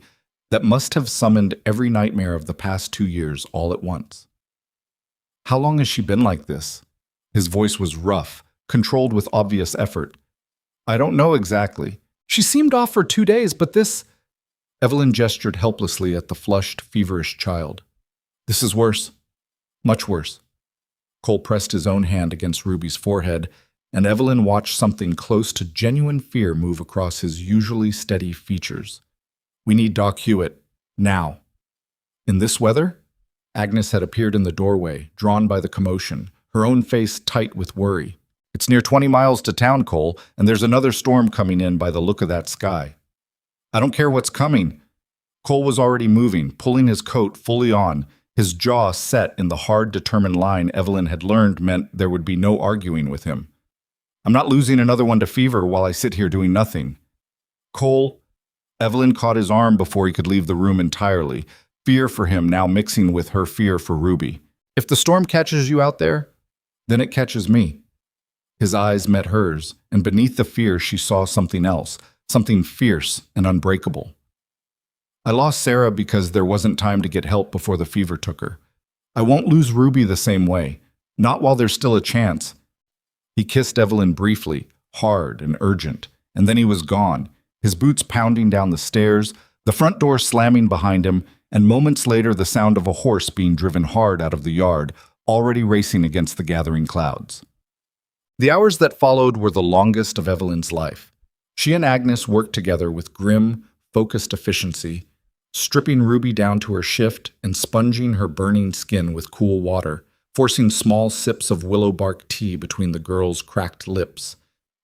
that must have summoned every nightmare of the past 2 years all at once. "How long has she been like this?" His voice was rough, controlled with obvious effort. "I don't know exactly. She seemed off for 2 days, but this—" Evelyn gestured helplessly at the flushed, feverish child. "This is worse. Much worse." Cole pressed his own hand against Ruby's forehead, and Evelyn watched something close to genuine fear move across his usually steady features. "We need Doc Hewitt. Now." "In this weather?" Agnes had appeared in the doorway, drawn by the commotion, her own face tight with worry. "It's near 20 miles to town, Cole, and there's another storm coming in by the look of that sky." "I don't care what's coming." Cole was already moving, pulling his coat fully on, his jaw set in the hard, determined line Evelyn had learned meant there would be no arguing with him. "I'm not losing another one to fever while I sit here doing nothing." "Cole," Evelyn caught his arm before he could leave the room entirely, fear for him now mixing with her fear for Ruby. "If the storm catches you out there, then it catches me." His eyes met hers, and beneath the fear she saw something else, something fierce and unbreakable. I lost Sarah because there wasn't time to get help before the fever took her. I won't lose Ruby the same way, not while there's still a chance. He kissed Evelyn briefly, hard and urgent, and then he was gone, his boots pounding down the stairs, the front door slamming behind him, and moments later the sound of a horse being driven hard out of the yard, already racing against the gathering clouds. The hours that followed were the longest of Evelyn's life. She and Agnes worked together with grim, focused efficiency, stripping Ruby down to her shift and sponging her burning skin with cool water, forcing small sips of willow bark tea between the girl's cracked lips,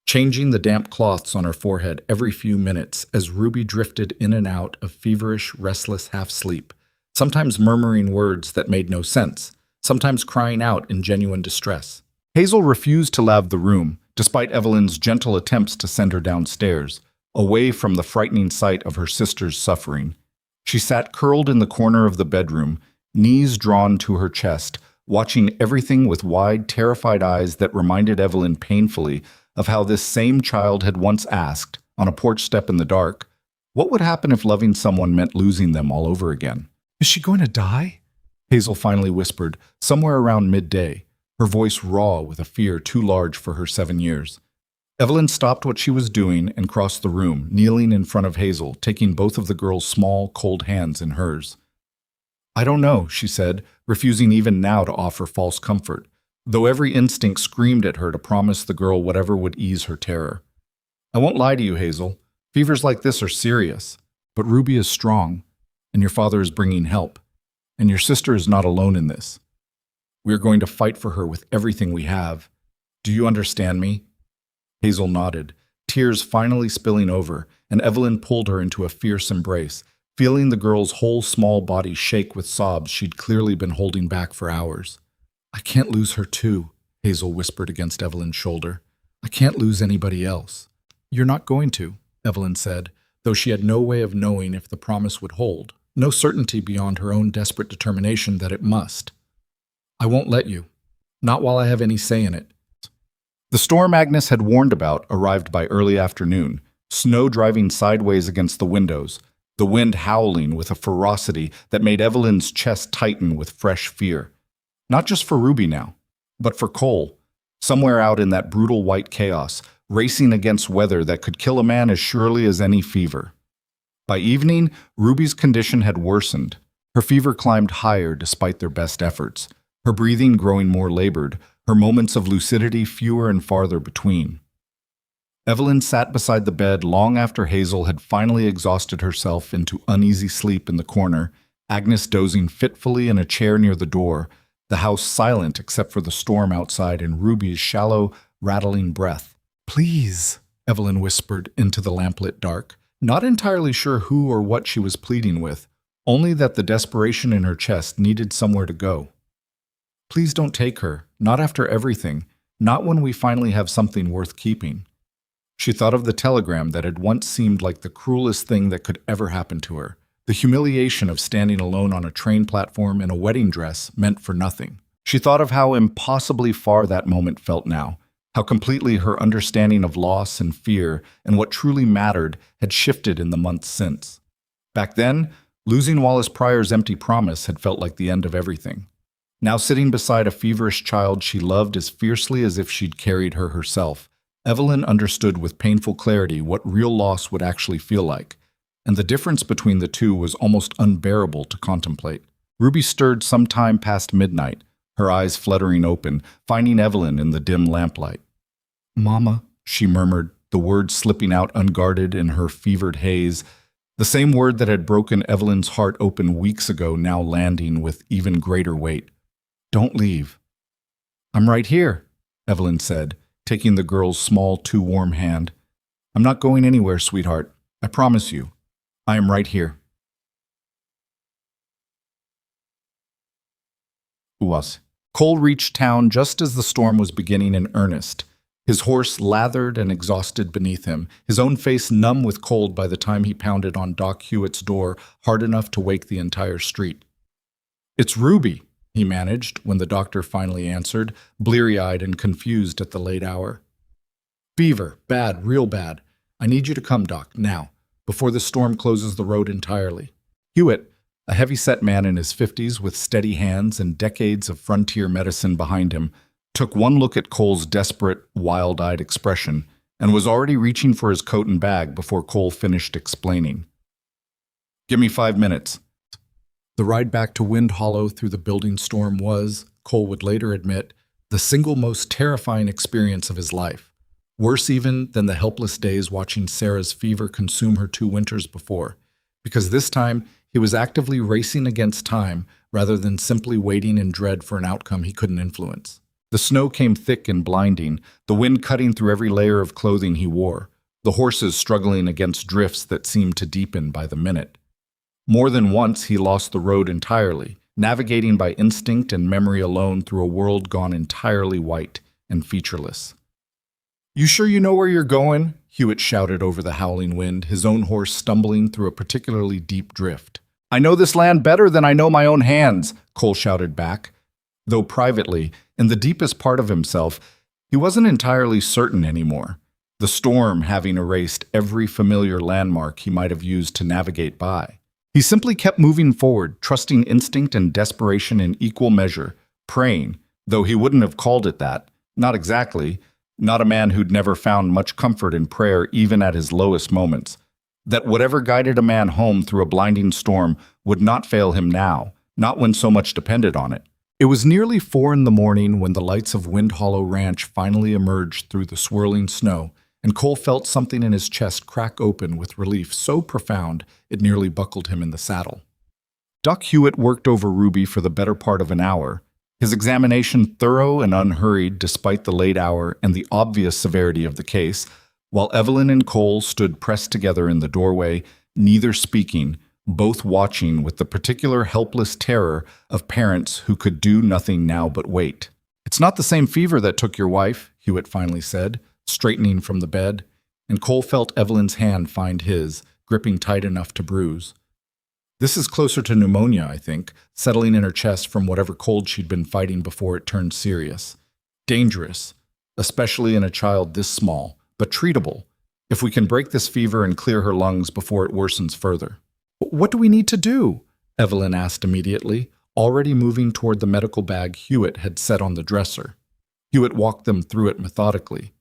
changing the damp cloths on her forehead every few minutes as Ruby drifted in and out of feverish, restless half-sleep, sometimes murmuring words that made no sense, sometimes crying out in genuine distress. Hazel refused to leave the room, despite Evelyn's gentle attempts to send her downstairs, away from the frightening sight of her sister's suffering. She sat curled in the corner of the bedroom, knees drawn to her chest, watching everything with wide, terrified eyes that reminded Evelyn painfully of how this same child had once asked, on a porch step in the dark, what would happen if loving someone meant losing them all over again? "Is she going to die?" Hazel finally whispered, somewhere around midday, her voice raw with a fear too large for her 7 years. Evelyn stopped what she was doing and crossed the room, kneeling in front of Hazel, taking both of the girl's small, cold hands in hers. "I don't know," she said, refusing even now to offer false comfort, though every instinct screamed at her to promise the girl whatever would ease her terror. "I won't lie to you, Hazel. Fevers like this are serious, but Ruby is strong, and your father is bringing help, and your sister is not alone in this. We are going to fight for her with everything we have. Do you understand me?" Hazel nodded, tears finally spilling over, and Evelyn pulled her into a fierce embrace, feeling the girl's whole small body shake with sobs she'd clearly been holding back for hours. "I can't lose her too," Hazel whispered against Evelyn's shoulder. "I can't lose anybody else." "You're not going to," Evelyn said, though she had no way of knowing if the promise would hold, no certainty beyond her own desperate determination that it must. "I won't let you. Not while I have any say in it." The storm Agnes had warned about arrived by early afternoon, snow driving sideways against the windows, the wind howling with a ferocity that made Evelyn's chest tighten with fresh fear. Not just for Ruby now, but for Cole, somewhere out in that brutal white chaos, racing against weather that could kill a man as surely as any fever. By evening, Ruby's condition had worsened. Her fever climbed higher despite their best efforts, her breathing growing more labored, her moments of lucidity fewer and farther between. Evelyn sat beside the bed long after Hazel had finally exhausted herself into uneasy sleep in the corner, Agnes dozing fitfully in a chair near the door, the house silent except for the storm outside and Ruby's shallow, rattling breath. "Please," Evelyn whispered into the lamplit dark, not entirely sure who or what she was pleading with, only that the desperation in her chest needed somewhere to go. "Please don't take her, not after everything, not when we finally have something worth keeping." She thought of the telegram that had once seemed like the cruelest thing that could ever happen to her, the humiliation of standing alone on a train platform in a wedding dress meant for nothing. She thought of how impossibly far that moment felt now, how completely her understanding of loss and fear and what truly mattered had shifted in the months since. Back then, losing Wallace Pryor's empty promise had felt like the end of everything. Now sitting beside a feverish child she loved as fiercely as if she'd carried her herself, Evelyn understood with painful clarity what real loss would actually feel like, and the difference between the two was almost unbearable to contemplate. Ruby stirred some time past midnight, her eyes fluttering open, finding Evelyn in the dim lamplight. "Mama," she murmured, the words slipping out unguarded in her fevered haze, the same word that had broken Evelyn's heart open weeks ago now landing with even greater weight. "Don't leave." "I'm right here," Evelyn said, taking the girl's small, too-warm hand. "I'm not going anywhere, sweetheart. I promise you. I am right here." Was. Cole reached town just as the storm was beginning in earnest, his horse lathered and exhausted beneath him, his own face numb with cold by the time he pounded on Doc Hewitt's door hard enough to wake the entire street. "It's Ruby," he managed when the doctor finally answered, bleary-eyed and confused at the late hour. "Fever, bad, real bad. I need you to come, Doc, now, before the storm closes the road entirely. Hewitt, a heavy-set man in his 50s with steady hands and decades of frontier medicine behind him, took one look at Cole's desperate, wild-eyed expression and was already reaching for his coat and bag before Cole finished explaining. "Give me 5 minutes." The ride back to Wind Hollow through the building storm was, Cole would later admit, the single most terrifying experience of his life, worse even than the helpless days watching Sarah's fever consume her 2 winters before, because this time he was actively racing against time rather than simply waiting in dread for an outcome he couldn't influence. The snow came thick and blinding, the wind cutting through every layer of clothing he wore, the horses struggling against drifts that seemed to deepen by the minute. More than once he lost the road entirely, navigating by instinct and memory alone through a world gone entirely white and featureless. "You sure you know where you're going?" Hewitt shouted over the howling wind, his own horse stumbling through a particularly deep drift. "I know this land better than I know my own hands," Cole shouted back, though privately, in the deepest part of himself, he wasn't entirely certain anymore, the storm having erased every familiar landmark he might have used to navigate by. He simply kept moving forward, trusting instinct and desperation in equal measure, praying, though he wouldn't have called it that, not exactly, not a man who'd never found much comfort in prayer even at his lowest moments, that whatever guided a man home through a blinding storm would not fail him now, not when so much depended on it. It was nearly 4 a.m. when the lights of Wind Hollow Ranch finally emerged through the swirling snow, and Cole felt something in his chest crack open with relief so profound it nearly buckled him in the saddle. Doc Hewitt worked over Ruby for the better part of an hour, his examination thorough and unhurried despite the late hour and the obvious severity of the case, while Evelyn and Cole stood pressed together in the doorway, neither speaking, both watching with the particular helpless terror of parents who could do nothing now but wait. "It's not the same fever that took your wife," Hewitt finally said, straightening from the bed, and Cole felt Evelyn's hand find his, gripping tight enough to bruise. "This is closer to pneumonia, I think, settling in her chest from whatever cold she'd been fighting before it turned serious. Dangerous, especially in a child this small, but treatable, if we can break this fever and clear her lungs before it worsens further." "What do we need to do?" Evelyn asked immediately, already moving toward the medical bag Hewitt had set on the dresser. Hewitt walked them through it methodically.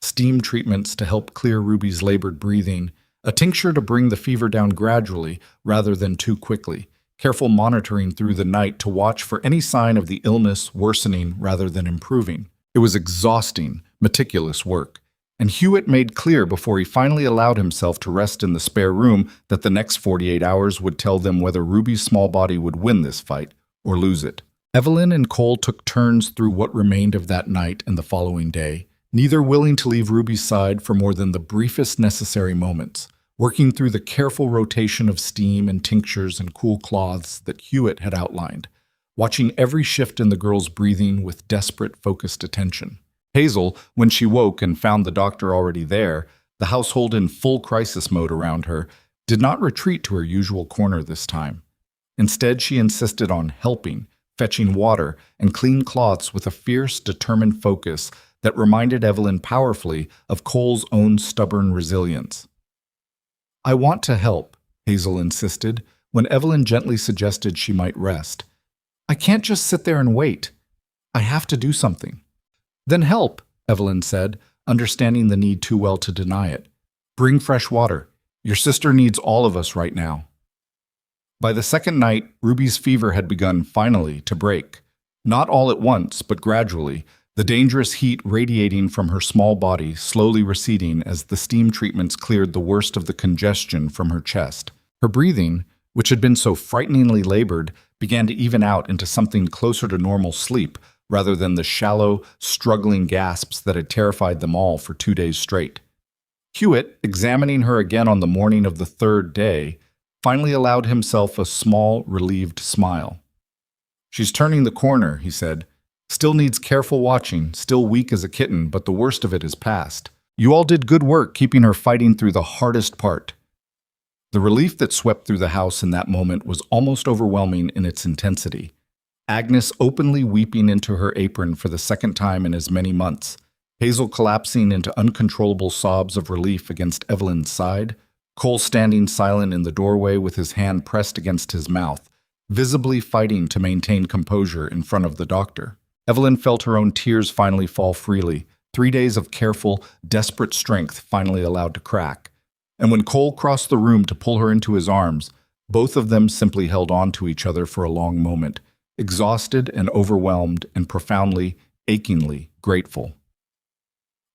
Steam treatments to help clear Ruby's labored breathing, a tincture to bring the fever down gradually rather than too quickly, careful monitoring through the night to watch for any sign of the illness worsening rather than improving. It was exhausting, meticulous work, and Hewitt made clear before he finally allowed himself to rest in the spare room that the next 48 hours would tell them whether Ruby's small body would win this fight or lose it. Evelyn and Cole took turns through what remained of that night and the following day, neither willing to leave Ruby's side for more than the briefest necessary moments, working through the careful rotation of steam and tinctures and cool cloths that Hewitt had outlined, watching every shift in the girl's breathing with desperate, focused attention. Hazel, when she woke and found the doctor already there, the household in full crisis mode around her, did not retreat to her usual corner this time. Instead, she insisted on helping, fetching water, and clean cloths with a fierce, determined focus that reminded Evelyn powerfully of Cole's own stubborn resilience. "I want to help," Hazel insisted, when Evelyn gently suggested she might rest. "I can't just sit there and wait. I have to do something." "Then help," Evelyn said, understanding the need too well to deny it. "Bring fresh water. Your sister needs all of us right now." By the second night, Ruby's fever had begun, finally, to break. Not all at once, but gradually, the dangerous heat radiating from her small body slowly receding as the steam treatments cleared the worst of the congestion from her chest. Her breathing, which had been so frighteningly labored, began to even out into something closer to normal sleep, rather than the shallow, struggling gasps that had terrified them all for 2 days straight. Hewitt, examining her again on the morning of the 3rd day, finally allowed himself a small, relieved smile. "She's turning the corner," he said. "Still needs careful watching, still weak as a kitten, but the worst of it is past. You all did good work keeping her fighting through the hardest part." The relief that swept through the house in that moment was almost overwhelming in its intensity. Agnes openly weeping into her apron for the second time in as many months, Hazel collapsing into uncontrollable sobs of relief against Evelyn's side, Cole standing silent in the doorway with his hand pressed against his mouth, visibly fighting to maintain composure in front of the doctor. Evelyn felt her own tears finally fall freely, 3 days of careful, desperate strength finally allowed to crack. And when Cole crossed the room to pull her into his arms, both of them simply held on to each other for a long moment, exhausted and overwhelmed and profoundly, achingly grateful.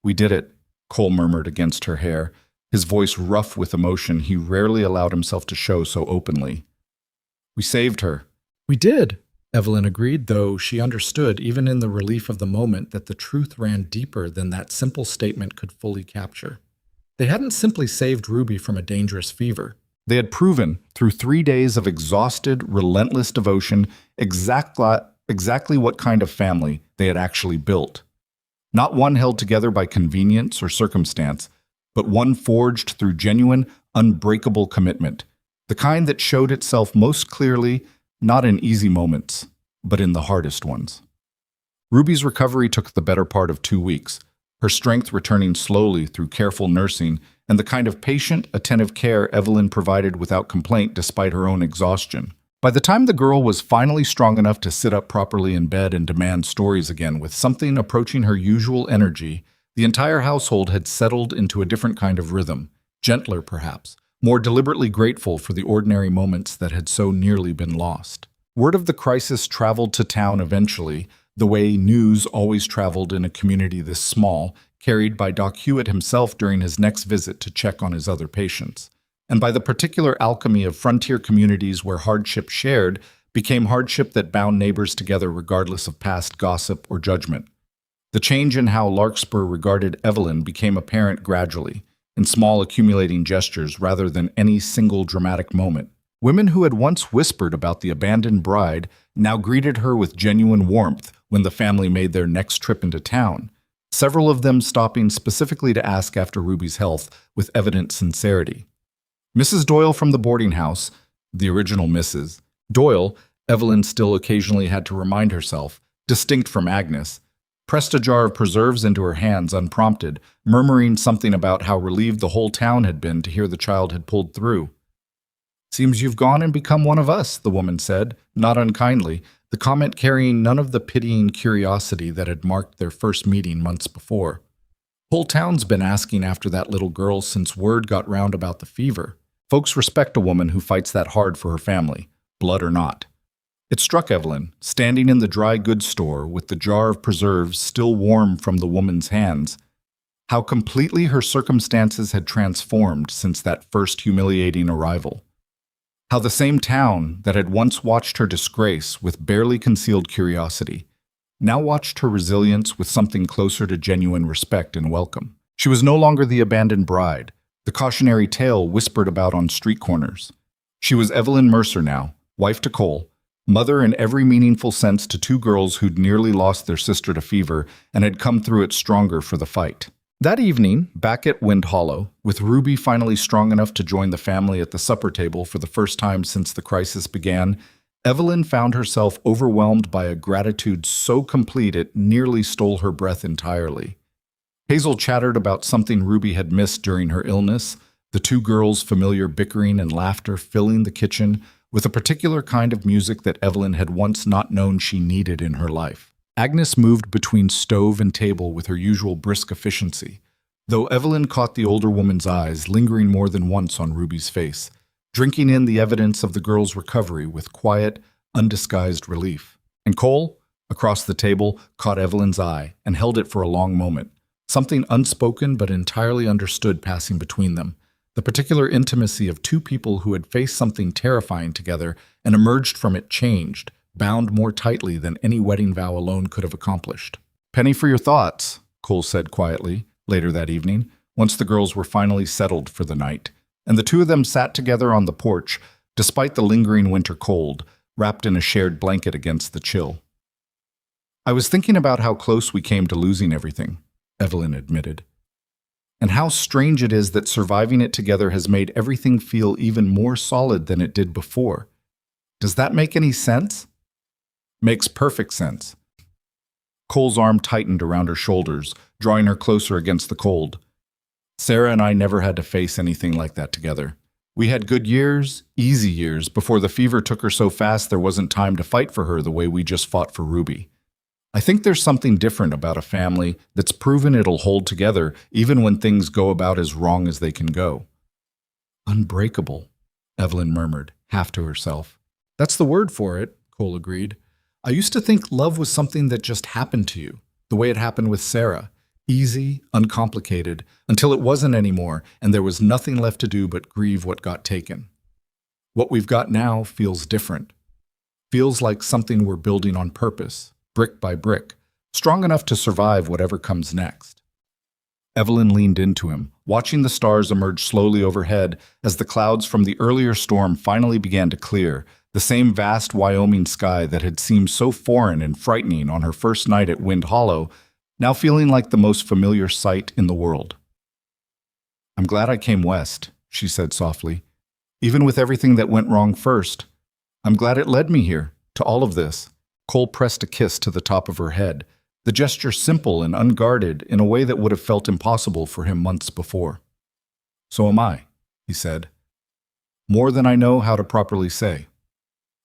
"We did it," Cole murmured against her hair, his voice rough with emotion he rarely allowed himself to show so openly. "We saved her." "We did," Evelyn agreed, though she understood, even in the relief of the moment, that the truth ran deeper than that simple statement could fully capture. They hadn't simply saved Ruby from a dangerous fever. They had proven, through 3 days of exhausted, relentless devotion, exactly what kind of family they had actually built. Not one held together by convenience or circumstance, but one forged through genuine, unbreakable commitment, the kind that showed itself most clearly not in easy moments, but in the hardest ones. Ruby's recovery took the better part of 2 weeks, her strength returning slowly through careful nursing and the kind of patient, attentive care Evelyn provided without complaint despite her own exhaustion. By the time the girl was finally strong enough to sit up properly in bed and demand stories again with something approaching her usual energy, the entire household had settled into a different kind of rhythm, gentler perhaps, more deliberately grateful for the ordinary moments that had so nearly been lost. Word of the crisis traveled to town eventually, the way news always traveled in a community this small, carried by Doc Hewitt himself during his next visit to check on his other patients, and by the particular alchemy of frontier communities where hardship shared became hardship that bound neighbors together regardless of past gossip or judgment. The change in how Larkspur regarded Evelyn became apparent gradually, in small accumulating gestures rather than any single dramatic moment. Women who had once whispered about the abandoned bride now greeted her with genuine warmth when the family made their next trip into town, several of them stopping specifically to ask after Ruby's health with evident sincerity. Mrs. Doyle from the boarding house, the original Mrs. Doyle, Evelyn still occasionally had to remind herself, distinct from Agnes, pressed a jar of preserves into her hands unprompted, murmuring something about how relieved the whole town had been to hear the child had pulled through. "Seems you've gone and become one of us," the woman said, not unkindly, the comment carrying none of the pitying curiosity that had marked their first meeting months before. "Whole town's been asking after that little girl since word got round about the fever. Folks respect a woman who fights that hard for her family, blood or not." It struck Evelyn, standing in the dry goods store with the jar of preserves still warm from the woman's hands, how completely her circumstances had transformed since that first humiliating arrival. How the same town that had once watched her disgrace with barely concealed curiosity now watched her resilience with something closer to genuine respect and welcome. She was no longer the abandoned bride, the cautionary tale whispered about on street corners. She was Evelyn Mercer now, wife to Cole, mother in every meaningful sense to 2 girls who'd nearly lost their sister to fever and had come through it stronger for the fight. That evening, back at Wind Hollow, with Ruby finally strong enough to join the family at the supper table for the first time since the crisis began, Evelyn found herself overwhelmed by a gratitude so complete it nearly stole her breath entirely. Hazel chattered about something Ruby had missed during her illness, the 2 girls' familiar bickering and laughter filling the kitchen with a particular kind of music that Evelyn had once not known she needed in her life. Agnes moved between stove and table with her usual brisk efficiency, though Evelyn caught the older woman's eyes lingering more than once on Ruby's face, drinking in the evidence of the girl's recovery with quiet, undisguised relief. And Cole, across the table, caught Evelyn's eye and held it for a long moment, something unspoken but entirely understood passing between them. The particular intimacy of 2 people who had faced something terrifying together and emerged from it changed, bound more tightly than any wedding vow alone could have accomplished. "Penny for your thoughts," Cole said quietly, later that evening, once the girls were finally settled for the night, and the 2 of them sat together on the porch, despite the lingering winter cold, wrapped in a shared blanket against the chill. "I was thinking about how close we came to losing everything," Evelyn admitted. "And how strange it is that surviving it together has made everything feel even more solid than it did before. Does that make any sense?" "Makes perfect sense." Cole's arm tightened around her shoulders, drawing her closer against the cold. Sarah and I never had to face anything like that together. We had good years, easy years, before the fever took her so fast there wasn't time to fight for her the way we just fought for Ruby. I think there's something different about a family that's proven it'll hold together even when things go about as wrong as they can go. Unbreakable, Evelyn murmured, half to herself. That's the word for it, Cole agreed. I used to think love was something that just happened to you, the way it happened with Sarah. Easy, uncomplicated, until it wasn't anymore, and there was nothing left to do but grieve what got taken. What we've got now feels different. Feels like something we're building on purpose, brick by brick, strong enough to survive whatever comes next. Evelyn leaned into him, watching the stars emerge slowly overhead as the clouds from the earlier storm finally began to clear, the same vast Wyoming sky that had seemed so foreign and frightening on her first night at Wind Hollow, now feeling like the most familiar sight in the world. I'm glad I came west, she said softly. Even with everything that went wrong first, I'm glad it led me here, to all of this. Cole pressed a kiss to the top of her head, the gesture simple and unguarded in a way that would have felt impossible for him months before. So am I, he said. More than I know how to properly say.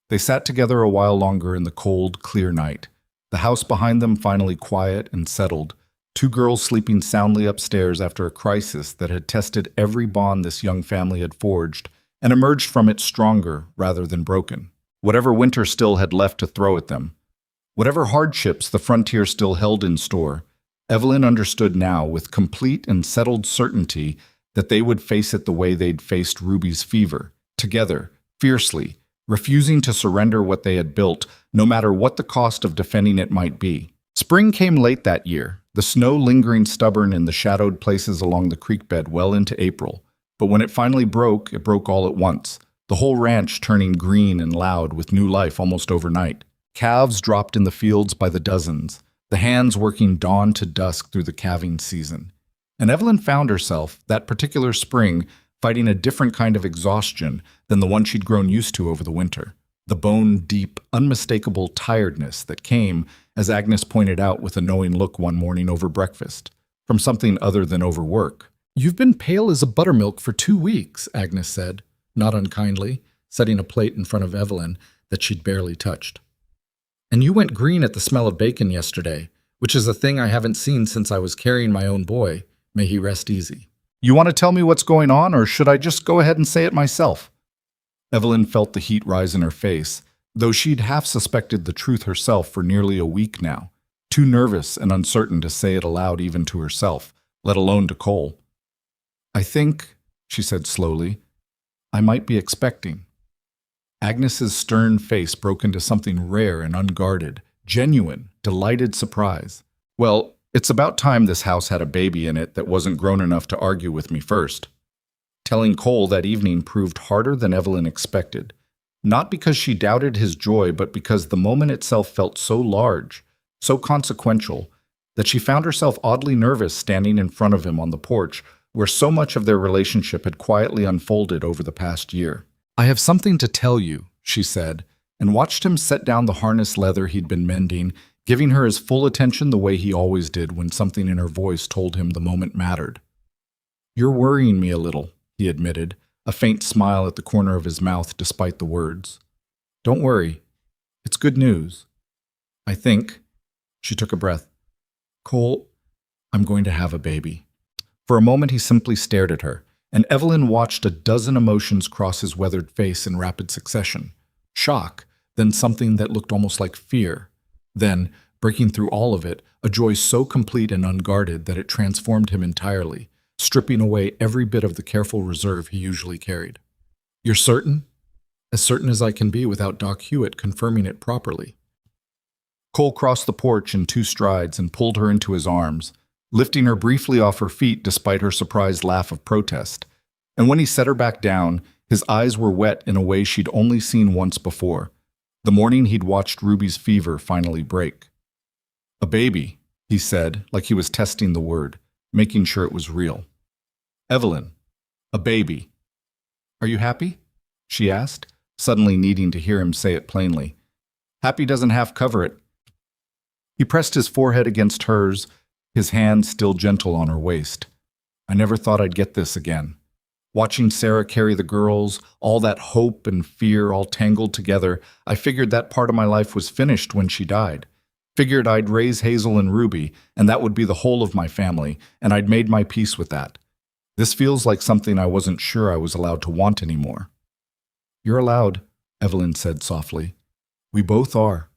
They sat together a while longer in the cold, clear night. The house behind them finally quiet and settled, two girls sleeping soundly upstairs after a crisis that had tested every bond this young family had forged and emerged from it stronger rather than broken. Whatever winter still had left to throw at them, whatever hardships the frontier still held in store, Evelyn understood now with complete and settled certainty that they would face it the way they'd faced Ruby's fever, together, fiercely, refusing to surrender what they had built, no matter what the cost of defending it might be. Spring came late that year, the snow lingering stubborn in the shadowed places along the creek bed well into April. But when it finally broke, it broke all at once, the whole ranch turning green and loud with new life almost overnight. Calves dropped in the fields by the dozens, the hands working dawn to dusk through the calving season. And Evelyn found herself, that particular spring, fighting a different kind of exhaustion than the one she'd grown used to over the winter. The bone-deep, unmistakable tiredness that came, as Agnes pointed out with a knowing look one morning over breakfast, from something other than overwork. You've been pale as a buttermilk for 2 weeks, Agnes said, not unkindly, setting a plate in front of Evelyn that she'd barely touched. And you went green at the smell of bacon yesterday, which is a thing I haven't seen since I was carrying my own boy. May he rest easy. You want to tell me what's going on, or should I just go ahead and say it myself? Evelyn felt the heat rise in her face, though she'd half suspected the truth herself for nearly a week now, too nervous and uncertain to say it aloud even to herself, let alone to Cole. I think, she said slowly, I might be expecting. Agnes's stern face broke into something rare and unguarded, genuine, delighted surprise. Well, it's about time this house had a baby in it that wasn't grown enough to argue with me first. Telling Cole that evening proved harder than Evelyn expected, not because she doubted his joy, but because the moment itself felt so large, so consequential, that she found herself oddly nervous standing in front of him on the porch, where so much of their relationship had quietly unfolded over the past year. I have something to tell you, she said, and watched him set down the harness leather he'd been mending, giving her his full attention the way he always did when something in her voice told him the moment mattered. You're worrying me a little, he admitted, a faint smile at the corner of his mouth despite the words. Don't worry. It's good news. I think, she took a breath, Cole, I'm going to have a baby. For a moment he simply stared at her, and Evelyn watched a dozen emotions cross his weathered face in rapid succession. Shock, then something that looked almost like fear. Then, breaking through all of it, a joy so complete and unguarded that it transformed him entirely, stripping away every bit of the careful reserve he usually carried. You're certain? As certain as I can be without Doc Hewitt confirming it properly. Cole crossed the porch in 2 strides and pulled her into his arms, lifting her briefly off her feet despite her surprised laugh of protest. And when he set her back down, his eyes were wet in a way she'd only seen once before, the morning he'd watched Ruby's fever finally break. A baby, he said, like he was testing the word, making sure it was real. Evelyn, a baby. Are you happy? She asked, suddenly needing to hear him say it plainly. Happy doesn't half cover it. He pressed his forehead against hers, his hand still gentle on her waist. I never thought I'd get this again. Watching Sarah carry the girls, all that hope and fear all tangled together, I figured that part of my life was finished when she died. Figured I'd raise Hazel and Ruby, and that would be the whole of my family, and I'd made my peace with that. This feels like something I wasn't sure I was allowed to want anymore. You're allowed, Evelyn said softly. We both are.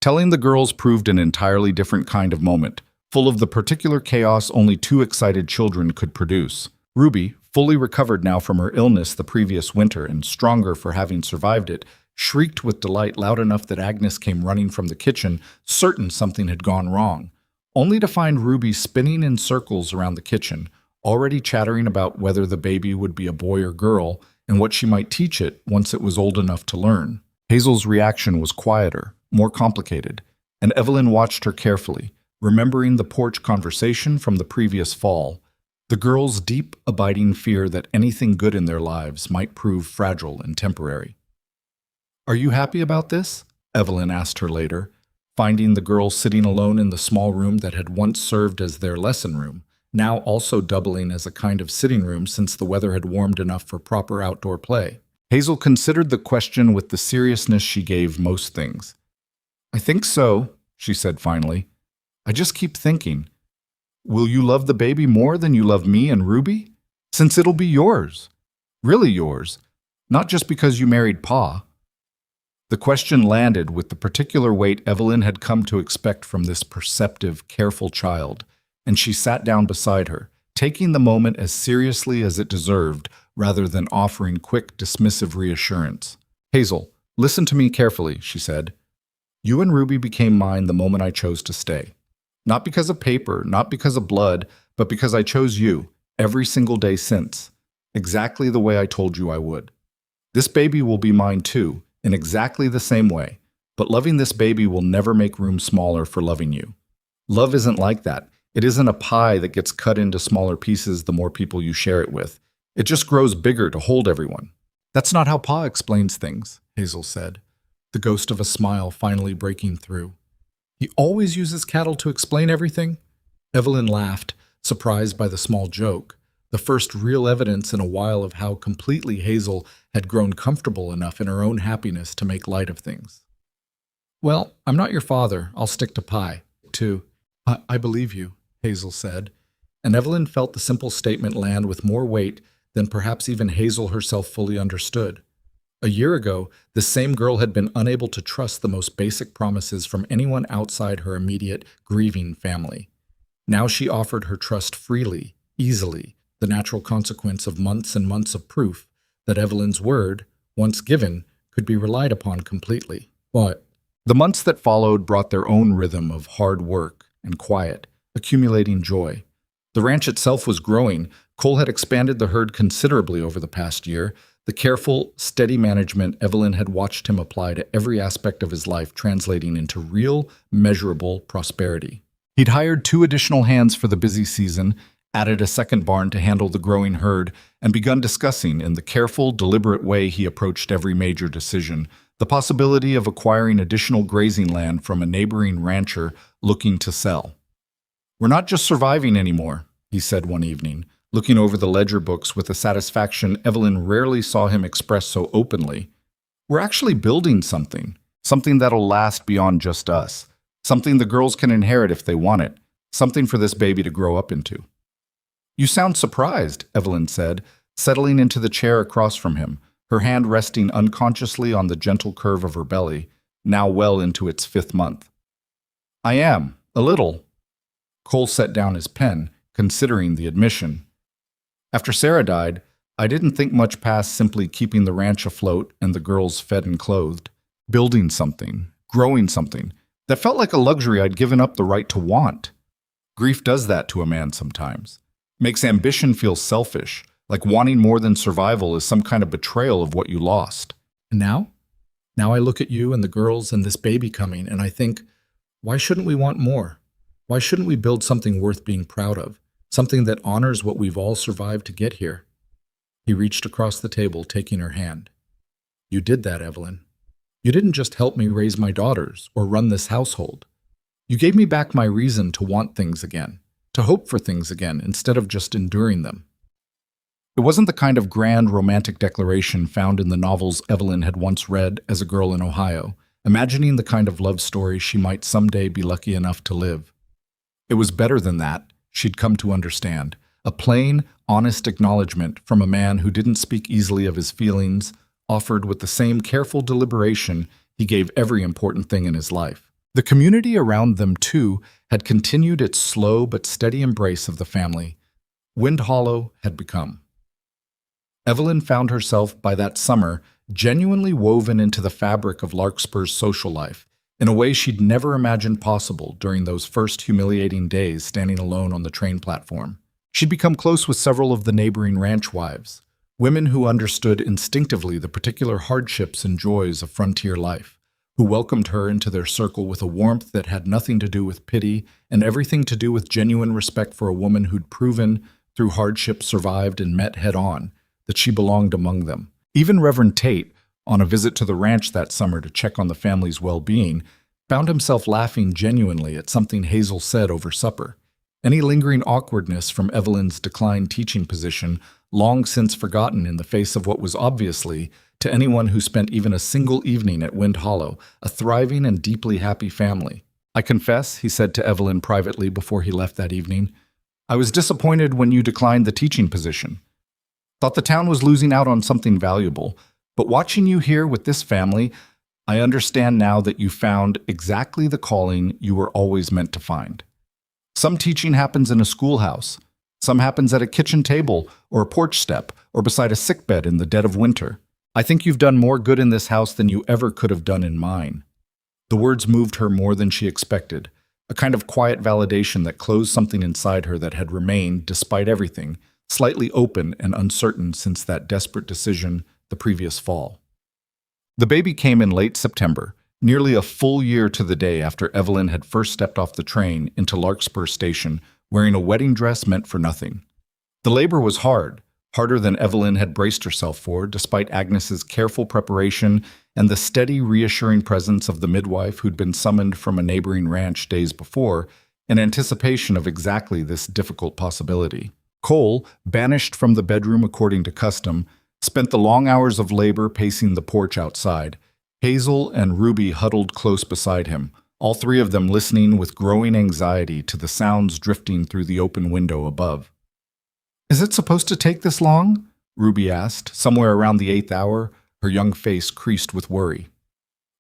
Telling the girls proved an entirely different kind of moment, full of the particular chaos only two excited children could produce. Ruby, fully recovered now from her illness the previous winter and stronger for having survived it, shrieked with delight loud enough that Agnes came running from the kitchen, certain something had gone wrong, only to find Ruby spinning in circles around the kitchen, already chattering about whether the baby would be a boy or girl and what she might teach it once it was old enough to learn. Hazel's reaction was quieter, more complicated, and Evelyn watched her carefully, remembering the porch conversation from the previous fall, the girls' deep, abiding fear that anything good in their lives might prove fragile and temporary. Are you happy about this? Evelyn asked her later, finding the girls sitting alone in the small room that had once served as their lesson room, now also doubling as a kind of sitting room since the weather had warmed enough for proper outdoor play. Hazel considered the question with the seriousness she gave most things. I think so, she said finally. I just keep thinking, will you love the baby more than you love me and Ruby? Since it'll be yours. Really yours. Not just because you married Pa. The question landed with the particular weight Evelyn had come to expect from this perceptive, careful child, and she sat down beside her, taking the moment as seriously as it deserved rather than offering quick, dismissive reassurance. Hazel, listen to me carefully, she said. You and Ruby became mine the moment I chose to stay. Not because of paper, not because of blood, but because I chose you, every single day since, exactly the way I told you I would. This baby will be mine too, in exactly the same way, but loving this baby will never make room smaller for loving you. Love isn't like that. It isn't a pie that gets cut into smaller pieces the more people you share it with. It just grows bigger to hold everyone. That's not how Pa explains things, Hazel said, the ghost of a smile finally breaking through. He always uses cattle to explain everything? Evelyn laughed, surprised by the small joke, the first real evidence in a while of how completely Hazel had grown comfortable enough in her own happiness to make light of things. Well, I'm not your father. I'll stick to pie, too. I believe you, Hazel said, and Evelyn felt the simple statement land with more weight than perhaps even Hazel herself fully understood. A year ago, this same girl had been unable to trust the most basic promises from anyone outside her immediate grieving family. Now she offered her trust freely, easily, the natural consequence of months and months of proof that Evelyn's word, once given, could be relied upon completely. But the months that followed brought their own rhythm of hard work and quiet, accumulating joy. The ranch itself was growing. Cole had expanded the herd considerably over the past year. The careful, steady management Evelyn had watched him apply to every aspect of his life translating into real, measurable prosperity. He'd hired 2 additional hands for the busy season, added a second barn to handle the growing herd, and begun discussing, in the careful, deliberate way he approached every major decision, the possibility of acquiring additional grazing land from a neighboring rancher looking to sell. We're not just surviving anymore, he said one evening, looking over the ledger books with a satisfaction Evelyn rarely saw him express so openly. We're actually building something that'll last beyond just us, something the girls can inherit if they want it, something for this baby to grow up into. You sound surprised, Evelyn said, settling into the chair across from him, her hand resting unconsciously on the gentle curve of her belly, now well into its 5th month. I am, a little. Cole set down his pen, considering the admission. After Sarah died, I didn't think much past simply keeping the ranch afloat and the girls fed and clothed. Building something, growing something, that felt like a luxury I'd given up the right to want. Grief does that to a man sometimes. Makes ambition feel selfish, like wanting more than survival is some kind of betrayal of what you lost. And now? Now I look at you and the girls and this baby coming, and I think, why shouldn't we want more? Why shouldn't we build something worth being proud of? Something that honors what we've all survived to get here? He reached across the table, taking her hand. You did that, Evelyn. You didn't just help me raise my daughters or run this household. You gave me back my reason to want things again, to hope for things again, instead of just enduring them. It wasn't the kind of grand romantic declaration found in the novels Evelyn had once read as a girl in Ohio, imagining the kind of love story she might someday be lucky enough to live. It was better than that, she'd come to understand. A plain, honest acknowledgement from a man who didn't speak easily of his feelings, offered with the same careful deliberation he gave every important thing in his life. The community around them, too, had continued its slow but steady embrace of the family Wind Hollow had become. Evelyn found herself, by that summer, genuinely woven into the fabric of Larkspur's social life, in a way she'd never imagined possible during those first humiliating days standing alone on the train platform. She'd become close with several of the neighboring ranch wives, women who understood instinctively the particular hardships and joys of frontier life, who welcomed her into their circle with a warmth that had nothing to do with pity and everything to do with genuine respect for a woman who'd proven, through hardship, survived and met head-on, that she belonged among them. Even Reverend Tate, on a visit to the ranch that summer to check on the family's well-being, found himself laughing genuinely at something Hazel said over supper. Any lingering awkwardness from Evelyn's declined teaching position, long since forgotten in the face of what was obviously, to anyone who spent even a single evening at Wind Hollow, a thriving and deeply happy family. "I confess," he said to Evelyn privately before he left that evening, "I was disappointed when you declined the teaching position. Thought the town was losing out on something valuable, but watching you here with this family, I understand now that you found exactly the calling you were always meant to find. Some teaching happens in a schoolhouse. Some happens at a kitchen table or a porch step or beside a sickbed in the dead of winter. I think you've done more good in this house than you ever could have done in mine." The words moved her more than she expected, a kind of quiet validation that closed something inside her that had remained, despite everything, slightly open and uncertain since that desperate decision the previous fall. The baby came in late September, nearly a full year to the day after Evelyn had first stepped off the train into Larkspur Station wearing a wedding dress meant for nothing. The labor was hard, harder than Evelyn had braced herself for, despite Agnes's careful preparation and the steady, reassuring presence of the midwife who'd been summoned from a neighboring ranch days before in anticipation of exactly this difficult possibility. Cole, banished from the bedroom according to custom, spent the long hours of labor pacing the porch outside. Hazel and Ruby huddled close beside him, all three of them listening with growing anxiety to the sounds drifting through the open window above. "Is it supposed to take this long?" Ruby asked, somewhere around the 8th hour, her young face creased with worry.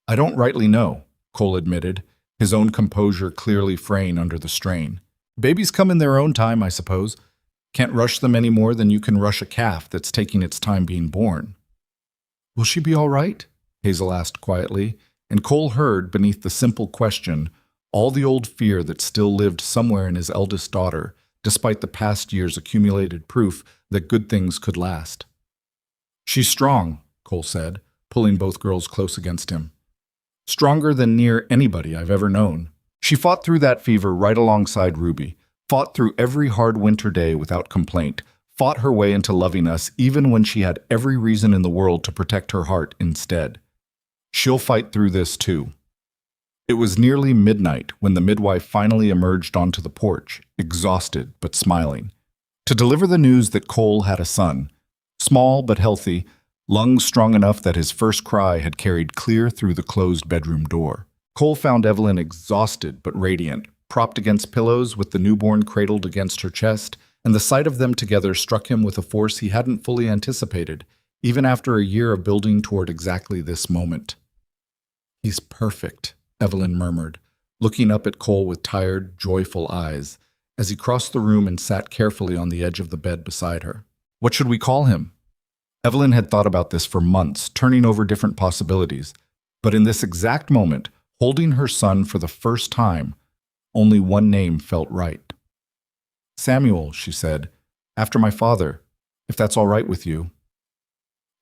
"I don't rightly know," Cole admitted, his own composure clearly fraying under the strain. "Babies come in their own time, I suppose. Can't rush them any more than you can rush a calf that's taking its time being born." "Will she be all right?" Hazel asked quietly, and Cole heard, beneath the simple question, all the old fear that still lived somewhere in his eldest daughter, despite the past year's accumulated proof that good things could last. "She's strong," Cole said, pulling both girls close against him. "Stronger than near anybody I've ever known. She fought through that fever right alongside Ruby, fought through every hard winter day without complaint, fought her way into loving us even when she had every reason in the world to protect her heart instead. She'll fight through this too." It was nearly midnight when the midwife finally emerged onto the porch, exhausted but smiling, to deliver the news that Cole had a son, small but healthy, lungs strong enough that his first cry had carried clear through the closed bedroom door. Cole found Evelyn exhausted but radiant, propped against pillows with the newborn cradled against her chest, and the sight of them together struck him with a force he hadn't fully anticipated, even after a year of building toward exactly this moment. "He's perfect," Evelyn murmured, looking up at Cole with tired, joyful eyes, as he crossed the room and sat carefully on the edge of the bed beside her. "What should we call him?" Evelyn had thought about this for months, turning over different possibilities, but in this exact moment, holding her son for the first time, only one name felt right. "Samuel," she said, "after my father, if that's all right with you."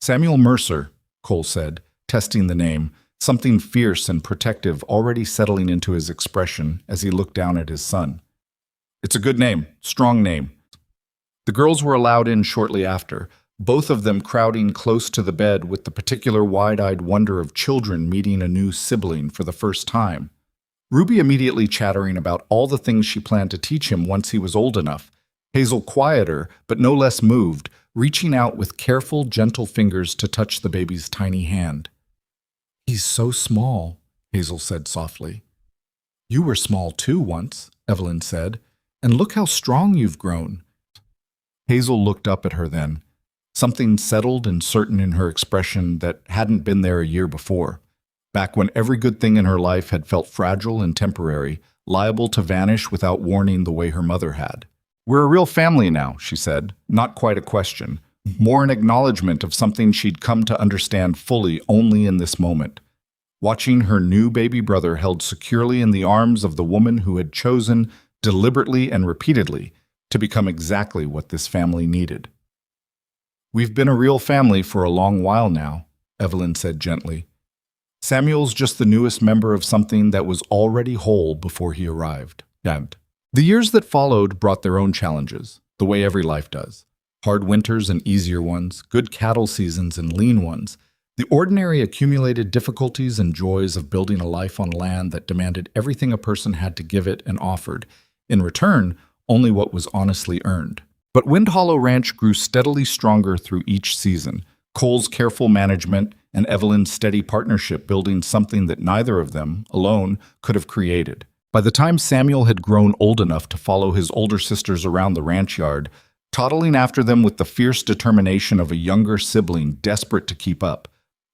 "Samuel Mercer," Cole said, testing the name, something fierce and protective already settling into his expression as he looked down at his son. "It's a good name, strong name." The girls were allowed in shortly after, both of them crowding close to the bed with the particular wide-eyed wonder of children meeting a new sibling for the first time. Ruby immediately chattering about all the things she planned to teach him once he was old enough. Hazel quieter, but no less moved, reaching out with careful, gentle fingers to touch the baby's tiny hand. "He's so small," Hazel said softly. "You were small too once," Evelyn said, "and look how strong you've grown." Hazel looked up at her then, something settled and certain in her expression that hadn't been there a year before, back when every good thing in her life had felt fragile and temporary, liable to vanish without warning the way her mother had. "We're a real family now," she said, not quite a question, more an acknowledgement of something she'd come to understand fully only in this moment. Watching her new baby brother held securely in the arms of the woman who had chosen, deliberately and repeatedly, to become exactly what this family needed. "We've been a real family for a long while now," Evelyn said gently. "Samuel's just the newest member of something that was already whole before he arrived." And the years that followed brought their own challenges, the way every life does. Hard winters and easier ones, good cattle seasons and lean ones, the ordinary accumulated difficulties and joys of building a life on land that demanded everything a person had to give it and offered, in return, only what was honestly earned. But Wind Hollow Ranch grew steadily stronger through each season, Cole's careful management and Evelyn's steady partnership building something that neither of them, alone, could have created. By the time Samuel had grown old enough to follow his older sisters around the ranch yard, toddling after them with the fierce determination of a younger sibling desperate to keep up,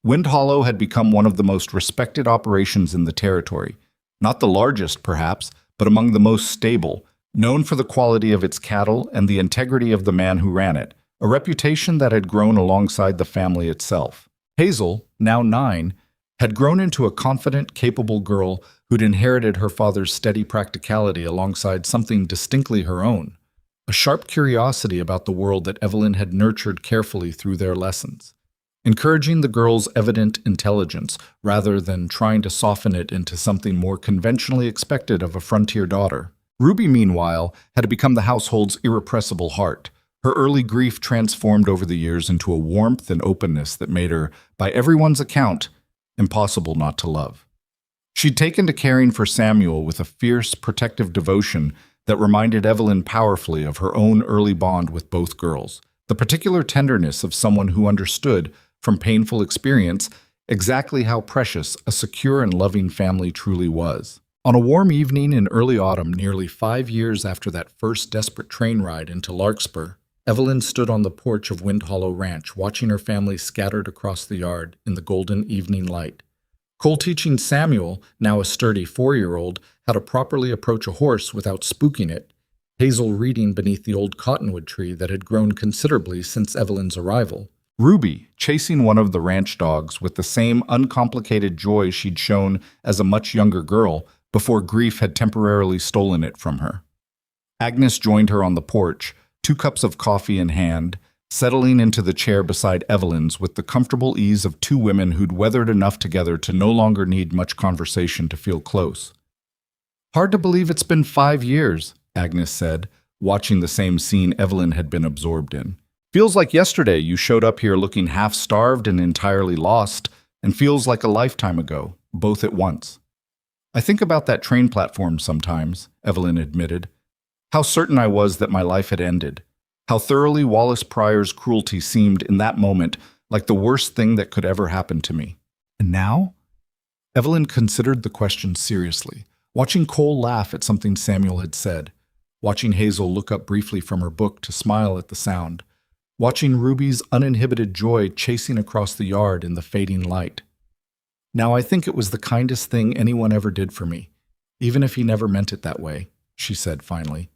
Wind Hollow had become one of the most respected operations in the territory. Not the largest, perhaps, but among the most stable, known for the quality of its cattle and the integrity of the man who ran it, a reputation that had grown alongside the family itself. Hazel, now 9, had grown into a confident, capable girl who'd inherited her father's steady practicality alongside something distinctly her own, a sharp curiosity about the world that Evelyn had nurtured carefully through their lessons, encouraging the girl's evident intelligence rather than trying to soften it into something more conventionally expected of a frontier daughter. Ruby, meanwhile, had become the household's irrepressible heart, her early grief transformed over the years into a warmth and openness that made her, by everyone's account, impossible not to love. She'd taken to caring for Samuel with a fierce, protective devotion that reminded Evelyn powerfully of her own early bond with both girls, the particular tenderness of someone who understood, from painful experience, exactly how precious a secure and loving family truly was. On a warm evening in early autumn, nearly 5 years after that first desperate train ride into Larkspur, Evelyn stood on the porch of Wind Hollow Ranch, watching her family scattered across the yard in the golden evening light. Cole teaching Samuel, now a sturdy 4-year-old, how to properly approach a horse without spooking it, Hazel reading beneath the old cottonwood tree that had grown considerably since Evelyn's arrival, Ruby chasing one of the ranch dogs with the same uncomplicated joy she'd shown as a much younger girl before grief had temporarily stolen it from her. Agnes joined her on the porch, 2 cups of coffee in hand, settling into the chair beside Evelyn's with the comfortable ease of 2 women who'd weathered enough together to no longer need much conversation to feel close. "Hard to believe it's been 5 years, Agnes said, watching the same scene Evelyn had been absorbed in. "Feels like yesterday you showed up here looking half-starved and entirely lost, and feels like a lifetime ago, both at once." "I think about that train platform sometimes," Evelyn admitted. "How certain I was that my life had ended. How thoroughly Wallace Pryor's cruelty seemed in that moment like the worst thing that could ever happen to me. And now?" Evelyn considered the question seriously, watching Cole laugh at something Samuel had said, watching Hazel look up briefly from her book to smile at the sound, watching Ruby's uninhibited joy chasing across the yard in the fading light. "Now I think it was the kindest thing anyone ever did for me, even if he never meant it that way," she said finally.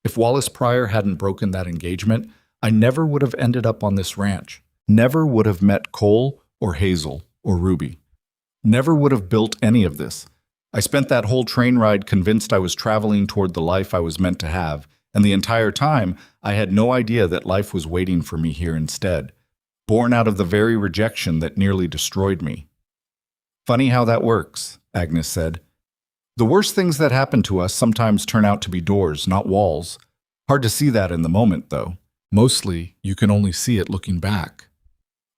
"If Wallace Pryor hadn't broken that engagement, I never would have ended up on this ranch, never would have met Cole or Hazel or Ruby, never would have built any of this. I spent that whole train ride convinced I was traveling toward the life I was meant to have, and the entire time I had no idea that life was waiting for me here instead, born out of the very rejection that nearly destroyed me." "Funny how that works," Agnes said. "The worst things that happen to us sometimes turn out to be doors, not walls. Hard to see that in the moment, though. Mostly, you can only see it looking back."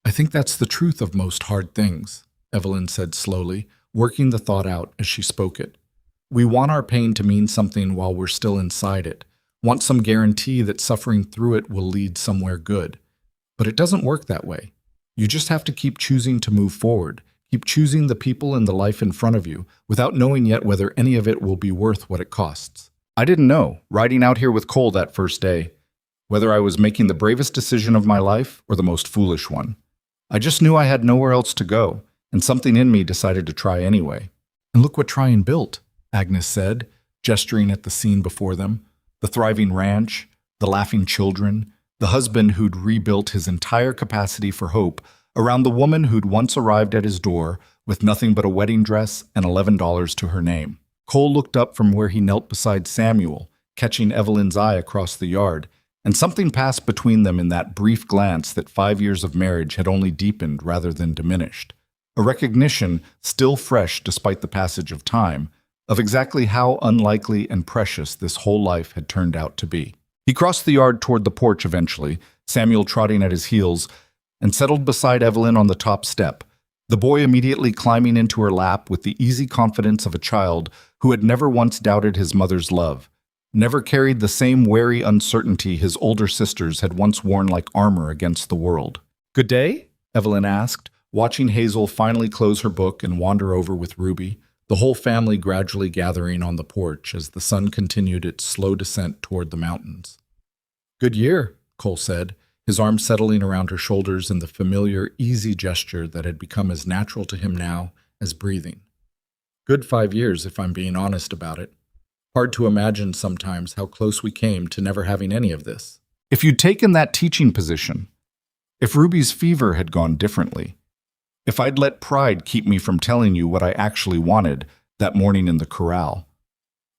"I think that's the truth of most hard things," Evelyn said slowly, working the thought out as she spoke it. We want our pain to mean something while we're still inside it, want some guarantee that suffering through it will lead somewhere good. But it doesn't work that way. You just have to keep choosing to move forward, keep choosing the people and the life in front of you, without knowing yet whether any of it will be worth what it costs. I didn't know, riding out here with Cole that first day, whether I was making the bravest decision of my life or the most foolish one. I just knew I had nowhere else to go, and something in me decided to try anyway. And look what trying built, Agnes said, gesturing at the scene before them. The thriving ranch, the laughing children, the husband who'd rebuilt his entire capacity for hope around the woman who'd once arrived at his door with nothing but a wedding dress and $11 to her name. Cole looked up from where he knelt beside Samuel, catching Evelyn's eye across the yard, and something passed between them in that brief glance that 5 years of marriage had only deepened rather than diminished. A recognition, still fresh despite the passage of time, of exactly how unlikely and precious this whole life had turned out to be. He crossed the yard toward the porch eventually, Samuel trotting at his heels, and settled beside Evelyn on the top step, the boy immediately climbing into her lap with the easy confidence of a child who had never once doubted his mother's love, never carried the same wary uncertainty his older sisters had once worn like armor against the world. "Good day?" Evelyn asked, watching Hazel finally close her book and wander over with Ruby, the whole family gradually gathering on the porch as the sun continued its slow descent toward the mountains. "Good year," Cole said, his arms settling around her shoulders in the familiar, easy gesture that had become as natural to him now as breathing. "Good 5 years, if I'm being honest about it. Hard to imagine sometimes how close we came to never having any of this. If you'd taken that teaching position, if Ruby's fever had gone differently, if I'd let pride keep me from telling you what I actually wanted that morning in the corral.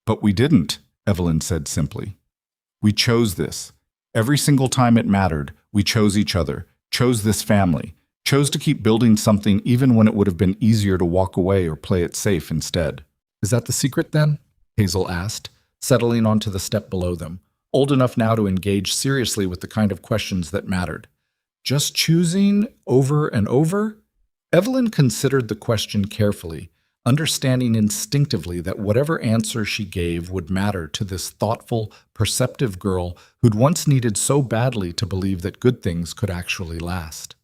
But we didn't," Evelyn said simply. "We chose this. Every single time it mattered, we chose each other, chose this family, chose to keep building something even when it would have been easier to walk away or play it safe instead." "Is that the secret then?" Hazel asked, settling onto the step below them, old enough now to engage seriously with the kind of questions that mattered. "Just choosing over and over?" Evelyn considered the question carefully, understanding instinctively that whatever answer she gave would matter to this thoughtful, perceptive girl who'd once needed so badly to believe that good things could actually last.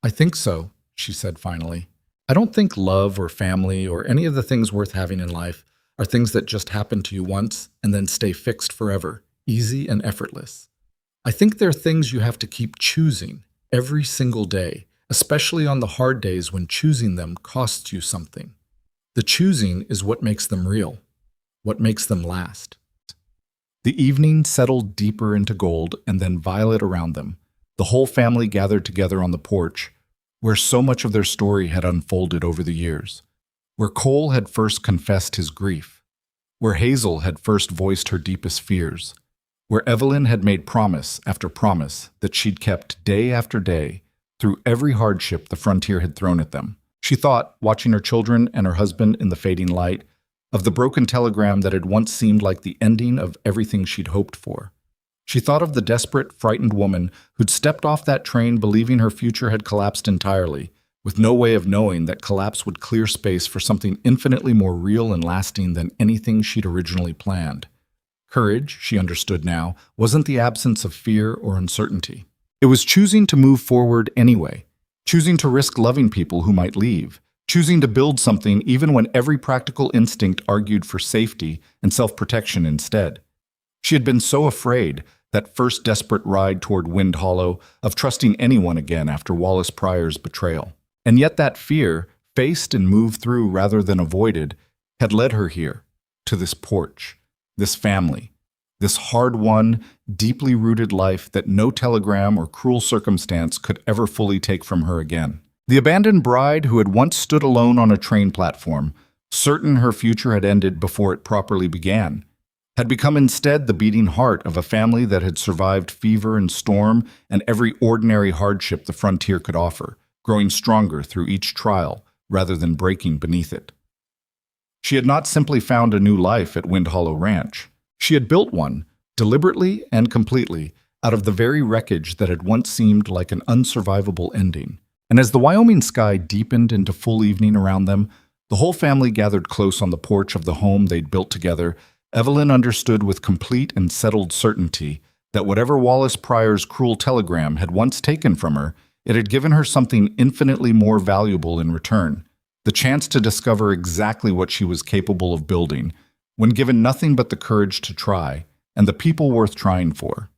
"I think so," she said finally. "I don't think love or family or any of the things worth having in life are things that just happen to you once and then stay fixed forever, easy and effortless. I think they're things you have to keep choosing every single day, especially on the hard days when choosing them costs you something. The choosing is what makes them real, what makes them last." The evening settled deeper into gold and then violet around them. The whole family gathered together on the porch, where so much of their story had unfolded over the years, where Cole had first confessed his grief, where Hazel had first voiced her deepest fears, where Evelyn had made promise after promise that she'd kept day after day through every hardship the frontier had thrown at them. She thought, watching her children and her husband in the fading light, of the broken telegram that had once seemed like the ending of everything she'd hoped for. She thought of the desperate, frightened woman who'd stepped off that train believing her future had collapsed entirely, with no way of knowing that collapse would clear space for something infinitely more real and lasting than anything she'd originally planned. Courage, she understood now, wasn't the absence of fear or uncertainty. It was choosing to move forward anyway, choosing to risk loving people who might leave, choosing to build something even when every practical instinct argued for safety and self-protection instead. She had been so afraid, that first desperate ride toward Wind Hollow, of trusting anyone again after Wallace Pryor's betrayal. And yet that fear, faced and moved through rather than avoided, had led her here, to this porch, this family, this hard-won, deeply rooted life that no telegram or cruel circumstance could ever fully take from her again. The abandoned bride who had once stood alone on a train platform, certain her future had ended before it properly began, had become instead the beating heart of a family that had survived fever and storm and every ordinary hardship the frontier could offer, growing stronger through each trial rather than breaking beneath it. She had not simply found a new life at Wind Hollow Ranch. She had built one, deliberately and completely, out of the very wreckage that had once seemed like an unsurvivable ending. And as the Wyoming sky deepened into full evening around them, The whole family gathered close on the porch of the home they'd built together. Evelyn understood with complete and settled certainty that whatever Wallace Pryor's cruel telegram had once taken from her, it had given her something infinitely more valuable in return: the chance to discover exactly what she was capable of building, when given nothing but the courage to try, and the people worth trying for.